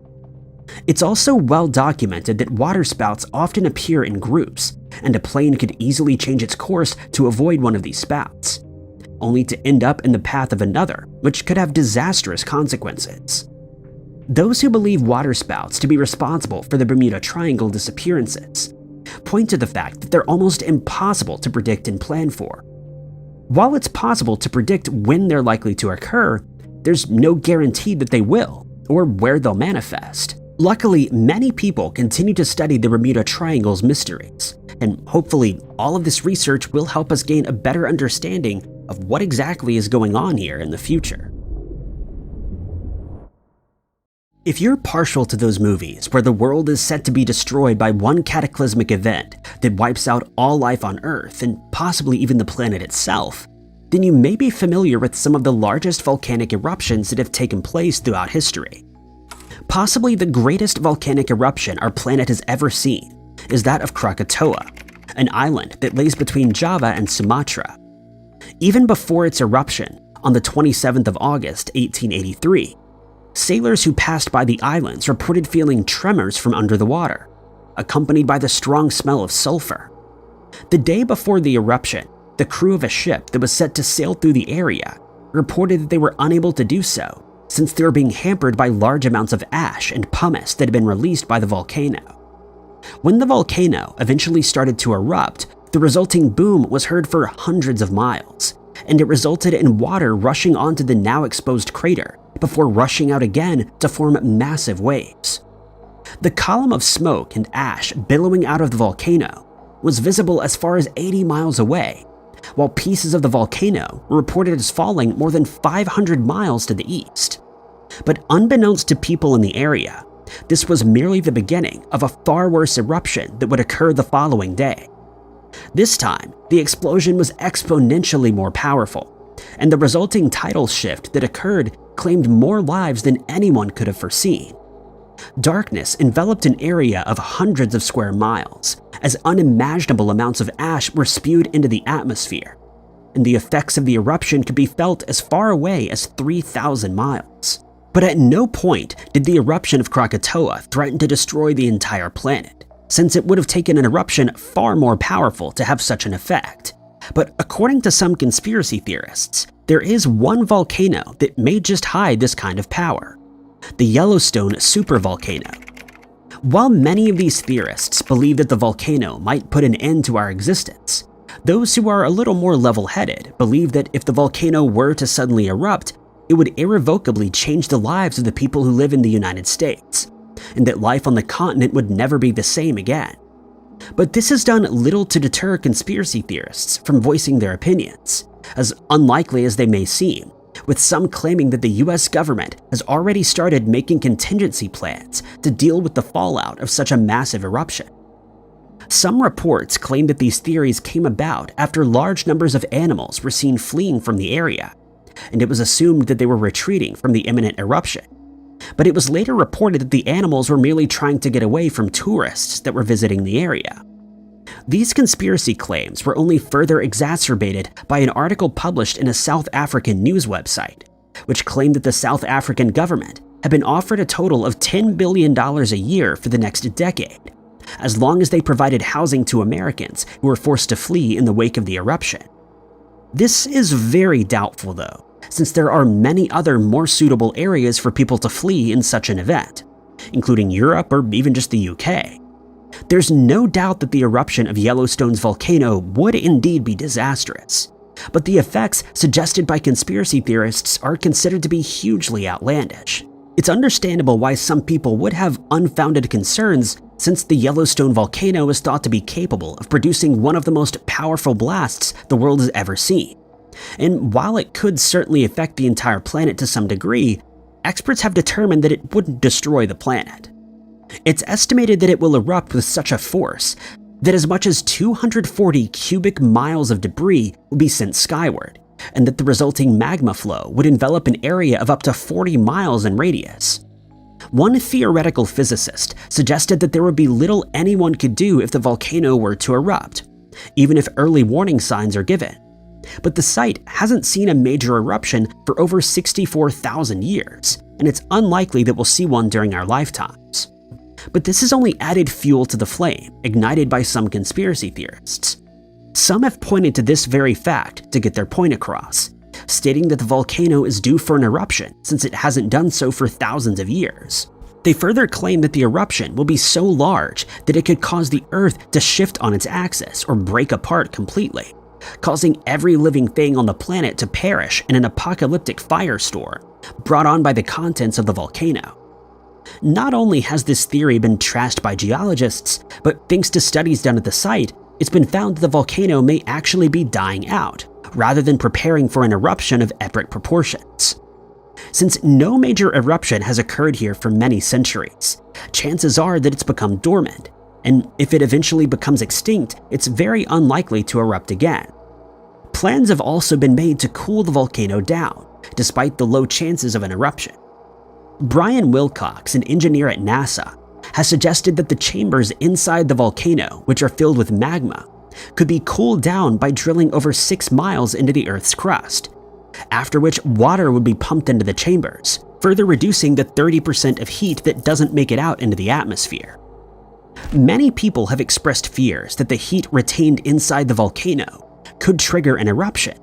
It's also well documented that waterspouts often appear in groups, and a plane could easily change its course to avoid one of these spouts, only to end up in the path of another, which could have disastrous consequences. Those who believe waterspouts to be responsible for the Bermuda Triangle disappearances point to the fact that they're almost impossible to predict and plan for. While it's possible to predict when they're likely to occur, there's no guarantee that they will, or where they'll manifest. Luckily, many people continue to study the Bermuda Triangle's mysteries, and hopefully all of this research will help us gain a better understanding of what exactly is going on here in the future. If you're partial to those movies where the world is set to be destroyed by one cataclysmic event that wipes out all life on Earth and possibly even the planet itself, then you may be familiar with some of the largest volcanic eruptions that have taken place throughout history. Possibly the greatest volcanic eruption our planet has ever seen is that of Krakatoa, an island that lays between Java and Sumatra. Even before its eruption, on the 27th of August, 1883, sailors who passed by the islands reported feeling tremors from under the water, accompanied by the strong smell of sulfur. The day before the eruption, the crew of a ship that was set to sail through the area reported that they were unable to do so since they were being hampered by large amounts of ash and pumice that had been released by the volcano. When the volcano eventually started to erupt, the resulting boom was heard for hundreds of miles, and it resulted in water rushing onto the now exposed crater before rushing out again to form massive waves. The column of smoke and ash billowing out of the volcano was visible as far as 80 miles away, while pieces of the volcano were reported as falling more than 500 miles to the east. But unbeknownst to people in the area, this was merely the beginning of a far worse eruption that would occur the following day. This time, the explosion was exponentially more powerful, and the resulting tidal shift that occurred claimed more lives than anyone could have foreseen. Darkness enveloped an area of hundreds of square miles, as unimaginable amounts of ash were spewed into the atmosphere, and the effects of the eruption could be felt as far away as 3,000 miles. But at no point did the eruption of Krakatoa threaten to destroy the entire planet, since it would have taken an eruption far more powerful to have such an effect. But according to some conspiracy theorists, there is one volcano that may just hide this kind of power: the Yellowstone supervolcano. While many of these theorists believe that the volcano might put an end to our existence, those who are a little more level-headed believe that if the volcano were to suddenly erupt, it would irrevocably change the lives of the people who live in the United States, and that life on the continent would never be the same again. But this has done little to deter conspiracy theorists from voicing their opinions, as unlikely as they may seem, with some claiming that the US government has already started making contingency plans to deal with the fallout of such a massive eruption. Some reports claim that these theories came about after large numbers of animals were seen fleeing from the area, and it was assumed that they were retreating from the imminent eruption. But it was later reported that the animals were merely trying to get away from tourists that were visiting the area. These conspiracy claims were only further exacerbated by an article published in a South African news website, which claimed that the South African government had been offered a total of $10 billion a year for the next decade, as long as they provided housing to Americans who were forced to flee in the wake of the eruption. This is very doubtful though, since there are many other more suitable areas for people to flee in such an event, including Europe or even just the UK. There's no doubt that the eruption of Yellowstone's volcano would indeed be disastrous, but the effects suggested by conspiracy theorists are considered to be hugely outlandish. It's understandable why some people would have unfounded concerns, since the Yellowstone volcano is thought to be capable of producing one of the most powerful blasts the world has ever seen. And while it could certainly affect the entire planet to some degree, experts have determined that it wouldn't destroy the planet. It's estimated that it will erupt with such a force that as much as 240 cubic miles of debris will be sent skyward, and that the resulting magma flow would envelop an area of up to 40 miles in radius. One theoretical physicist suggested that there would be little anyone could do if the volcano were to erupt, even if early warning signs are given. But the site hasn't seen a major eruption for over 64,000 years, and it's unlikely that we'll see one during our lifetimes. But this has only added fuel to the flame, ignited by some conspiracy theorists. Some have pointed to this very fact to get their point across, stating that the volcano is due for an eruption since it hasn't done so for thousands of years. They further claim that the eruption will be so large that it could cause the Earth to shift on its axis or break apart completely, causing every living thing on the planet to perish in an apocalyptic firestorm brought on by the contents of the volcano. Not only has this theory been trashed by geologists, but thanks to studies done at the site, it's been found that the volcano may actually be dying out, rather than preparing for an eruption of epic proportions. Since no major eruption has occurred here for many centuries, chances are that it's become dormant, and if it eventually becomes extinct, it's very unlikely to erupt again. Plans have also been made to cool the volcano down, despite the low chances of an eruption. Brian Wilcox, an engineer at NASA, has suggested that the chambers inside the volcano, which are filled with magma, could be cooled down by drilling over 6 miles into the Earth's crust, after which water would be pumped into the chambers, further reducing the 30% of heat that doesn't make it out into the atmosphere. Many people have expressed fears that the heat retained inside the volcano could trigger an eruption,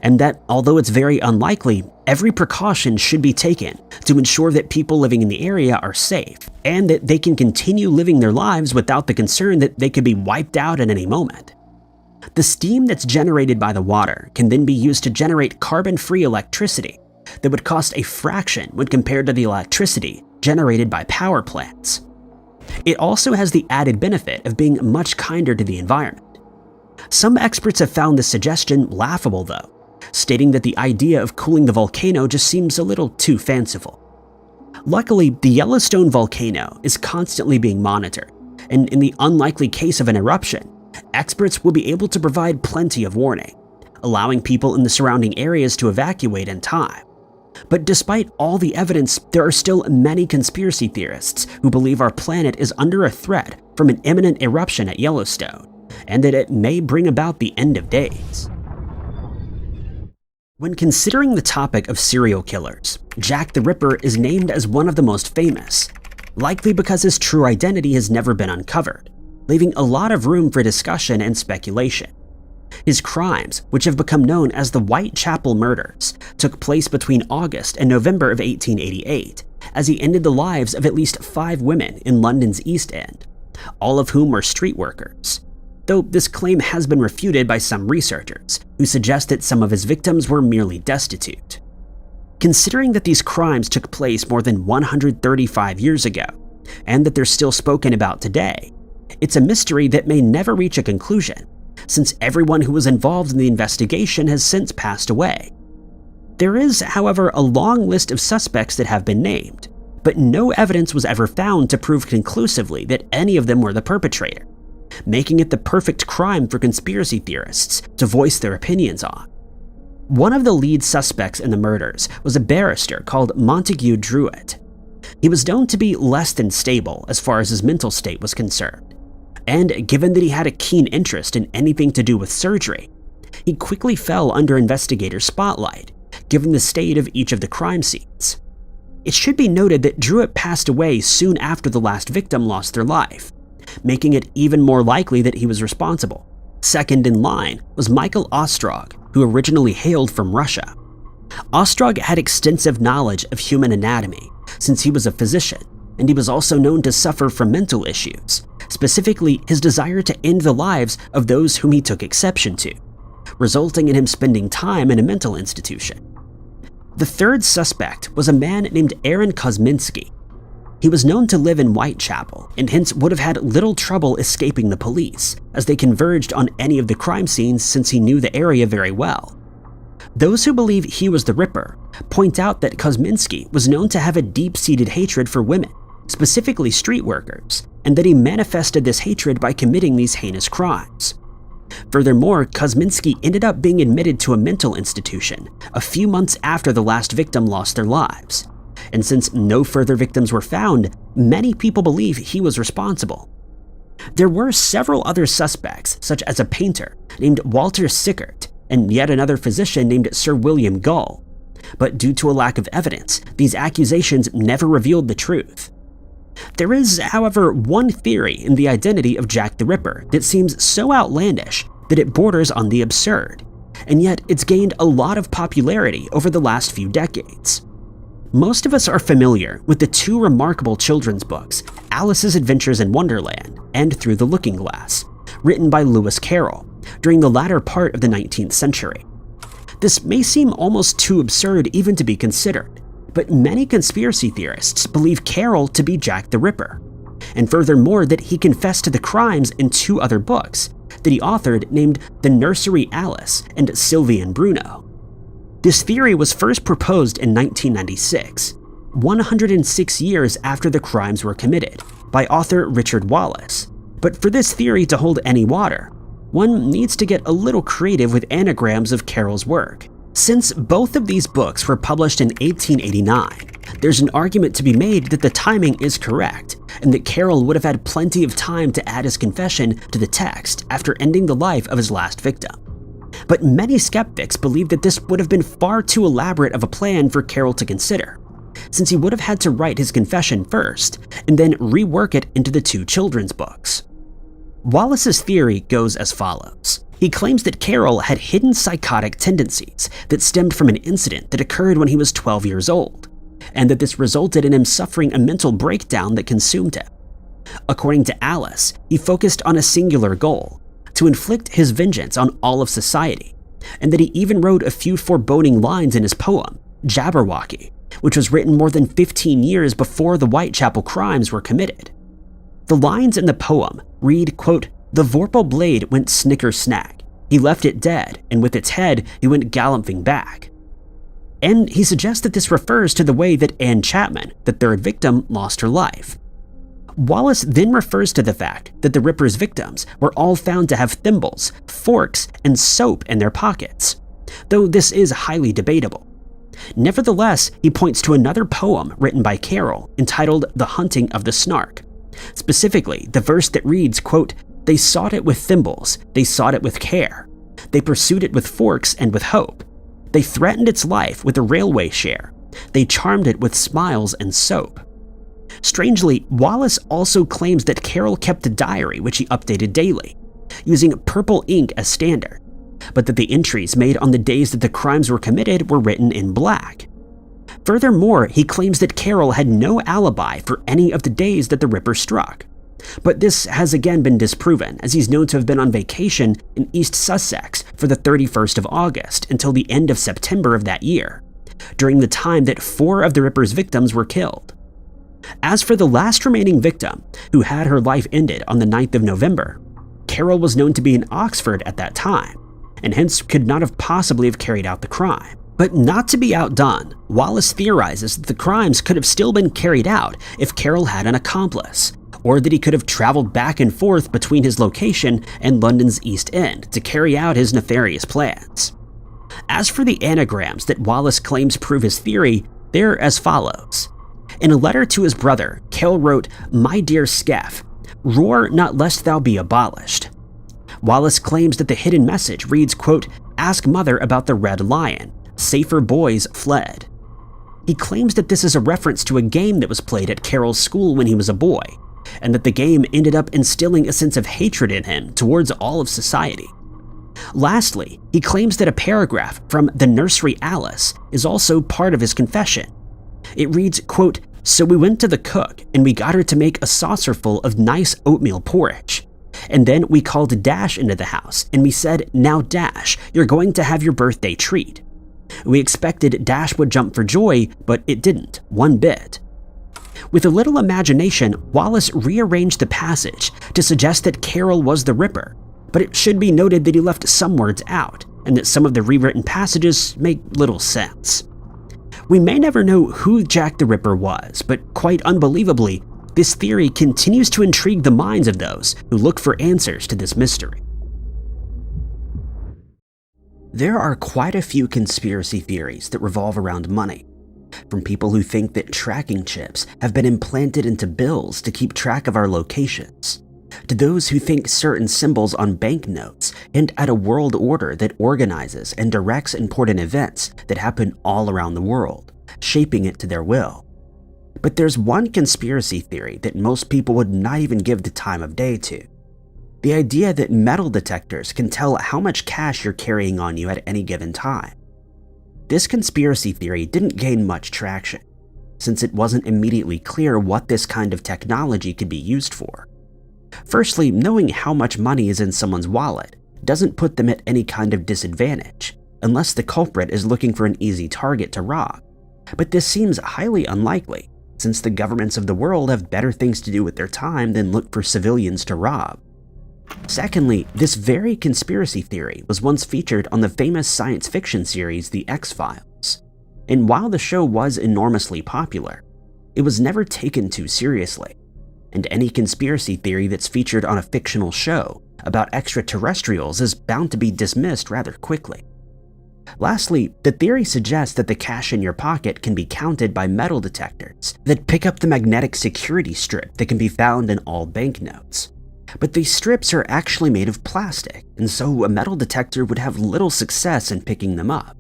and that although it's very unlikely, every precaution should be taken to ensure that people living in the area are safe, and that they can continue living their lives without the concern that they could be wiped out at any moment. The steam that's generated by the water can then be used to generate carbon-free electricity that would cost a fraction when compared to the electricity generated by power plants. It also has the added benefit of being much kinder to the environment. Some experts have found this suggestion laughable though, stating that the idea of cooling the volcano just seems a little too fanciful. Luckily, the Yellowstone volcano is constantly being monitored, and in the unlikely case of an eruption, experts will be able to provide plenty of warning, allowing people in the surrounding areas to evacuate in time. But despite all the evidence, there are still many conspiracy theorists who believe our planet is under a threat from an imminent eruption at Yellowstone, and that it may bring about the end of days. When considering the topic of serial killers, Jack the Ripper is named as one of the most famous, likely because his true identity has never been uncovered, leaving a lot of room for discussion and speculation. His crimes, which have become known as the Whitechapel murders, took place between August and November of 1888, as he ended the lives of at least 5 women in London's East End, all of whom were street workers. Though this claim has been refuted by some researchers, who suggest that some of his victims were merely destitute. Considering that these crimes took place more than 135 years ago, and that they're still spoken about today, it's a mystery that may never reach a conclusion, since everyone who was involved in the investigation has since passed away. There is, however, a long list of suspects that have been named, but no evidence was ever found to prove conclusively that any of them were the perpetrator, making it the perfect crime for conspiracy theorists to voice their opinions on. One of the lead suspects in the murders was a barrister called Montague Druitt. He was known to be less than stable as far as his mental state was concerned, and given that he had a keen interest in anything to do with surgery, he quickly fell under investigators' spotlight, given the state of each of the crime scenes. It should be noted that Druitt passed away soon after the last victim lost their life, making it even more likely that he was responsible. Second in line was Michael Ostrog, who originally hailed from Russia. Ostrog had extensive knowledge of human anatomy, since he was a physician, and he was also known to suffer from mental issues, specifically his desire to end the lives of those whom he took exception to, resulting in him spending time in a mental institution. The third suspect was a man named Aaron Kosminski. He was known to live in Whitechapel, and hence would have had little trouble escaping the police, as they converged on any of the crime scenes since he knew the area very well. Those who believe he was the Ripper point out that Kosminski was known to have a deep-seated hatred for women, specifically street workers, and that he manifested this hatred by committing these heinous crimes. Furthermore, Kosminski ended up being admitted to a mental institution a few months after the last victim lost their lives. And since no further victims were found, many people believe he was responsible. There were several other suspects, such as a painter named Walter Sickert and yet another physician named Sir William Gull. But due to a lack of evidence, these accusations never revealed the truth. There is, however, one theory in the identity of Jack the Ripper that seems so outlandish that it borders on the absurd, and yet it's gained a lot of popularity over the last few decades. Most of us are familiar with the two remarkable children's books, Alice's Adventures in Wonderland and Through the Looking Glass, written by Lewis Carroll during the latter part of the 19th century. This may seem almost too absurd even to be considered, but many conspiracy theorists believe Carroll to be Jack the Ripper, and furthermore that he confessed to the crimes in two other books that he authored named The Nursery Alice and Sylvie and Bruno. This theory was first proposed in 1996, 106 years after the crimes were committed, by author Richard Wallace. But for this theory to hold any water, one needs to get a little creative with anagrams of Carroll's work. Since both of these books were published in 1889, there's an argument to be made that the timing is correct, and that Carroll would have had plenty of time to add his confession to the text after ending the life of his last victim. But many skeptics believe that this would have been far too elaborate of a plan for Carroll to consider, since he would have had to write his confession first and then rework it into the two children's books. Wallace's theory goes as follows. He claims that Carroll had hidden psychotic tendencies that stemmed from an incident that occurred when he was 12 years old, and that this resulted in him suffering a mental breakdown that consumed him. According to Alice, he focused on a singular goal, to inflict his vengeance on all of society, and that he even wrote a few foreboding lines in his poem, Jabberwocky, which was written more than 15 years before the Whitechapel crimes were committed. The lines in the poem read, quote, "The vorpal blade went snicker-snack. He left it dead, and with its head he went galloping back." And he suggests that this refers to the way that Anne Chapman, the third victim, lost her life. Wallace then refers to the fact that the Ripper's victims were all found to have thimbles, forks, and soap in their pockets, though this is highly debatable. Nevertheless, he points to another poem written by Carroll entitled The Hunting of the Snark, specifically the verse that reads, quote, "They sought it with thimbles, they sought it with care. They pursued it with forks and with hope. They threatened its life with a railway share. They charmed it with smiles and soap." Strangely, Wallace also claims that Carroll kept a diary which he updated daily, using purple ink as standard, but that the entries made on the days that the crimes were committed were written in black. Furthermore, he claims that Carroll had no alibi for any of the days that the Ripper struck. But this has again been disproven, as he's known to have been on vacation in East Sussex for the 31st of August until the end of September of that year, during the time that 4 of the Ripper's victims were killed. As for the last remaining victim, who had her life ended on the 9th of November, Carroll was known to be in Oxford at that time, and hence could not have possibly have carried out the crime. But not to be outdone, Wallace theorizes that the crimes could have still been carried out if Carroll had an accomplice, or that he could have traveled back and forth between his location and London's East End to carry out his nefarious plans. As for the anagrams that Wallace claims prove his theory, they're as follows. In a letter to his brother, Carroll wrote, "My dear Scaff, roar not lest thou be abolished." Wallace claims that the hidden message reads, quote, "Ask mother about the red lion. Safer boys fled." He claims that this is a reference to a game that was played at Carroll's school when he was a boy, and that the game ended up instilling a sense of hatred in him towards all of society. Lastly, he claims that a paragraph from The Nursery Alice is also part of his confession. It reads, quote, "So we went to the cook and we got her to make a saucerful of nice oatmeal porridge. And then we called Dash into the house and we said, 'Now Dash, you're going to have your birthday treat.' We expected Dash would jump for joy, but it didn't, one bit." With a little imagination, Wallace rearranged the passage to suggest that Carol was the Ripper, but it should be noted that he left some words out, and that some of the rewritten passages make little sense. We may never know who Jack the Ripper was, but quite unbelievably, this theory continues to intrigue the minds of those who look for answers to this mystery. There are quite a few conspiracy theories that revolve around money, from people who think that tracking chips have been implanted into bills to keep track of our locations, to those who think certain symbols on banknotes hint at a world order that organizes and directs important events that happen all around the world, shaping it to their will. But there's one conspiracy theory that most people would not even give the time of day to. The idea that metal detectors can tell how much cash you're carrying on you at any given time. This conspiracy theory didn't gain much traction, since it wasn't immediately clear what this kind of technology could be used for. Firstly, knowing how much money is in someone's wallet doesn't put them at any kind of disadvantage, unless the culprit is looking for an easy target to rob. But this seems highly unlikely, since the governments of the world have better things to do with their time than look for civilians to rob. Secondly, this very conspiracy theory was once featured on the famous science fiction series The X-Files. And while the show was enormously popular, it was never taken too seriously. And any conspiracy theory that's featured on a fictional show about extraterrestrials is bound to be dismissed rather quickly. Lastly, the theory suggests that the cash in your pocket can be counted by metal detectors that pick up the magnetic security strip that can be found in all banknotes. But these strips are actually made of plastic, and so a metal detector would have little success in picking them up.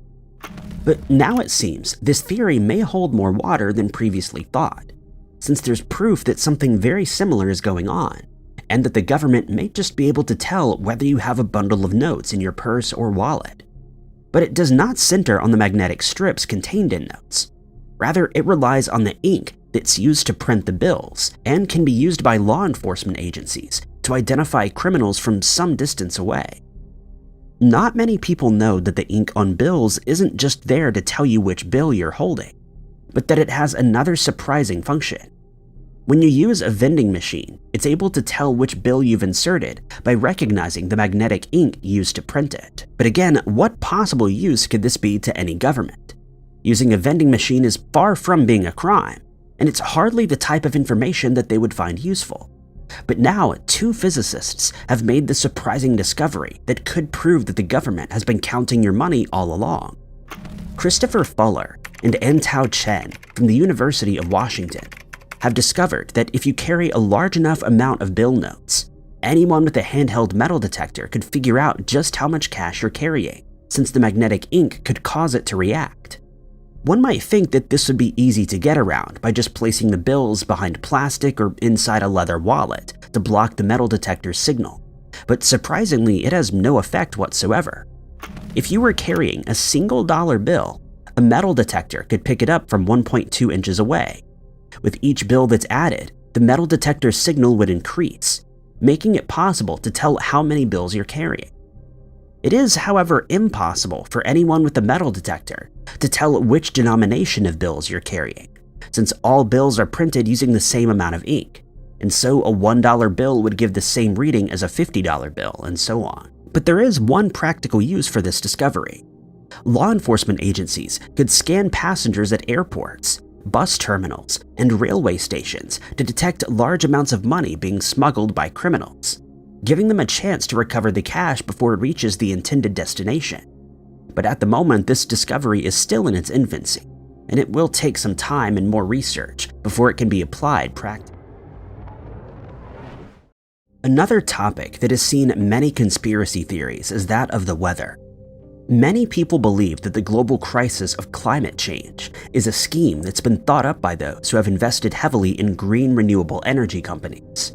But now it seems this theory may hold more water than previously thought, since there's proof that something very similar is going on, and that the government may just be able to tell whether you have a bundle of notes in your purse or wallet. But it does not center on the magnetic strips contained in notes. Rather, it relies on the ink that's used to print the bills and can be used by law enforcement agencies to identify criminals from some distance away. Not many people know that the ink on bills isn't just there to tell you which bill you're holding, but that it has another surprising function. When you use a vending machine, it's able to tell which bill you've inserted by recognizing the magnetic ink used to print it. But again, what possible use could this be to any government? Using a vending machine is far from being a crime, and it's hardly the type of information that they would find useful. But now, two physicists have made the surprising discovery that could prove that the government has been counting your money all along. Christopher Fuller and Antao Chen from the University of Washington have discovered that if you carry a large enough amount of bill notes, anyone with a handheld metal detector could figure out just how much cash you're carrying, since the magnetic ink could cause it to react. One might think that this would be easy to get around by just placing the bills behind plastic or inside a leather wallet to block the metal detector's signal, but surprisingly, it has no effect whatsoever. If you were carrying a single dollar bill, a metal detector could pick it up from 1.2 inches away. With each bill that's added, the metal detector's signal would increase, making it possible to tell how many bills you're carrying. It is, however, impossible for anyone with a metal detector to tell which denomination of bills you're carrying, since all bills are printed using the same amount of ink, and so a $1 bill would give the same reading as a $50 bill, and so on. But there is one practical use for this discovery. Law enforcement agencies could scan passengers at airports, bus terminals, and railway stations to detect large amounts of money being smuggled by criminals, giving them a chance to recover the cash before it reaches the intended destination. But at the moment, this discovery is still in its infancy, and it will take some time and more research before it can be applied practically. Another topic that has seen many conspiracy theories is that of the weather. Many people believe that the global crisis of climate change is a scheme that's been thought up by those who have invested heavily in green renewable energy companies.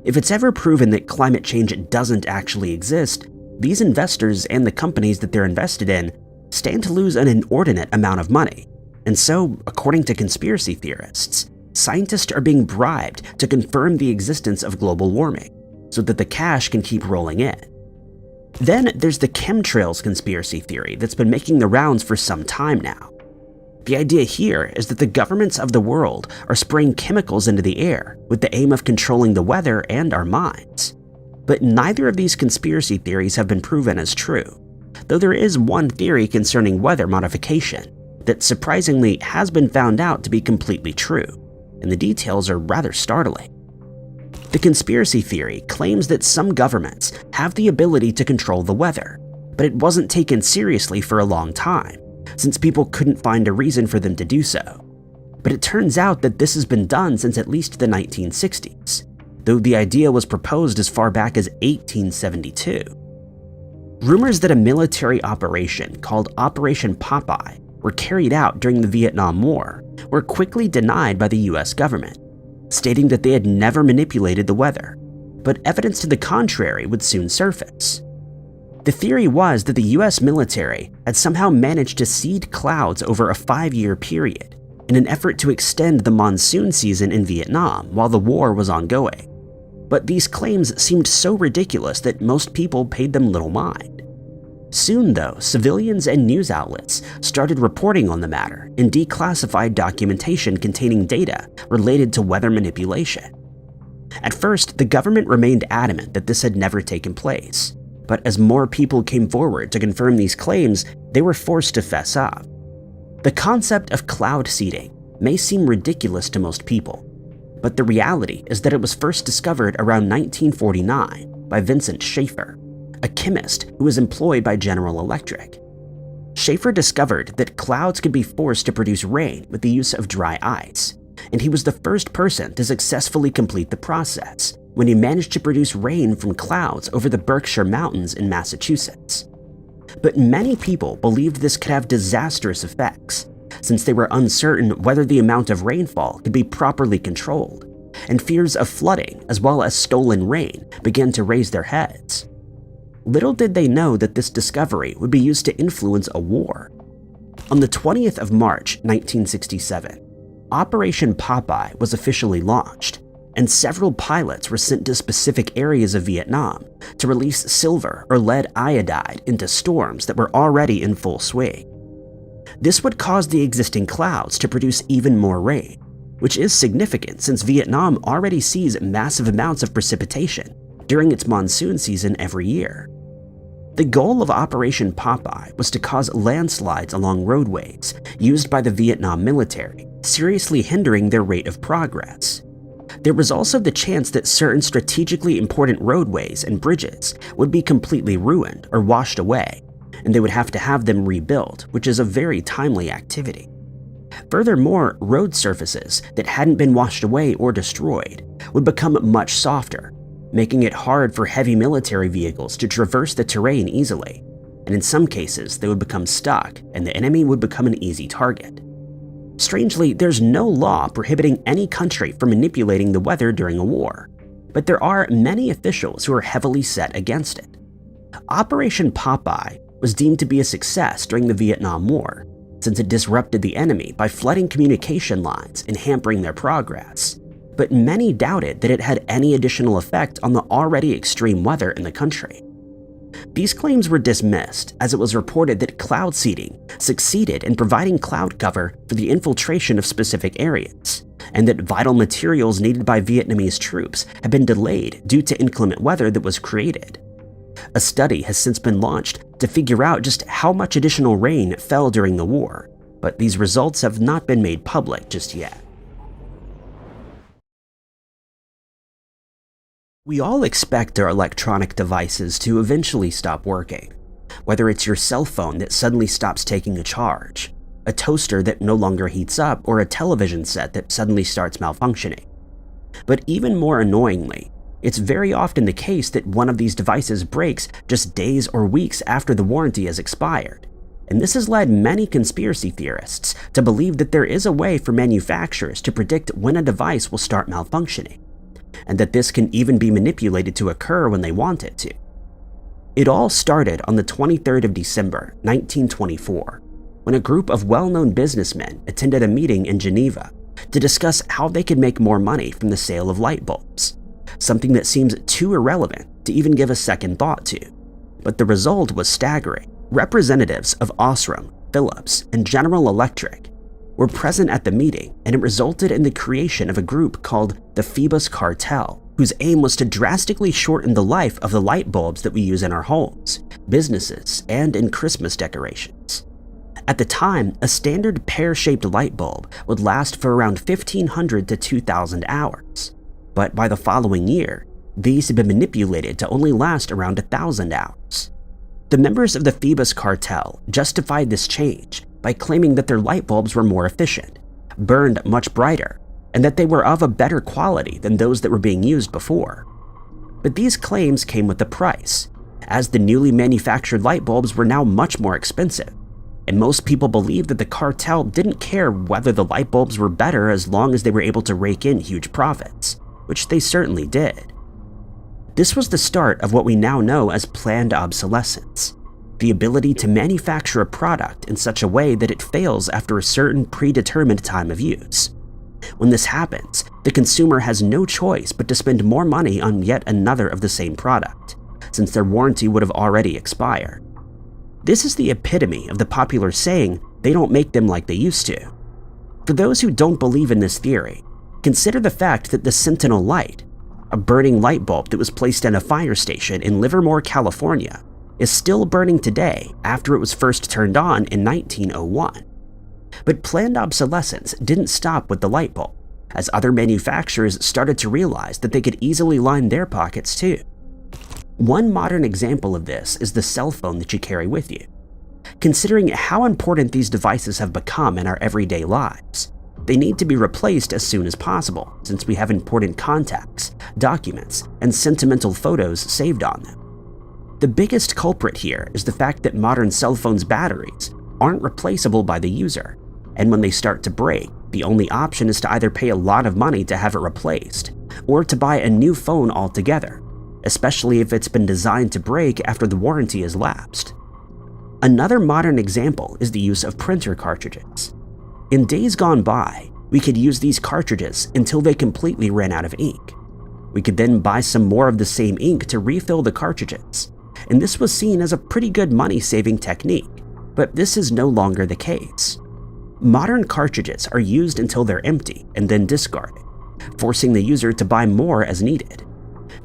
If it's ever proven that climate change doesn't actually exist, these investors and the companies that they're invested in stand to lose an inordinate amount of money. And so, according to conspiracy theorists, scientists are being bribed to confirm the existence of global warming so that the cash can keep rolling in. Then there's the chemtrails conspiracy theory that's been making the rounds for some time now. The idea here is that the governments of the world are spraying chemicals into the air with the aim of controlling the weather and our minds. But neither of these conspiracy theories have been proven as true, though there is one theory concerning weather modification that surprisingly has been found out to be completely true, and the details are rather startling. The conspiracy theory claims that some governments have the ability to control the weather, but it wasn't taken seriously for a long time, since people couldn't find a reason for them to do so. But it turns out that this has been done since at least the 1960s, though the idea was proposed as far back as 1872. Rumors that a military operation called Operation Popeye were carried out during the Vietnam War were quickly denied by the US government, stating that they had never manipulated the weather, but evidence to the contrary would soon surface. The theory was that the US military had somehow managed to seed clouds over a 5-year period in an effort to extend the monsoon season in Vietnam while the war was ongoing. But these claims seemed so ridiculous that most people paid them little mind. Soon, though, civilians and news outlets started reporting on the matter in declassified documentation containing data related to weather manipulation. At first, the government remained adamant that this had never taken place, but as more people came forward to confirm these claims, they were forced to fess up. The concept of cloud seeding may seem ridiculous to most people, but the reality is that it was first discovered around 1949 by Vincent Schaefer, a chemist who was employed by General Electric. Schaefer discovered that clouds could be forced to produce rain with the use of dry ice, and he was the first person to successfully complete the process when he managed to produce rain from clouds over the Berkshire Mountains in Massachusetts. But many people believed this could have disastrous effects, since they were uncertain whether the amount of rainfall could be properly controlled, and fears of flooding as well as stolen rain began to raise their heads. Little did they know that this discovery would be used to influence a war. On the 20th of March, 1967, Operation Popeye was officially launched, and several pilots were sent to specific areas of Vietnam to release silver or lead iodide into storms that were already in full swing. This would cause the existing clouds to produce even more rain, which is significant since Vietnam already sees massive amounts of precipitation during its monsoon season every year. The goal of Operation Popeye was to cause landslides along roadways used by the Vietnam military, seriously hindering their rate of progress. There was also the chance that certain strategically important roadways and bridges would be completely ruined or washed away, and they would have to have them rebuilt, which is a very timely activity. Furthermore, road surfaces that hadn't been washed away or destroyed would become much softer, making it hard for heavy military vehicles to traverse the terrain easily, and in some cases they would become stuck and the enemy would become an easy target. Strangely, there's no law prohibiting any country from manipulating the weather during a war, but there are many officials who are heavily set against it. Operation Popeye was deemed to be a success during the Vietnam War, since it disrupted the enemy by flooding communication lines and hampering their progress. But many doubted that it had any additional effect on the already extreme weather in the country. These claims were dismissed as it was reported that cloud seeding succeeded in providing cloud cover for the infiltration of specific areas, and that vital materials needed by Vietnamese troops had been delayed due to inclement weather that was created. A study has since been launched to figure out just how much additional rain fell during the war, but these results have not been made public just yet. We all expect our electronic devices to eventually stop working, whether it's your cell phone that suddenly stops taking a charge, a toaster that no longer heats up, or a television set that suddenly starts malfunctioning. But even more annoyingly, It's very often the case that one of these devices breaks just days or weeks after the warranty has expired, and this has led many conspiracy theorists to believe that there is a way for manufacturers to predict when a device will start malfunctioning, and that this can even be manipulated to occur when they want it to. It all started on the 23rd of December, 1924, when a group of well-known businessmen attended a meeting in Geneva to discuss how they could make more money from the sale of light bulbs, something that seems too irrelevant to even give a second thought to. But the result was staggering. Representatives of Osram, Philips, and General Electric were present at the meeting, and it resulted in the creation of a group called the Phoebus Cartel, whose aim was to drastically shorten the life of the light bulbs that we use in our homes, businesses, and in Christmas decorations. At the time, a standard pear-shaped light bulb would last for around 1,500 to 2,000 hours. But by the following year, these had been manipulated to only last around 1,000 hours. The members of the Phoebus Cartel justified this change by claiming that their light bulbs were more efficient, burned much brighter, and that they were of a better quality than those that were being used before. But these claims came with a price, as the newly manufactured light bulbs were now much more expensive, and most people believed that the cartel didn't care whether the light bulbs were better as long as they were able to rake in huge profits, which they certainly did. This was the start of what we now know as planned obsolescence, the ability to manufacture a product in such a way that it fails after a certain predetermined time of use. When this happens, the consumer has no choice but to spend more money on yet another of the same product, since their warranty would have already expired. This is the epitome of the popular saying, "They don't make them like they used to." For those who don't believe in this theory, consider the fact that the Sentinel light, a burning light bulb that was placed in a fire station in Livermore, California, is still burning today after it was first turned on in 1901. But planned obsolescence didn't stop with the light bulb, as other manufacturers started to realize that they could easily line their pockets too. One modern example of this is the cell phone that you carry with you. Considering how important these devices have become in our everyday lives, they need to be replaced as soon as possible, since we have important contacts, documents, and sentimental photos saved on them. The biggest culprit here is the fact that modern cell phones' batteries aren't replaceable by the user, and when they start to break, the only option is to either pay a lot of money to have it replaced, or to buy a new phone altogether, especially if it's been designed to break after the warranty has lapsed. Another modern example is the use of printer cartridges. In days gone by, we could use these cartridges until they completely ran out of ink. We could then buy some more of the same ink to refill the cartridges, and this was seen as a pretty good money-saving technique, but this is no longer the case. Modern cartridges are used until they're empty and then discarded, forcing the user to buy more as needed.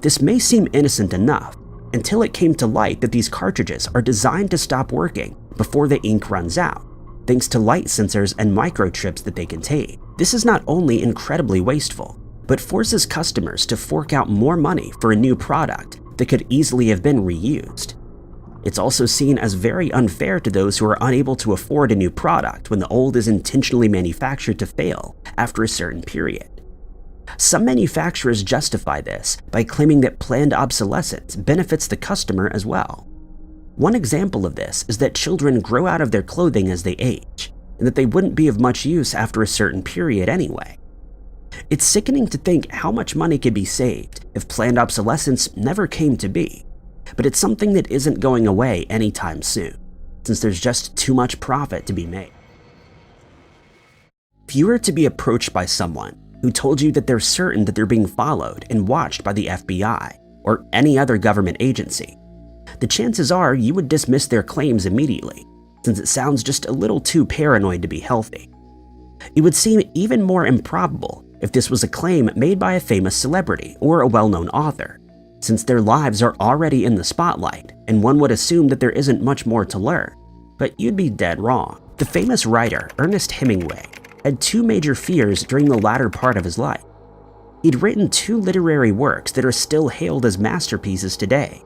This may seem innocent enough until it came to light that these cartridges are designed to stop working before the ink runs out, thanks to light sensors and microchips that they contain. This is not only incredibly wasteful, but forces customers to fork out more money for a new product that could easily have been reused. It's also seen as very unfair to those who are unable to afford a new product when the old is intentionally manufactured to fail after a certain period. Some manufacturers justify this by claiming that planned obsolescence benefits the customer as well. One example of this is that children grow out of their clothing as they age, and that they wouldn't be of much use after a certain period anyway. It's sickening to think how much money could be saved if planned obsolescence never came to be, but it's something that isn't going away anytime soon, since there's just too much profit to be made. If you were to be approached by someone who told you that they're certain that they're being followed and watched by the FBI or any other government agency, the chances are you would dismiss their claims immediately, since it sounds just a little too paranoid to be healthy. It would seem even more improbable if this was a claim made by a famous celebrity or a well-known author, since their lives are already in the spotlight, and one would assume that there isn't much more to learn. But you'd be dead wrong. The famous writer Ernest Hemingway had two major fears during the latter part of his life. He'd written two literary works that are still hailed as masterpieces today,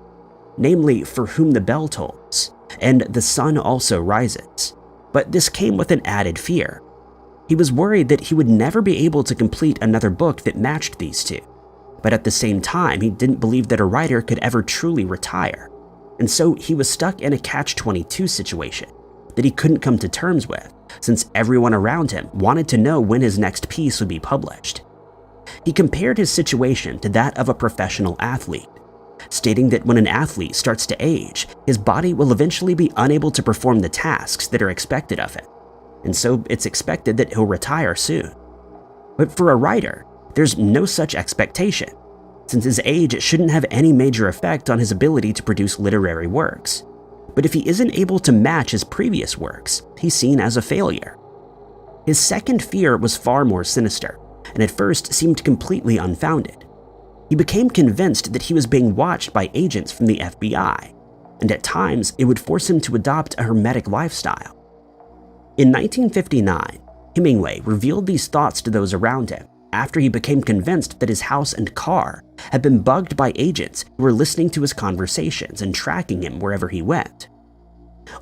namely For Whom the Bell Tolls and The Sun Also Rises. But this came with an added fear. He was worried that he would never be able to complete another book that matched these two, But at the same time, he didn't believe that a writer could ever truly retire, and so he was stuck in a catch-22 situation that he couldn't come to terms with, since everyone around him wanted to know when his next piece would be published. He compared his situation to that of a professional athlete, stating that when an athlete starts to age, his body will eventually be unable to perform the tasks that are expected of him, and so it's expected that he'll retire soon. But for a writer, there's no such expectation, since his age shouldn't have any major effect on his ability to produce literary works. But if he isn't able to match his previous works, he's seen as a failure. His second fear was far more sinister, and at first seemed completely unfounded. He became convinced that he was being watched by agents from the FBI, and at times it would force him to adopt a hermetic lifestyle. In 1959, Hemingway revealed these thoughts to those around him after he became convinced that his house and car had been bugged by agents who were listening to his conversations and tracking him wherever he went.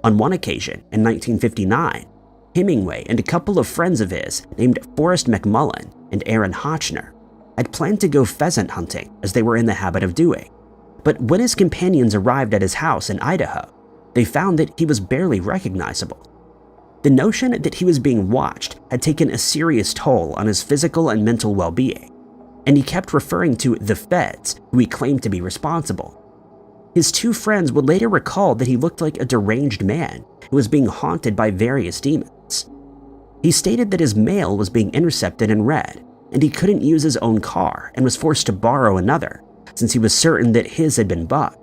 On one occasion, in 1959, Hemingway and a couple of friends of his named Forrest McMullen and Aaron Hotchner had planned to go pheasant hunting as they were in the habit of doing. But when his companions arrived at his house in Idaho, they found that he was barely recognizable. The notion that he was being watched had taken a serious toll on his physical and mental well-being, and he kept referring to the feds, who he claimed to be responsible. His two friends would later recall that he looked like a deranged man who was being haunted by various demons. He stated that his mail was being intercepted and read, and he couldn't use his own car and was forced to borrow another, since he was certain that his had been bugged.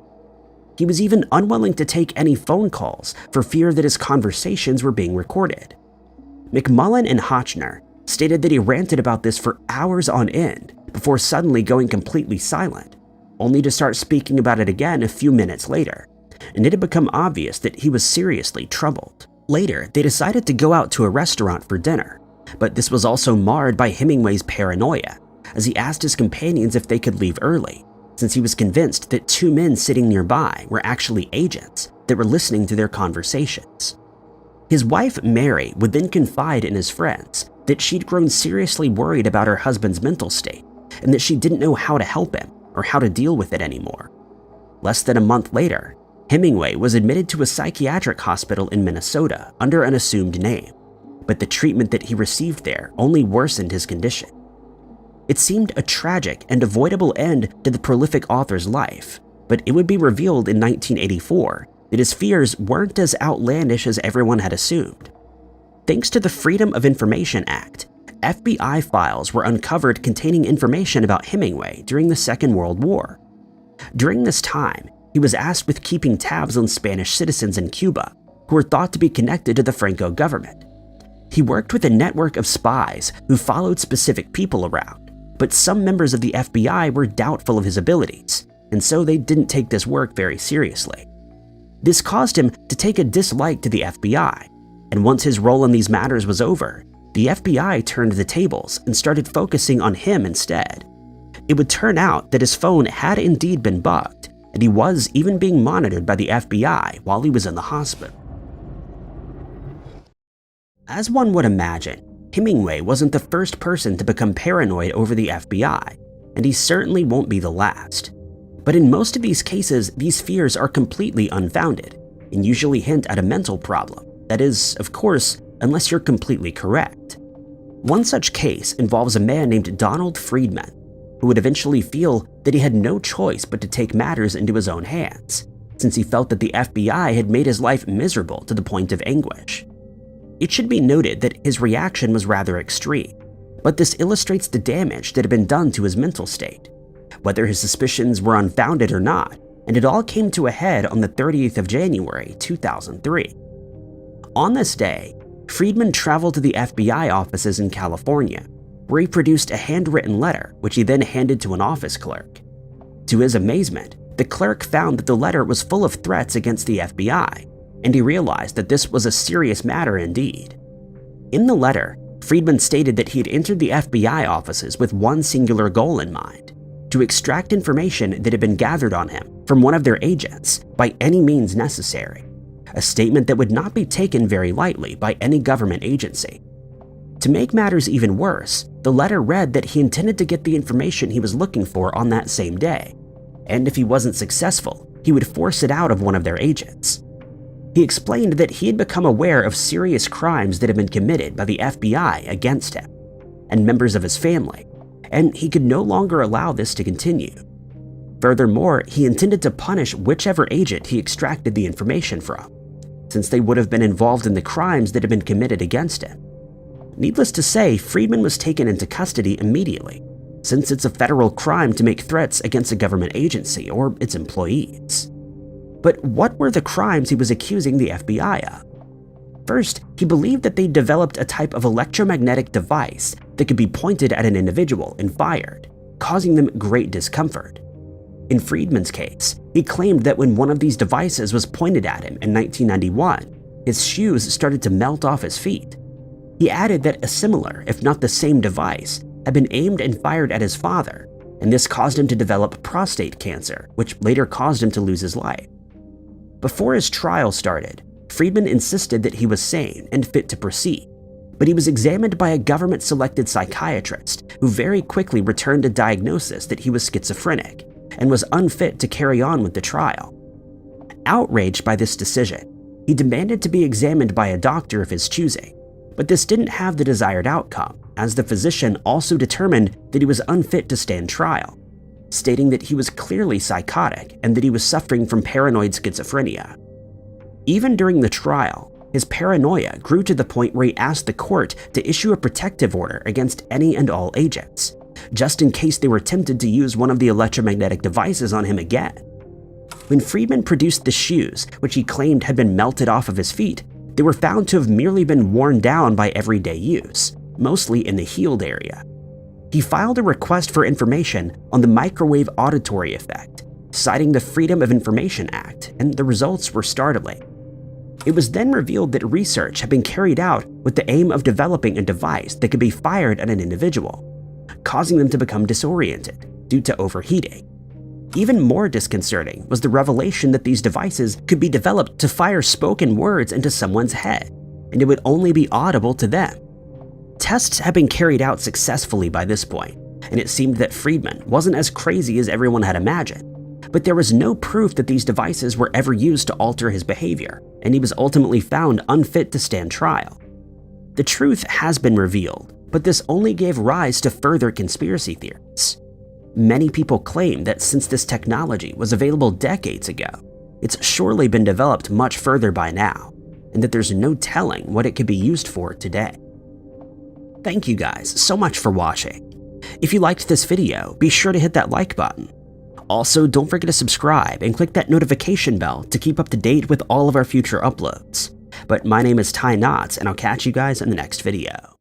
He was even unwilling to take any phone calls for fear that his conversations were being recorded. McMullen and Hotchner stated that he ranted about this for hours on end before suddenly going completely silent, only to start speaking about it again a few minutes later, and it had become obvious that he was seriously troubled. Later, they decided to go out to a restaurant for dinner, but this was also marred by Hemingway's paranoia, as he asked his companions if they could leave early, since he was convinced that two men sitting nearby were actually agents that were listening to their conversations. His wife, Mary, would then confide in his friends that she'd grown seriously worried about her husband's mental state and that she didn't know how to help him or how to deal with it anymore. Less than a month later, Hemingway was admitted to a psychiatric hospital in Minnesota under an assumed name, but the treatment that he received there only worsened his condition. It seemed a tragic and avoidable end to the prolific author's life, but it would be revealed in 1984 that his fears weren't as outlandish as everyone had assumed. Thanks to the Freedom of Information Act, FBI files were uncovered containing information about Hemingway during the Second World War. During this time, he was asked with keeping tabs on Spanish citizens in Cuba who were thought to be connected to the Franco government. He worked with a network of spies who followed specific people around, but some members of the FBI were doubtful of his abilities, and so they didn't take this work very seriously. This caused him to take a dislike to the FBI, and once his role in these matters was over, the FBI turned the tables and started focusing on him instead. It would turn out that his phone had indeed been bugged, and he was even being monitored by the FBI while he was in the hospital. As one would imagine, Hemingway wasn't the first person to become paranoid over the FBI, and he certainly won't be the last. But in most of these cases, these fears are completely unfounded and usually hint at a mental problem. That is, of course, unless you're completely correct. One such case involves a man named Donald Friedman, who would eventually feel that he had no choice but to take matters into his own hands, since he felt that the FBI had made his life miserable to the point of anguish. It should be noted that his reaction was rather extreme, but this illustrates the damage that had been done to his mental state, whether his suspicions were unfounded or not, and it all came to a head on the 30th of January, 2003. On this day, Friedman traveled to the FBI offices in California, where he produced a handwritten letter which he then handed to an office clerk. To his amazement, the clerk found that the letter was full of threats against the FBI, and he realized that this was a serious matter indeed. In the letter, Friedman stated that he had entered the FBI offices with one singular goal in mind: to extract information that had been gathered on him from one of their agents by any means necessary, a statement that would not be taken very lightly by any government agency. To To make matters even worse, the letter read that he intended to get the information he was looking for on that same day, and if he wasn't successful, he would force it out of one of their agents. He explained that he had become aware of serious crimes that had been committed by the FBI against him and members of his family, and he could no longer allow this to continue. Furthermore, he intended to punish whichever agent he extracted the information from, since they would have been involved in the crimes that had been committed against him. Needless to say, Friedman was taken into custody immediately, since it's a federal crime to make threats against a government agency or its employees. But what were the crimes he was accusing the FBI of? First, he believed that they developed a type of electromagnetic device that could be pointed at an individual and fired, causing them great discomfort. In Friedman's case, he claimed that when one of these devices was pointed at him in 1991, his shoes started to melt off his feet. He added that a similar, if not the same device, had been aimed and fired at his father, and this caused him to develop prostate cancer, which later caused him to lose his life. Before his trial started, Friedman insisted that he was sane and fit to proceed, but he was examined by a government-selected psychiatrist who very quickly returned a diagnosis that he was schizophrenic and was unfit to carry on with the trial. Outraged by this decision, he demanded to be examined by a doctor of his choosing, but this didn't have the desired outcome, as the physician also determined that he was unfit to stand trial, stating that he was clearly psychotic and that he was suffering from paranoid schizophrenia. Even during the trial, his paranoia grew to the point where he asked the court to issue a protective order against any and all agents, just in case they were tempted to use one of the electromagnetic devices on him again. When Friedman produced the shoes, which he claimed had been melted off of his feet, they were found to have merely been worn down by everyday use, mostly in the heeled area. He filed a request for information on the microwave auditory effect, citing the Freedom of Information Act, and the results were startling. It was then revealed that research had been carried out with the aim of developing a device that could be fired at an individual, causing them to become disoriented due to overheating. Even more disconcerting was the revelation that these devices could be developed to fire spoken words into someone's head, and it would only be audible to them. Tests had been carried out successfully by this point, and it seemed that Friedman wasn't as crazy as everyone had imagined, but there was no proof that these devices were ever used to alter his behavior, and he was ultimately found unfit to stand trial. The truth has been revealed, but this only gave rise to further conspiracy theories. Many people claim that since this technology was available decades ago, it's surely been developed much further by now, and that there's no telling what it could be used for today. Thank you guys so much for watching. If you liked this video, be sure to hit that like button. Also, don't forget to subscribe and click that notification bell to keep up to date with all of our future uploads. But my name is Ty Knotts, and I'll catch you guys in the next video.